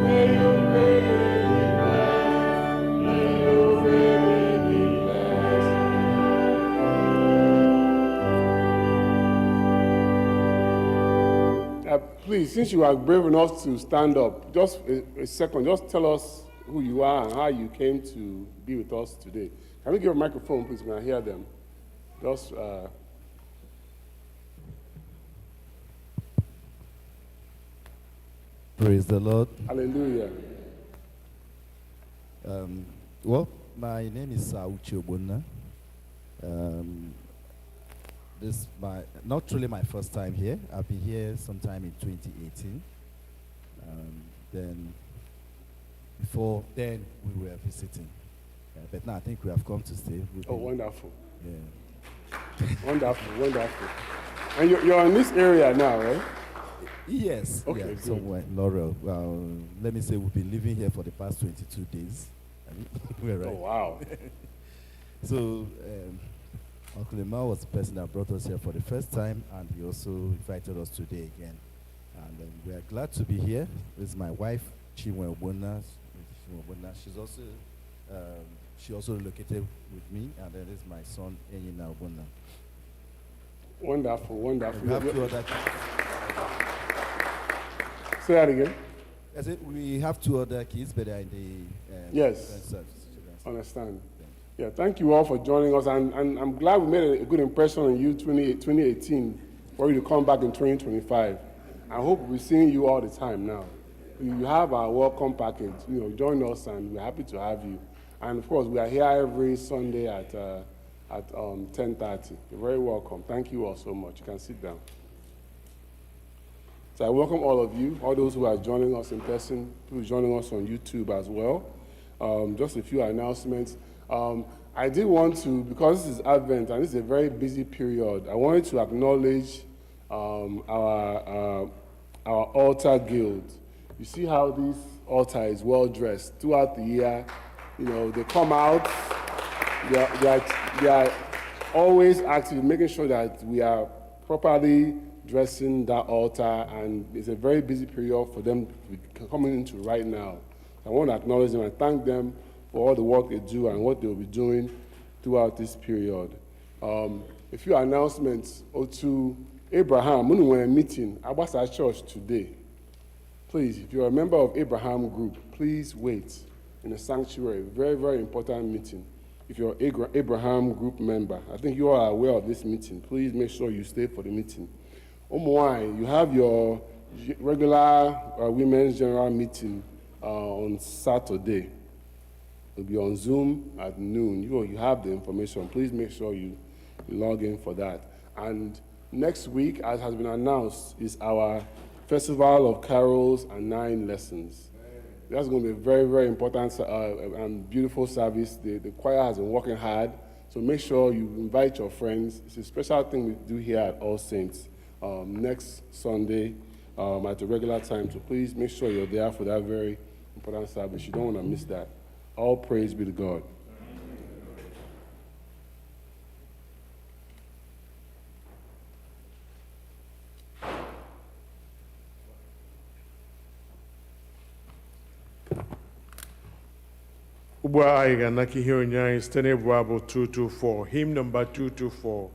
may you really be blessed. May you really be blessed. Please, since you are brave enough to stand up, just a second, just tell us who you are and how you came to be with us today. Can we give a microphone, please, when I hear them? Just, Praise the Lord. hallelujah. Well, my name is Uche Obunna. This is not really my first time here. I've been here sometime in 2018. Then, before then, we were visiting. But now I think we have come to stay. Oh, wonderful. Yeah. Wonderful, wonderful. And you're in this area now, right? Yes. Okay, yeah, good. somewhere in Laurel. Let me say we've been living here for the past 22 days. We're right. Oh, wow. So, Uncle Emma was the person that brought us here for the first time, and he also invited us today again. And we are glad to be here. This is my wife, Nwe-ayi. She also relocated with me, and then this is my son, Onye. Wonderful, wonderful. We have two other Say that again. I said we have two other kids, but they're in the Yes. service. Understand. Yeah, thank you all for joining us, and I'm glad we made a good impression on you 2018 for you to come back in 2025. I hope we'll be seeing you all the time now. You have our welcome package. Join us, and we're happy to have you. And of course, we are here every Sunday at 10:30. You're very welcome. Thank you all so much. You can sit down. So I welcome all of you, all those who are joining us in person, who are joining us on YouTube as well. Just a few announcements. I did want to, because this is Advent and this is a very busy period, I wanted to acknowledge our altar guild. You see how this altar is well dressed throughout the year. They come out, they are always active, making sure that we are properly dressing that altar, and it's a very busy period for them to be coming into right now. I want to acknowledge them and thank them for all the work they do and what they will be doing throughout this period. A few announcements. To Abraham, when we were in a meeting at our church today, please, if you're a member of Abraham group, please wait in the sanctuary. Very, very important meeting. if you're Abraham group member, I think you are aware of this meeting. Please make sure you stay for the meeting. Nwe-ayi, you have your regular women's general meeting on Saturday. It'll be on Zoom at noon. You have the information. Please make sure you log in for that. And next week, as has been announced, is our Festival of Carols and 9 Lessons. That's going to be a very, very important and beautiful service. The choir has been working hard, so make sure you invite your friends. It's a special thing we do here at All Saints next Sunday at the regular time, so please make sure you're there for that very important service. You don't want to miss that. All praise be to God. Ugbu a anyị ga-anaka ihe onyinye anyị site n'ịbụ abụ 224, hymn number 224.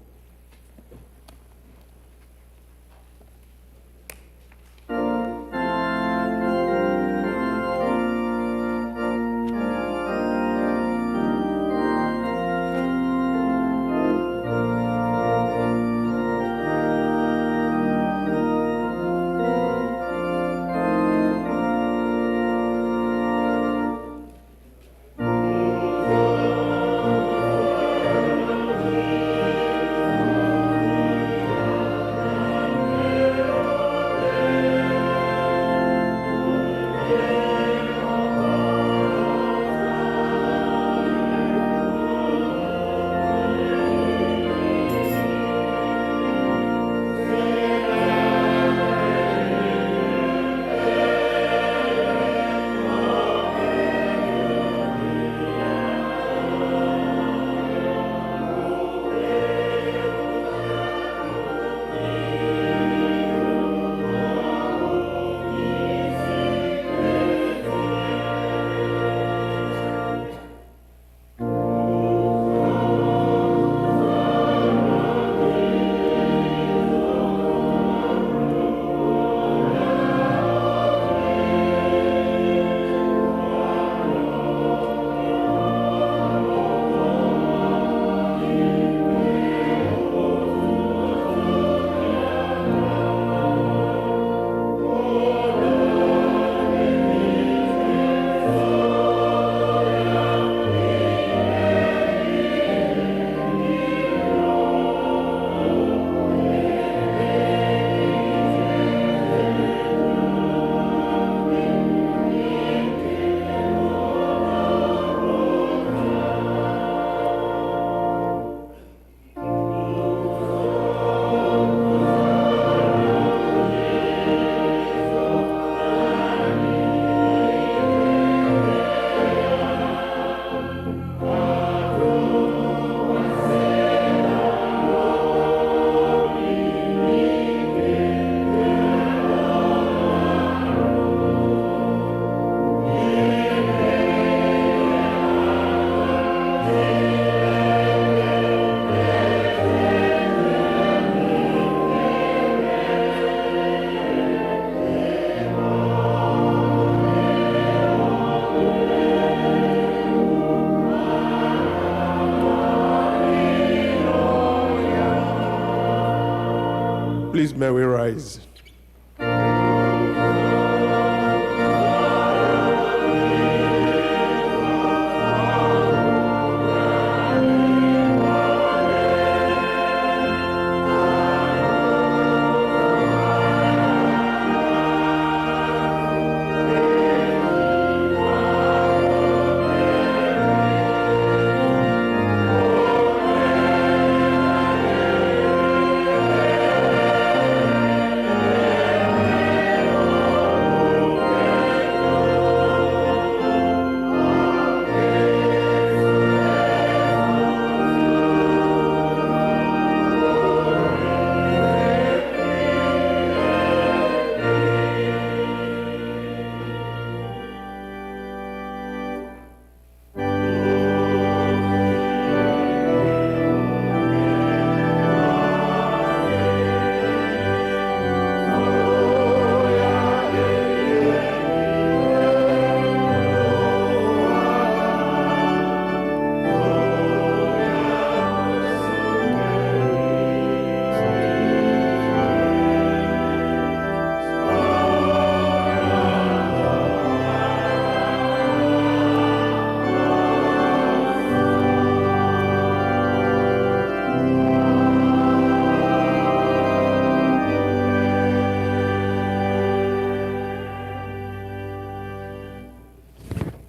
Please may we rise.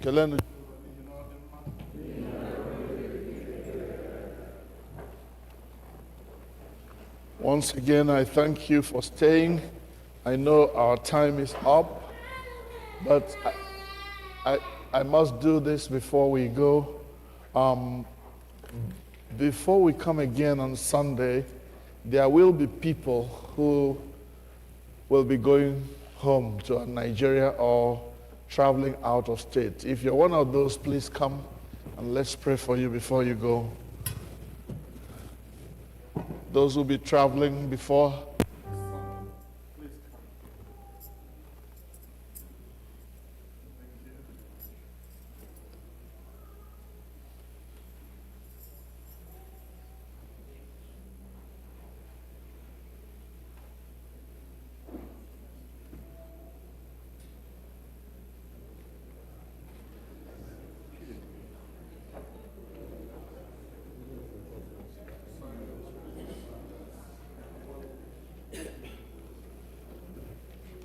Kelenu. Once again, I thank you for staying. I know our time is up, but I must do this before we go. Before we come again on Sunday, there will be people who will be going home to Nigeria or traveling out of state. If you're one of those, please come and let's pray for you before you go. Those who will be traveling before,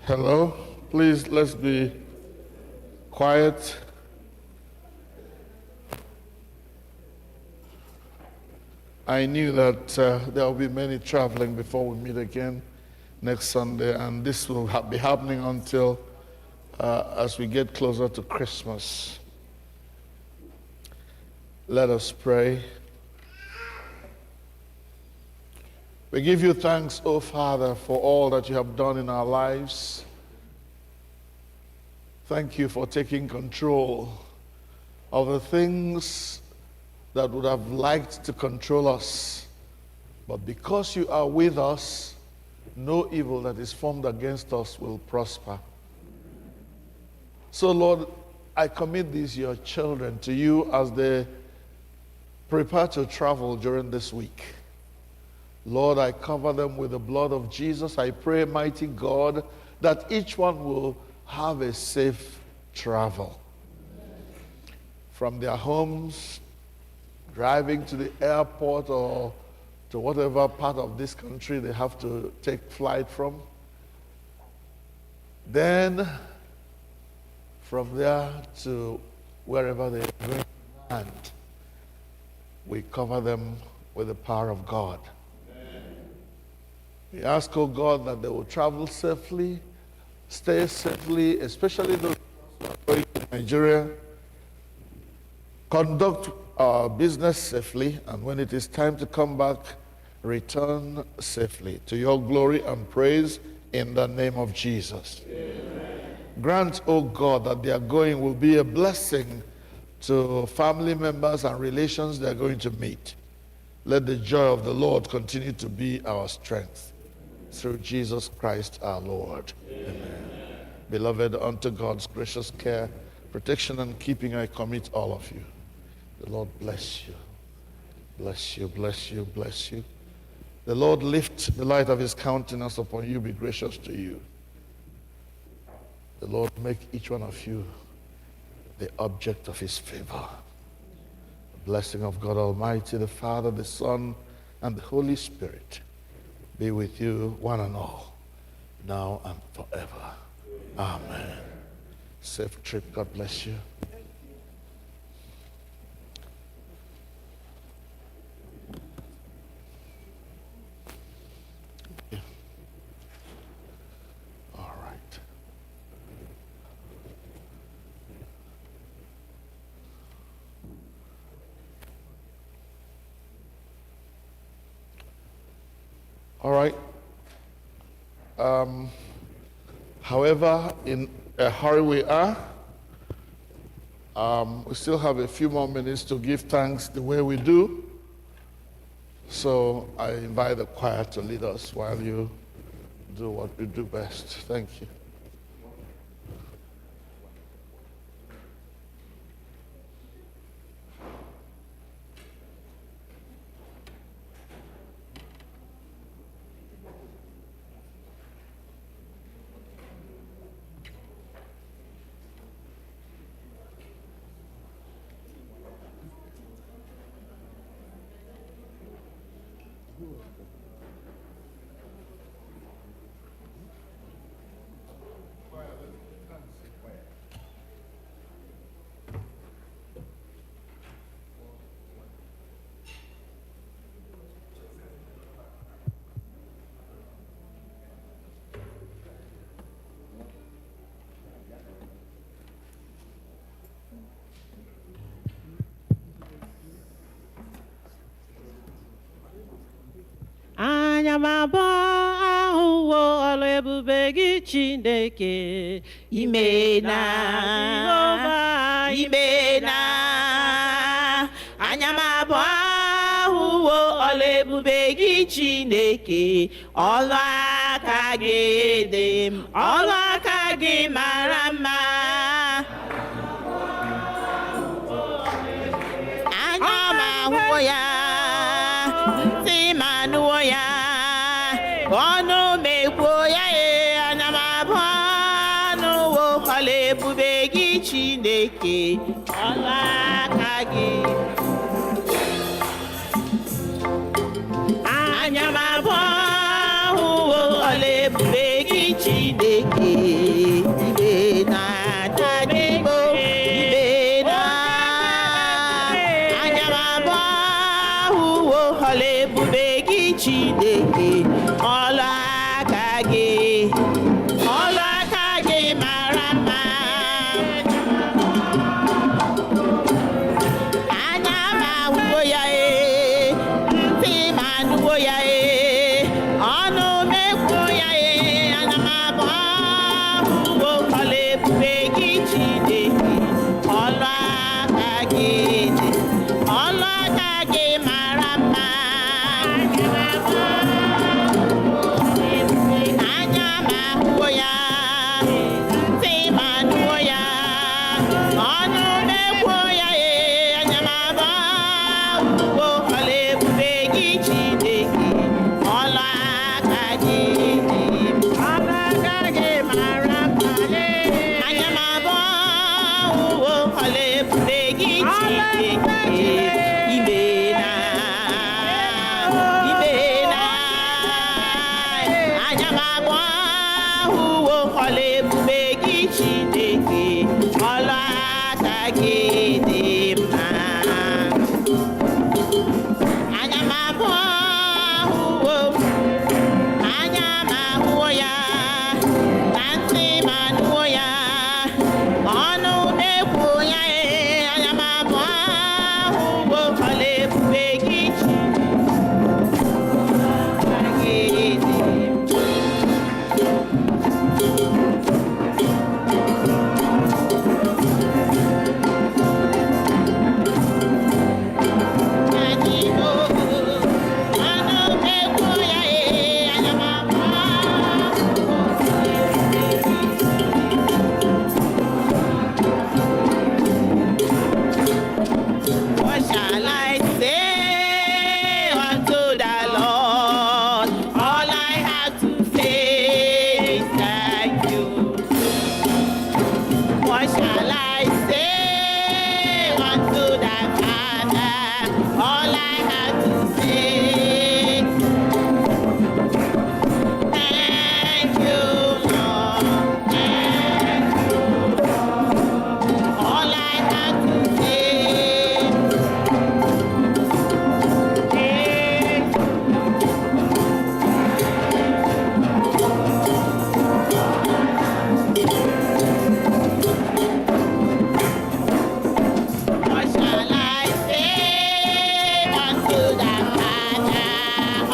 hello, please let's be quiet. I knew that there will be many traveling before we meet again next Sunday, and this will be happening until as we get closer to Christmas. Let us pray. We give you thanks, O Father, for all that you have done in our lives. Thank you for taking control of the things that would have liked to control us. But because you are with us, no evil that is formed against us will prosper. So, Lord, I commit these, your children, to you as they prepare to travel during this week. Lord, I cover them with the blood of Jesus. I pray, mighty God, that each one will have a safe travel. From their homes, driving to the airport or to whatever part of this country they have to take flight from. Then, from there to wherever they land, we cover them with the power of God. We ask, oh God, that they will travel safely, stay safely, especially those who are going to Nigeria, conduct our business safely, and when it is time to come back, return safely to your glory and praise in the name of Jesus. Amen. Grant, oh God, that their going will be a blessing to family members and relations they are going to meet. Let the joy of the Lord continue to be our strength. Through Jesus Christ our Lord. Amen. Beloved, unto God's gracious care, protection, and keeping, I commit all of you. The Lord bless you. Bless you, bless you, bless you. The Lord lift the light of his countenance upon you, be gracious to you. The Lord make each one of you the object of his favor. The blessing of God Almighty, the Father, the Son, and the Holy Spirit be with you, one and all, now and forever. Amen. Safe trip. God bless you. All right. All right. However, in a hurry we are. We still have a few more minutes to give thanks the way we do. So I invite the choir to lead us while you do what we do best. Thank you. anya m abụọ ahụwo ọlụ ebube gị Chineke Imena, Jehova Imena, anya m abụọ ahụwo ọlụ ebube gị Chineke, ọlụ aka gị dị m, ọlụ aka gị mara mma. Anya m ahụwo ya, ntị m anụwo ya, ọnụ m ekwuo ya, anya m abụọ anụwo ọlụ ebube gị Chineke, ọlụ aka gị. Anya m abụọ ahụwo ọlụ ebube gị Chineke, ibe na Tadimo, ibe na. Anya m abụọ ahụwo ọlụ ebube gị Chineke, ọlụ aka gị, ọlụ aka gị mara mma. Anya m ahụwo ya, ntị m anụwo ya, ọnụ m ekwuo ya, anya m abụọ ahụwo ọlụ ebube gị Chineke, ọlụ aka gị dị, ọlụ aka gị mara mma. Anya m ahụwo ya, ntị m anụwo ya, ọnụ m ekwuo ya, anya m abụọ ahụwo ọlụ ebube gị Chineke, ọlụ aka gị dị, ọlụ aka gị mara mma. Anya m abụọ ahụwo ọlụ ebube gị Chineke, ibe na, ibe na. Anya m abụọ ahụwo ọlụ ebube gị Chineke, ọlụ aka gị dị mma. Anya m abụọ ahụwo, anya m ahụwo ya, na ntị m anụwo ya, ọnụ m ekwuo ya, anya m abụọ ahụwo ọlụ ebube gị Chineke, aka gị dị. What shall I say unto the Lord? All I have to say is thank you. What shall I say unto the Father? All I have to say, thank you, Lord. Thank you. All I have to say, thank you. What shall I say unto the Father?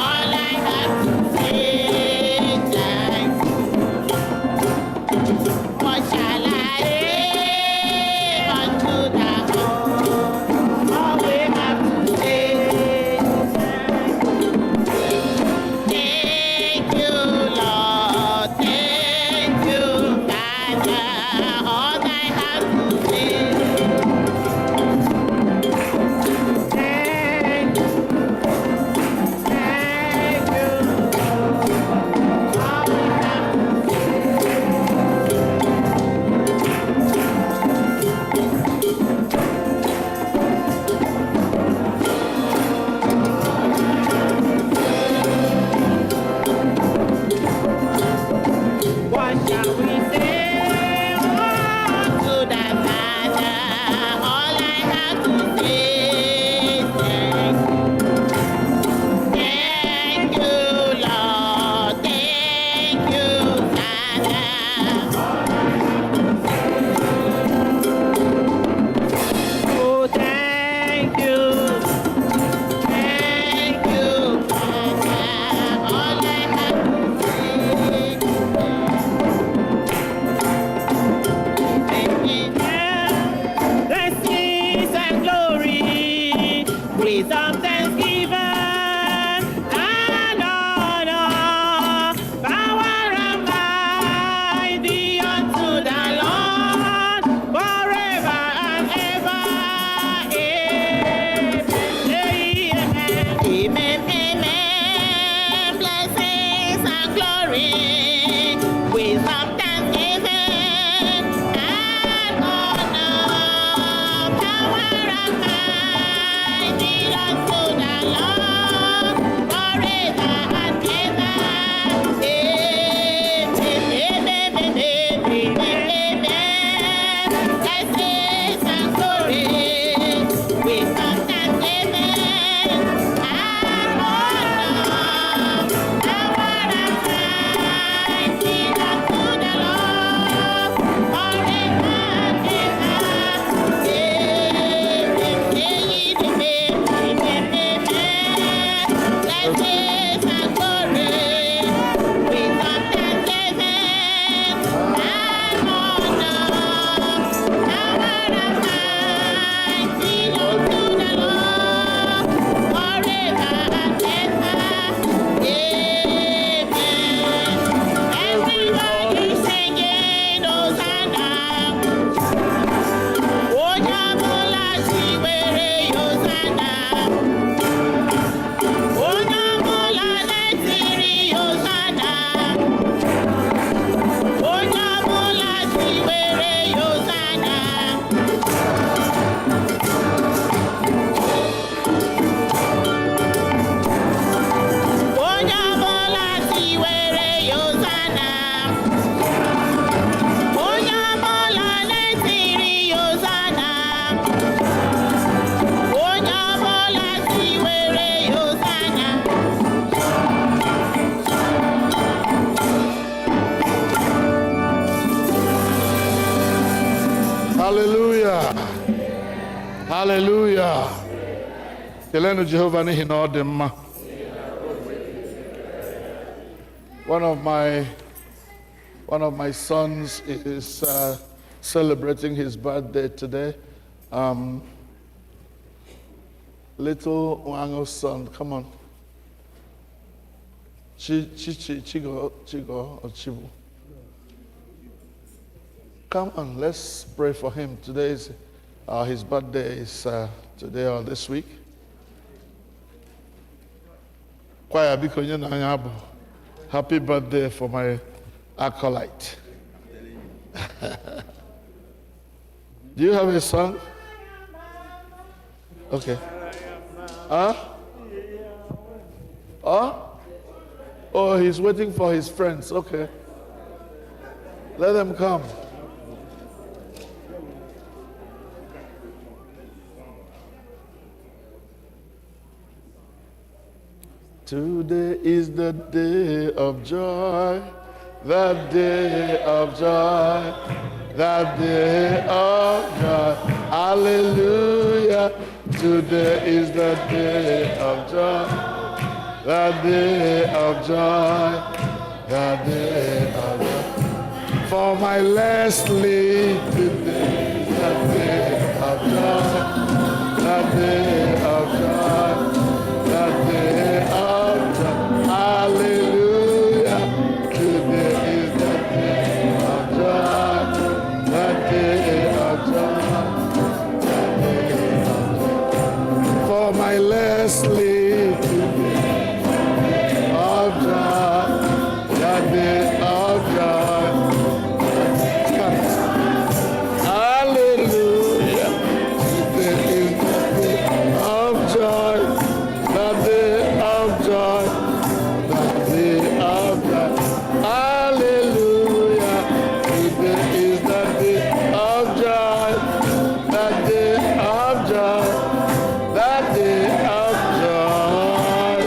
All I have to say, thank you. What shall I say unto the Lord? All we have to say, thank you, Lord. Thank you, Father. All I have to say, thank you, thank you. All we have to what shall we say unto the Father? All I have to say is thank you, Lord. Thank you, Father. Oh, thank you, Father. All Hallelujah. Hallelujah. Kelenu Jehovah n'ihi na ọ dị mma. One of my sons is celebrating his birthday today. Little Wango's son, come on. Chigo or Chibu. Come on, let's pray for him. Today is his birthday is today or this week. Choir, because you know, happy birthday for my acolyte. Do you have a song? Okay. Huh? Oh, he's waiting for his friends. Okay. Let them come. Today is the day of joy, the day of joy, the day of joy. Hallelujah. Today is the day of joy, the day of joy, the day of joy. For my Leslie, today is the day of joy, the day of joy, the day of joy. Hallelujah. Today is the day of joy, the day of joy, the day of joy. For my Leslie, today of joy, the day of joy. Hallelujah. Today is the day of joy, the day of joy, the day of joy. Hallelujah. Today is the day of joy, the day of joy, the day of joy.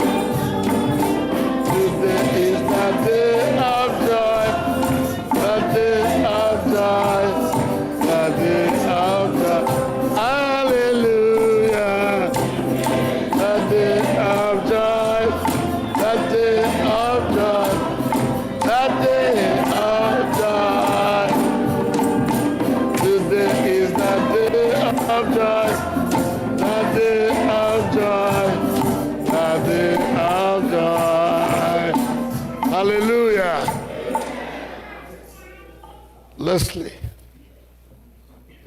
Today is the day of joy, the day of joy, the day of joy. Hallelujah. The day of joy, the day of joy, the day of joy. Today is the day of joy, the day of joy, the day of joy. Hallelujah. Leslie.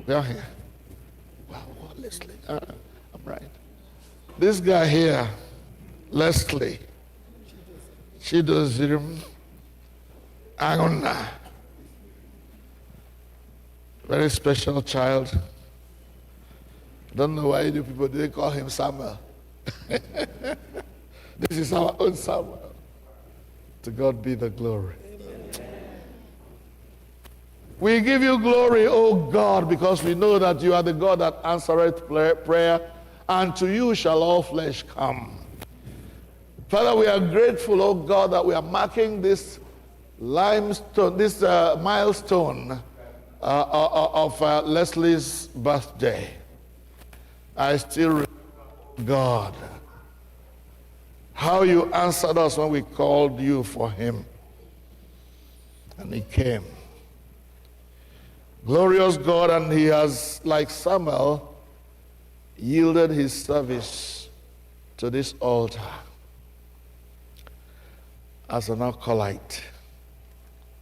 Down here. Wow, Leslie. I'm right. This guy here, Leslie, she does Angona. Very special child. Don't know why you people they call him Samuel. This is our own Samuel. To God be the glory. We give you glory, O God, because we know that you are the God that answereth prayer, and to you shall all flesh come. Father, we are grateful, O God, that we are marking this milestone of Leslie's birthday. I still remember, God, how you answered us when we called you for him. And he came. Glorious God, and he has, like Samuel, yielded his service to this altar as an acolyte.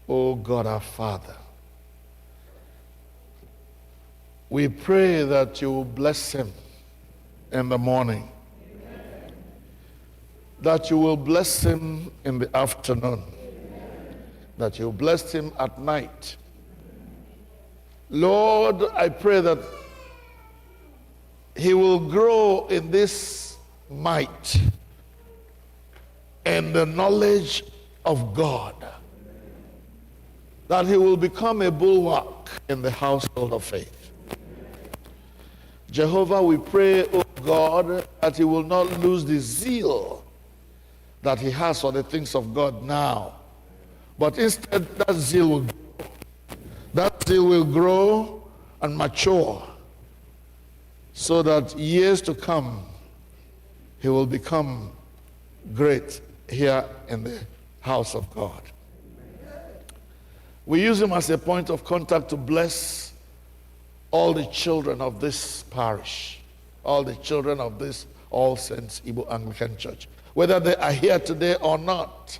O God, our Father, we pray that you will bless him in the morning, that you will bless him in the afternoon, that you will bless him at night. Lord, I pray that he will grow in this might and the knowledge of God, that he will become a bulwark in the household of faith. Jehovah, we pray, O God, that he will not lose the zeal that he has for the things of God now, but instead that zeal will grow and mature, so that years to come, he will become great here in the house of God. We use him as a point of contact to bless all the children of this parish, all the children of this All Saints Igbo Anglican Church, whether they are here today or not.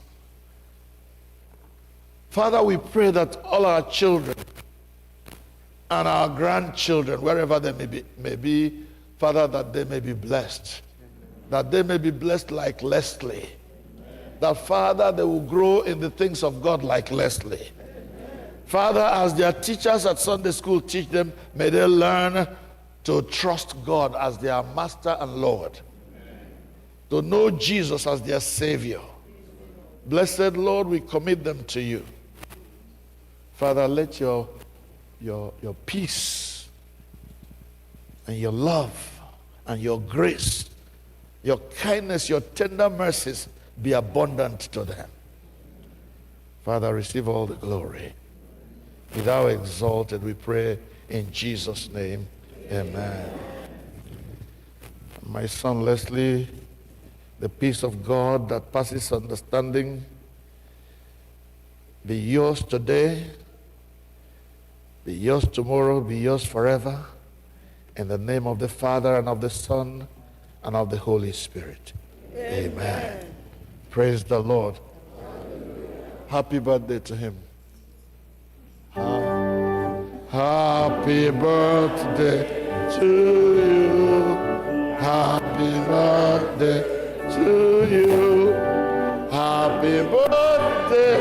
Father, we pray that all our children and our grandchildren, wherever they may be, Father, that they may be blessed. That they may be blessed like Leslie. That, Father, they will grow in the things of God like Leslie. Father, as their teachers at Sunday school teach them, may they learn to trust God as their Master and Lord. To know Jesus as their Savior. Blessed Lord, we commit them to you. Father, let your peace and your love and your grace, your kindness, your tender mercies be abundant to them. Father, receive all the glory. Be thou exalted, we pray in Jesus' name. Amen. My son Leslie, the peace of God that passes understanding be yours today, be yours tomorrow, be yours forever. In the name of the Father, and of the Son, and of the Holy Spirit. Amen. Praise the Lord. Happy birthday to him. Happy birthday to you. Happy birthday to you. Happy birthday,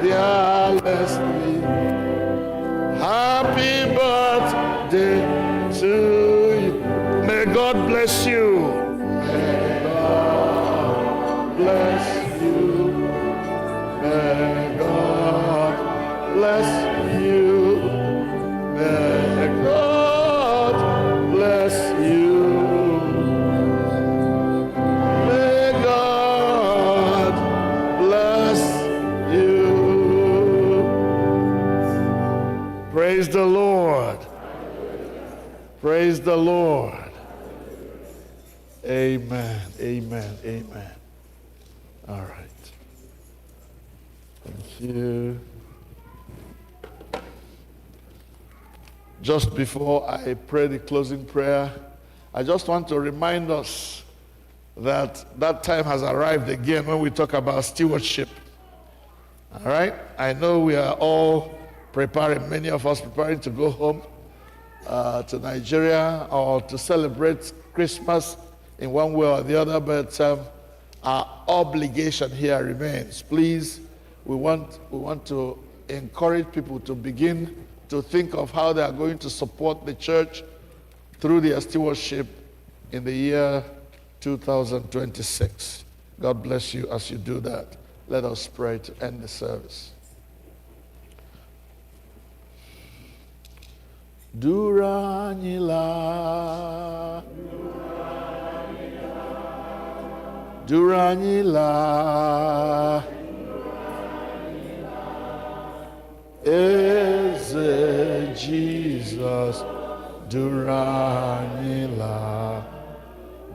dear Leslie. Happy birthday to you. May God bless you. May God bless you. May God bless you. May God bless you. May God bless you. Praise the Lord. Praise the Lord. Amen. Amen. Amen. All right. Thank you. Just before I pray the closing prayer, I just want to remind us that that time has arrived again when we talk about stewardship. All right? I know we are all preparing, many of us preparing to go home to Nigeria or to celebrate Christmas in one way or the other, but our obligation here remains. Please, we want to encourage people to begin to think of how they are going to support the church through their stewardship in the year 2026. God bless you as you do that. Let us pray to end the service. Duranila, Duranila, Eze Jesus, Duranila,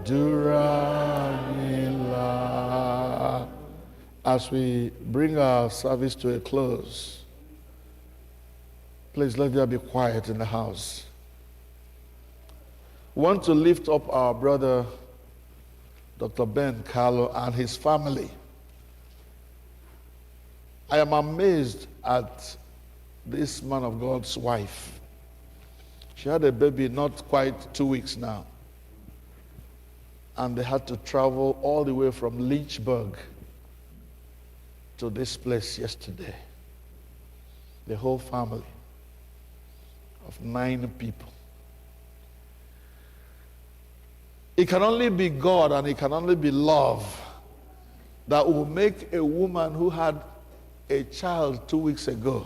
Duranila. As we bring our service to a close, please let there be quiet in the house. We want to lift up our brother, Dr. Ben Carlo, and his family. I am amazed at this man of God's wife. She had a baby not quite 2 weeks now. And they had to travel all the way from Lynchburg to this place yesterday. The whole family of 9 people. It can only be God and it can only be love that will make a woman who had a child 2 weeks ago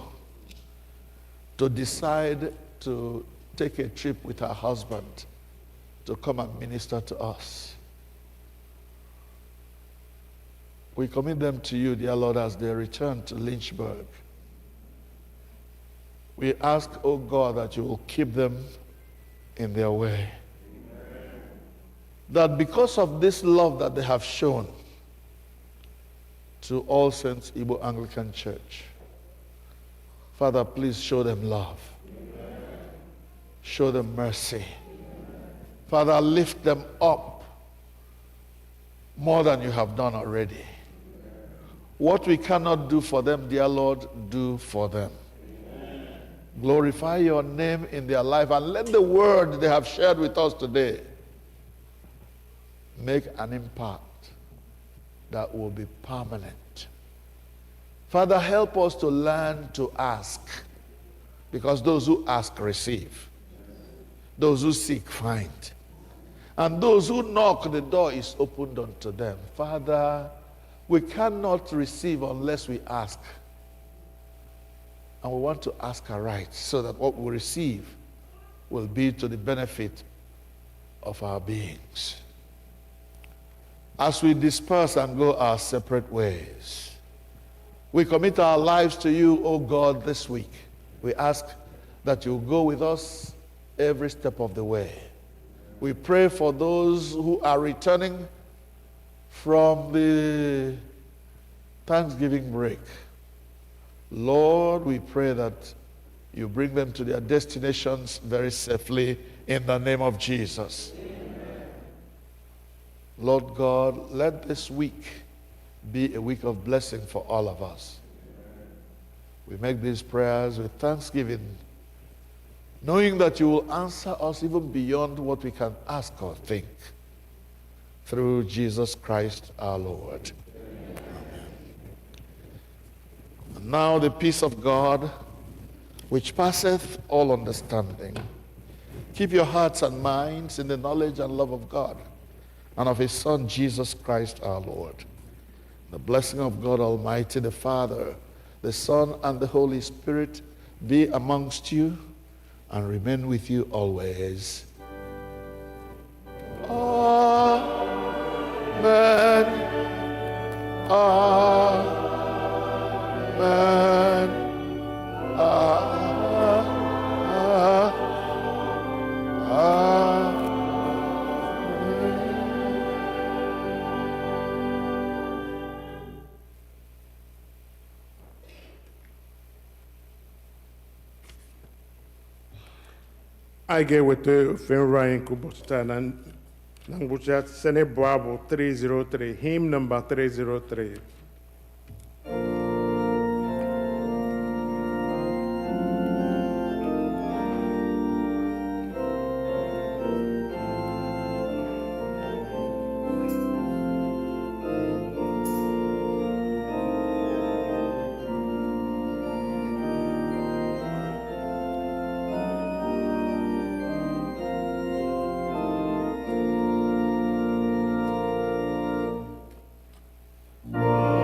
to decide to take a trip with her husband to come and minister to us. We commit them to you, dear Lord, as they return to Lynchburg. We We ask, oh God, that you will keep them in their way. That because of this love that they have shown to All Saints Igbo Anglican Church, Father, please show them love. Show them mercy. Father, lift them up more than you have done already. What we cannot do for them, dear Lord, do for them. Glorify your name in their life, and let the word they have shared with us today make an impact that will be permanent. Father, help us to learn to ask, because those who ask receive. Those who seek find. And those who knock, the door is opened unto them. Father, we cannot receive unless we ask. And we want to ask aright, so that what we receive will be to the benefit of our beings. As we disperse and go our separate ways, we commit our lives to you, O God, this week. We ask that you go with us every step of the way. We pray for those who are returning from the Thanksgiving break. Lord, we pray that you bring them to their destinations very safely in the name of Jesus. Amen. Lord God, let this week be a week of blessing for all of us. We make these prayers with thanksgiving, knowing that you will answer us even beyond what we can ask or think. Through Jesus Christ our Lord. And now the peace of God, which passeth all understanding, keep your hearts and minds in the knowledge and love of God and of his Son, Jesus Christ our Lord. The blessing of God Almighty, the Father, the Son, and the Holy Spirit be amongst you and remain with you always. Amen. Amen. Amen. Anyị ga-eweta ofe nrọ anyị nke ụbọchị taa na ngwụcha site n'ịbụ abụ 303, hymn number 303. Amen.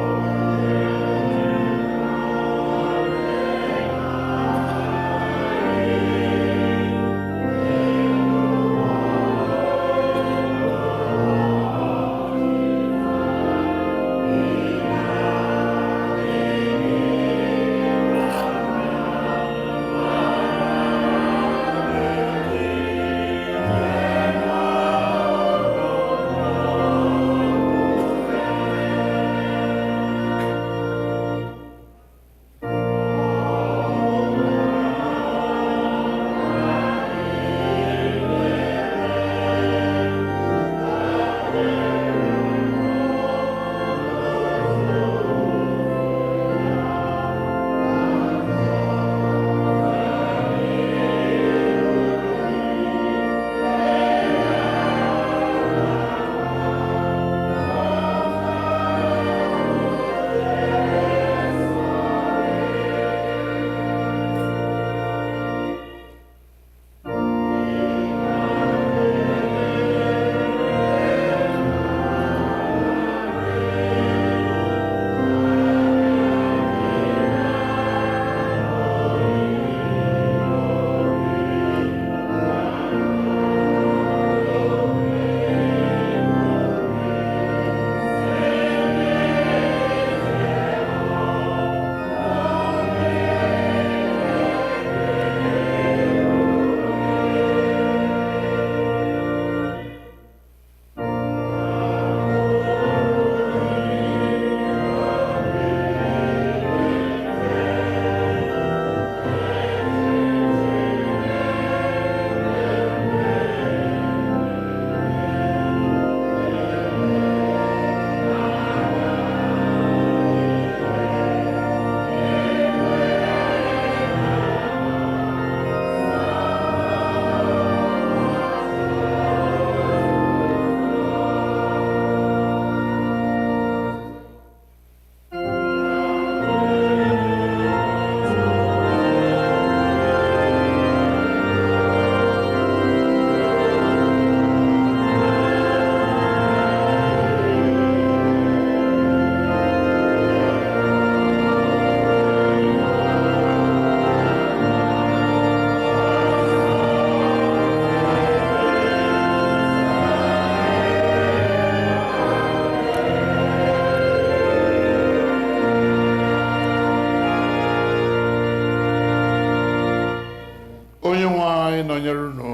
anyị nọnyere unu.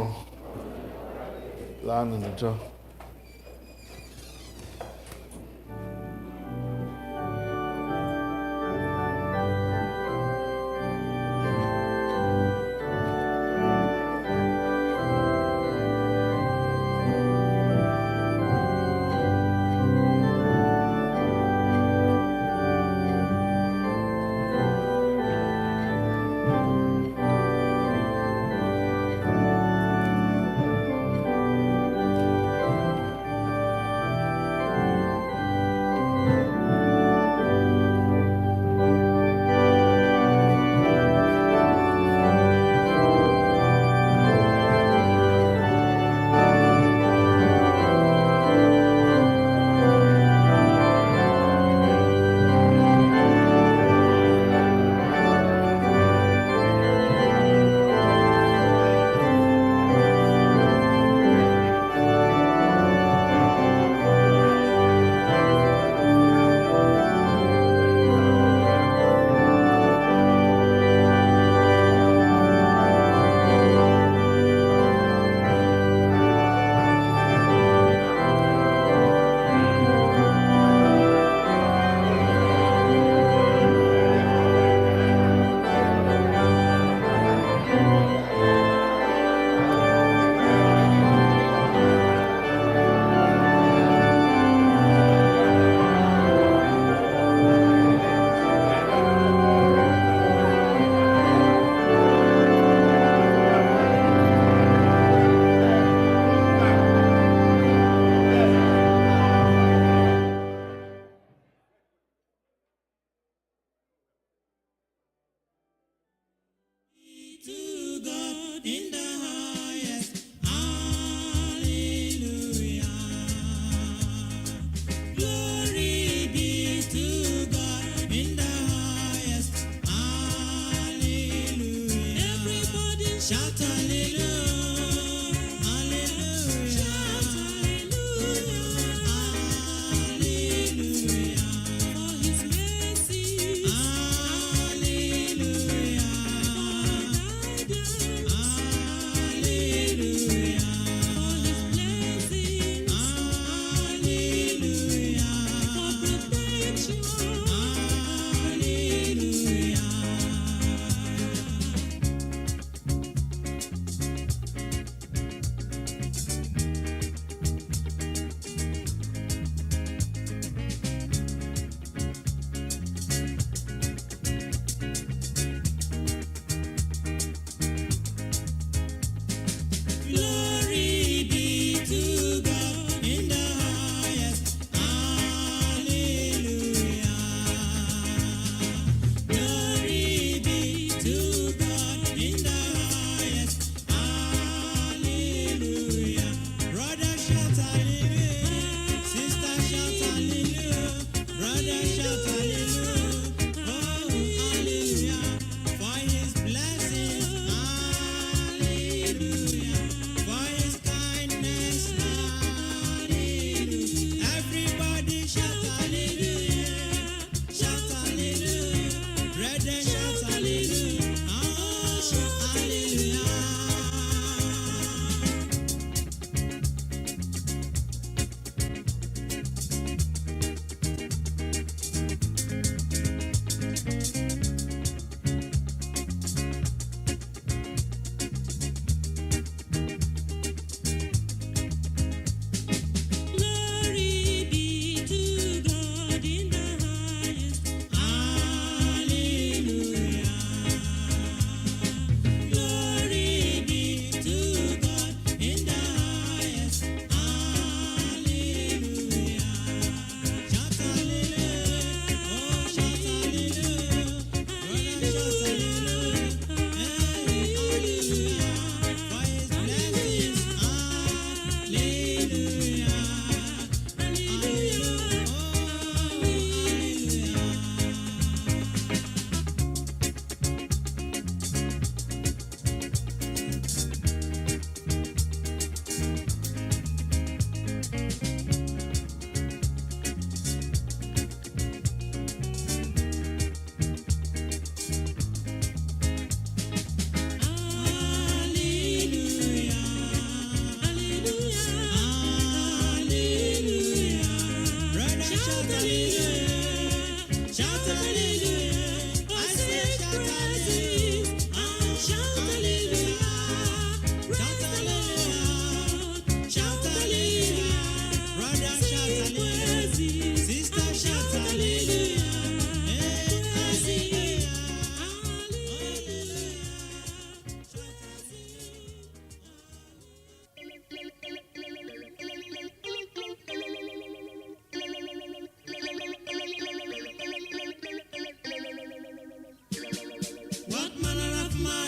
Laa n'udo.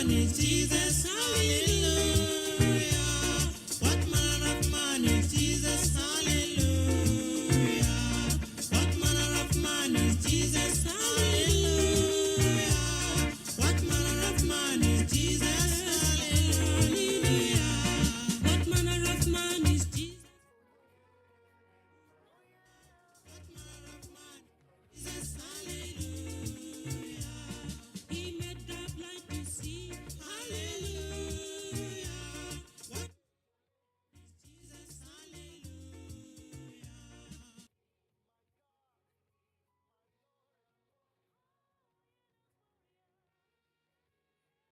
name is Jesus.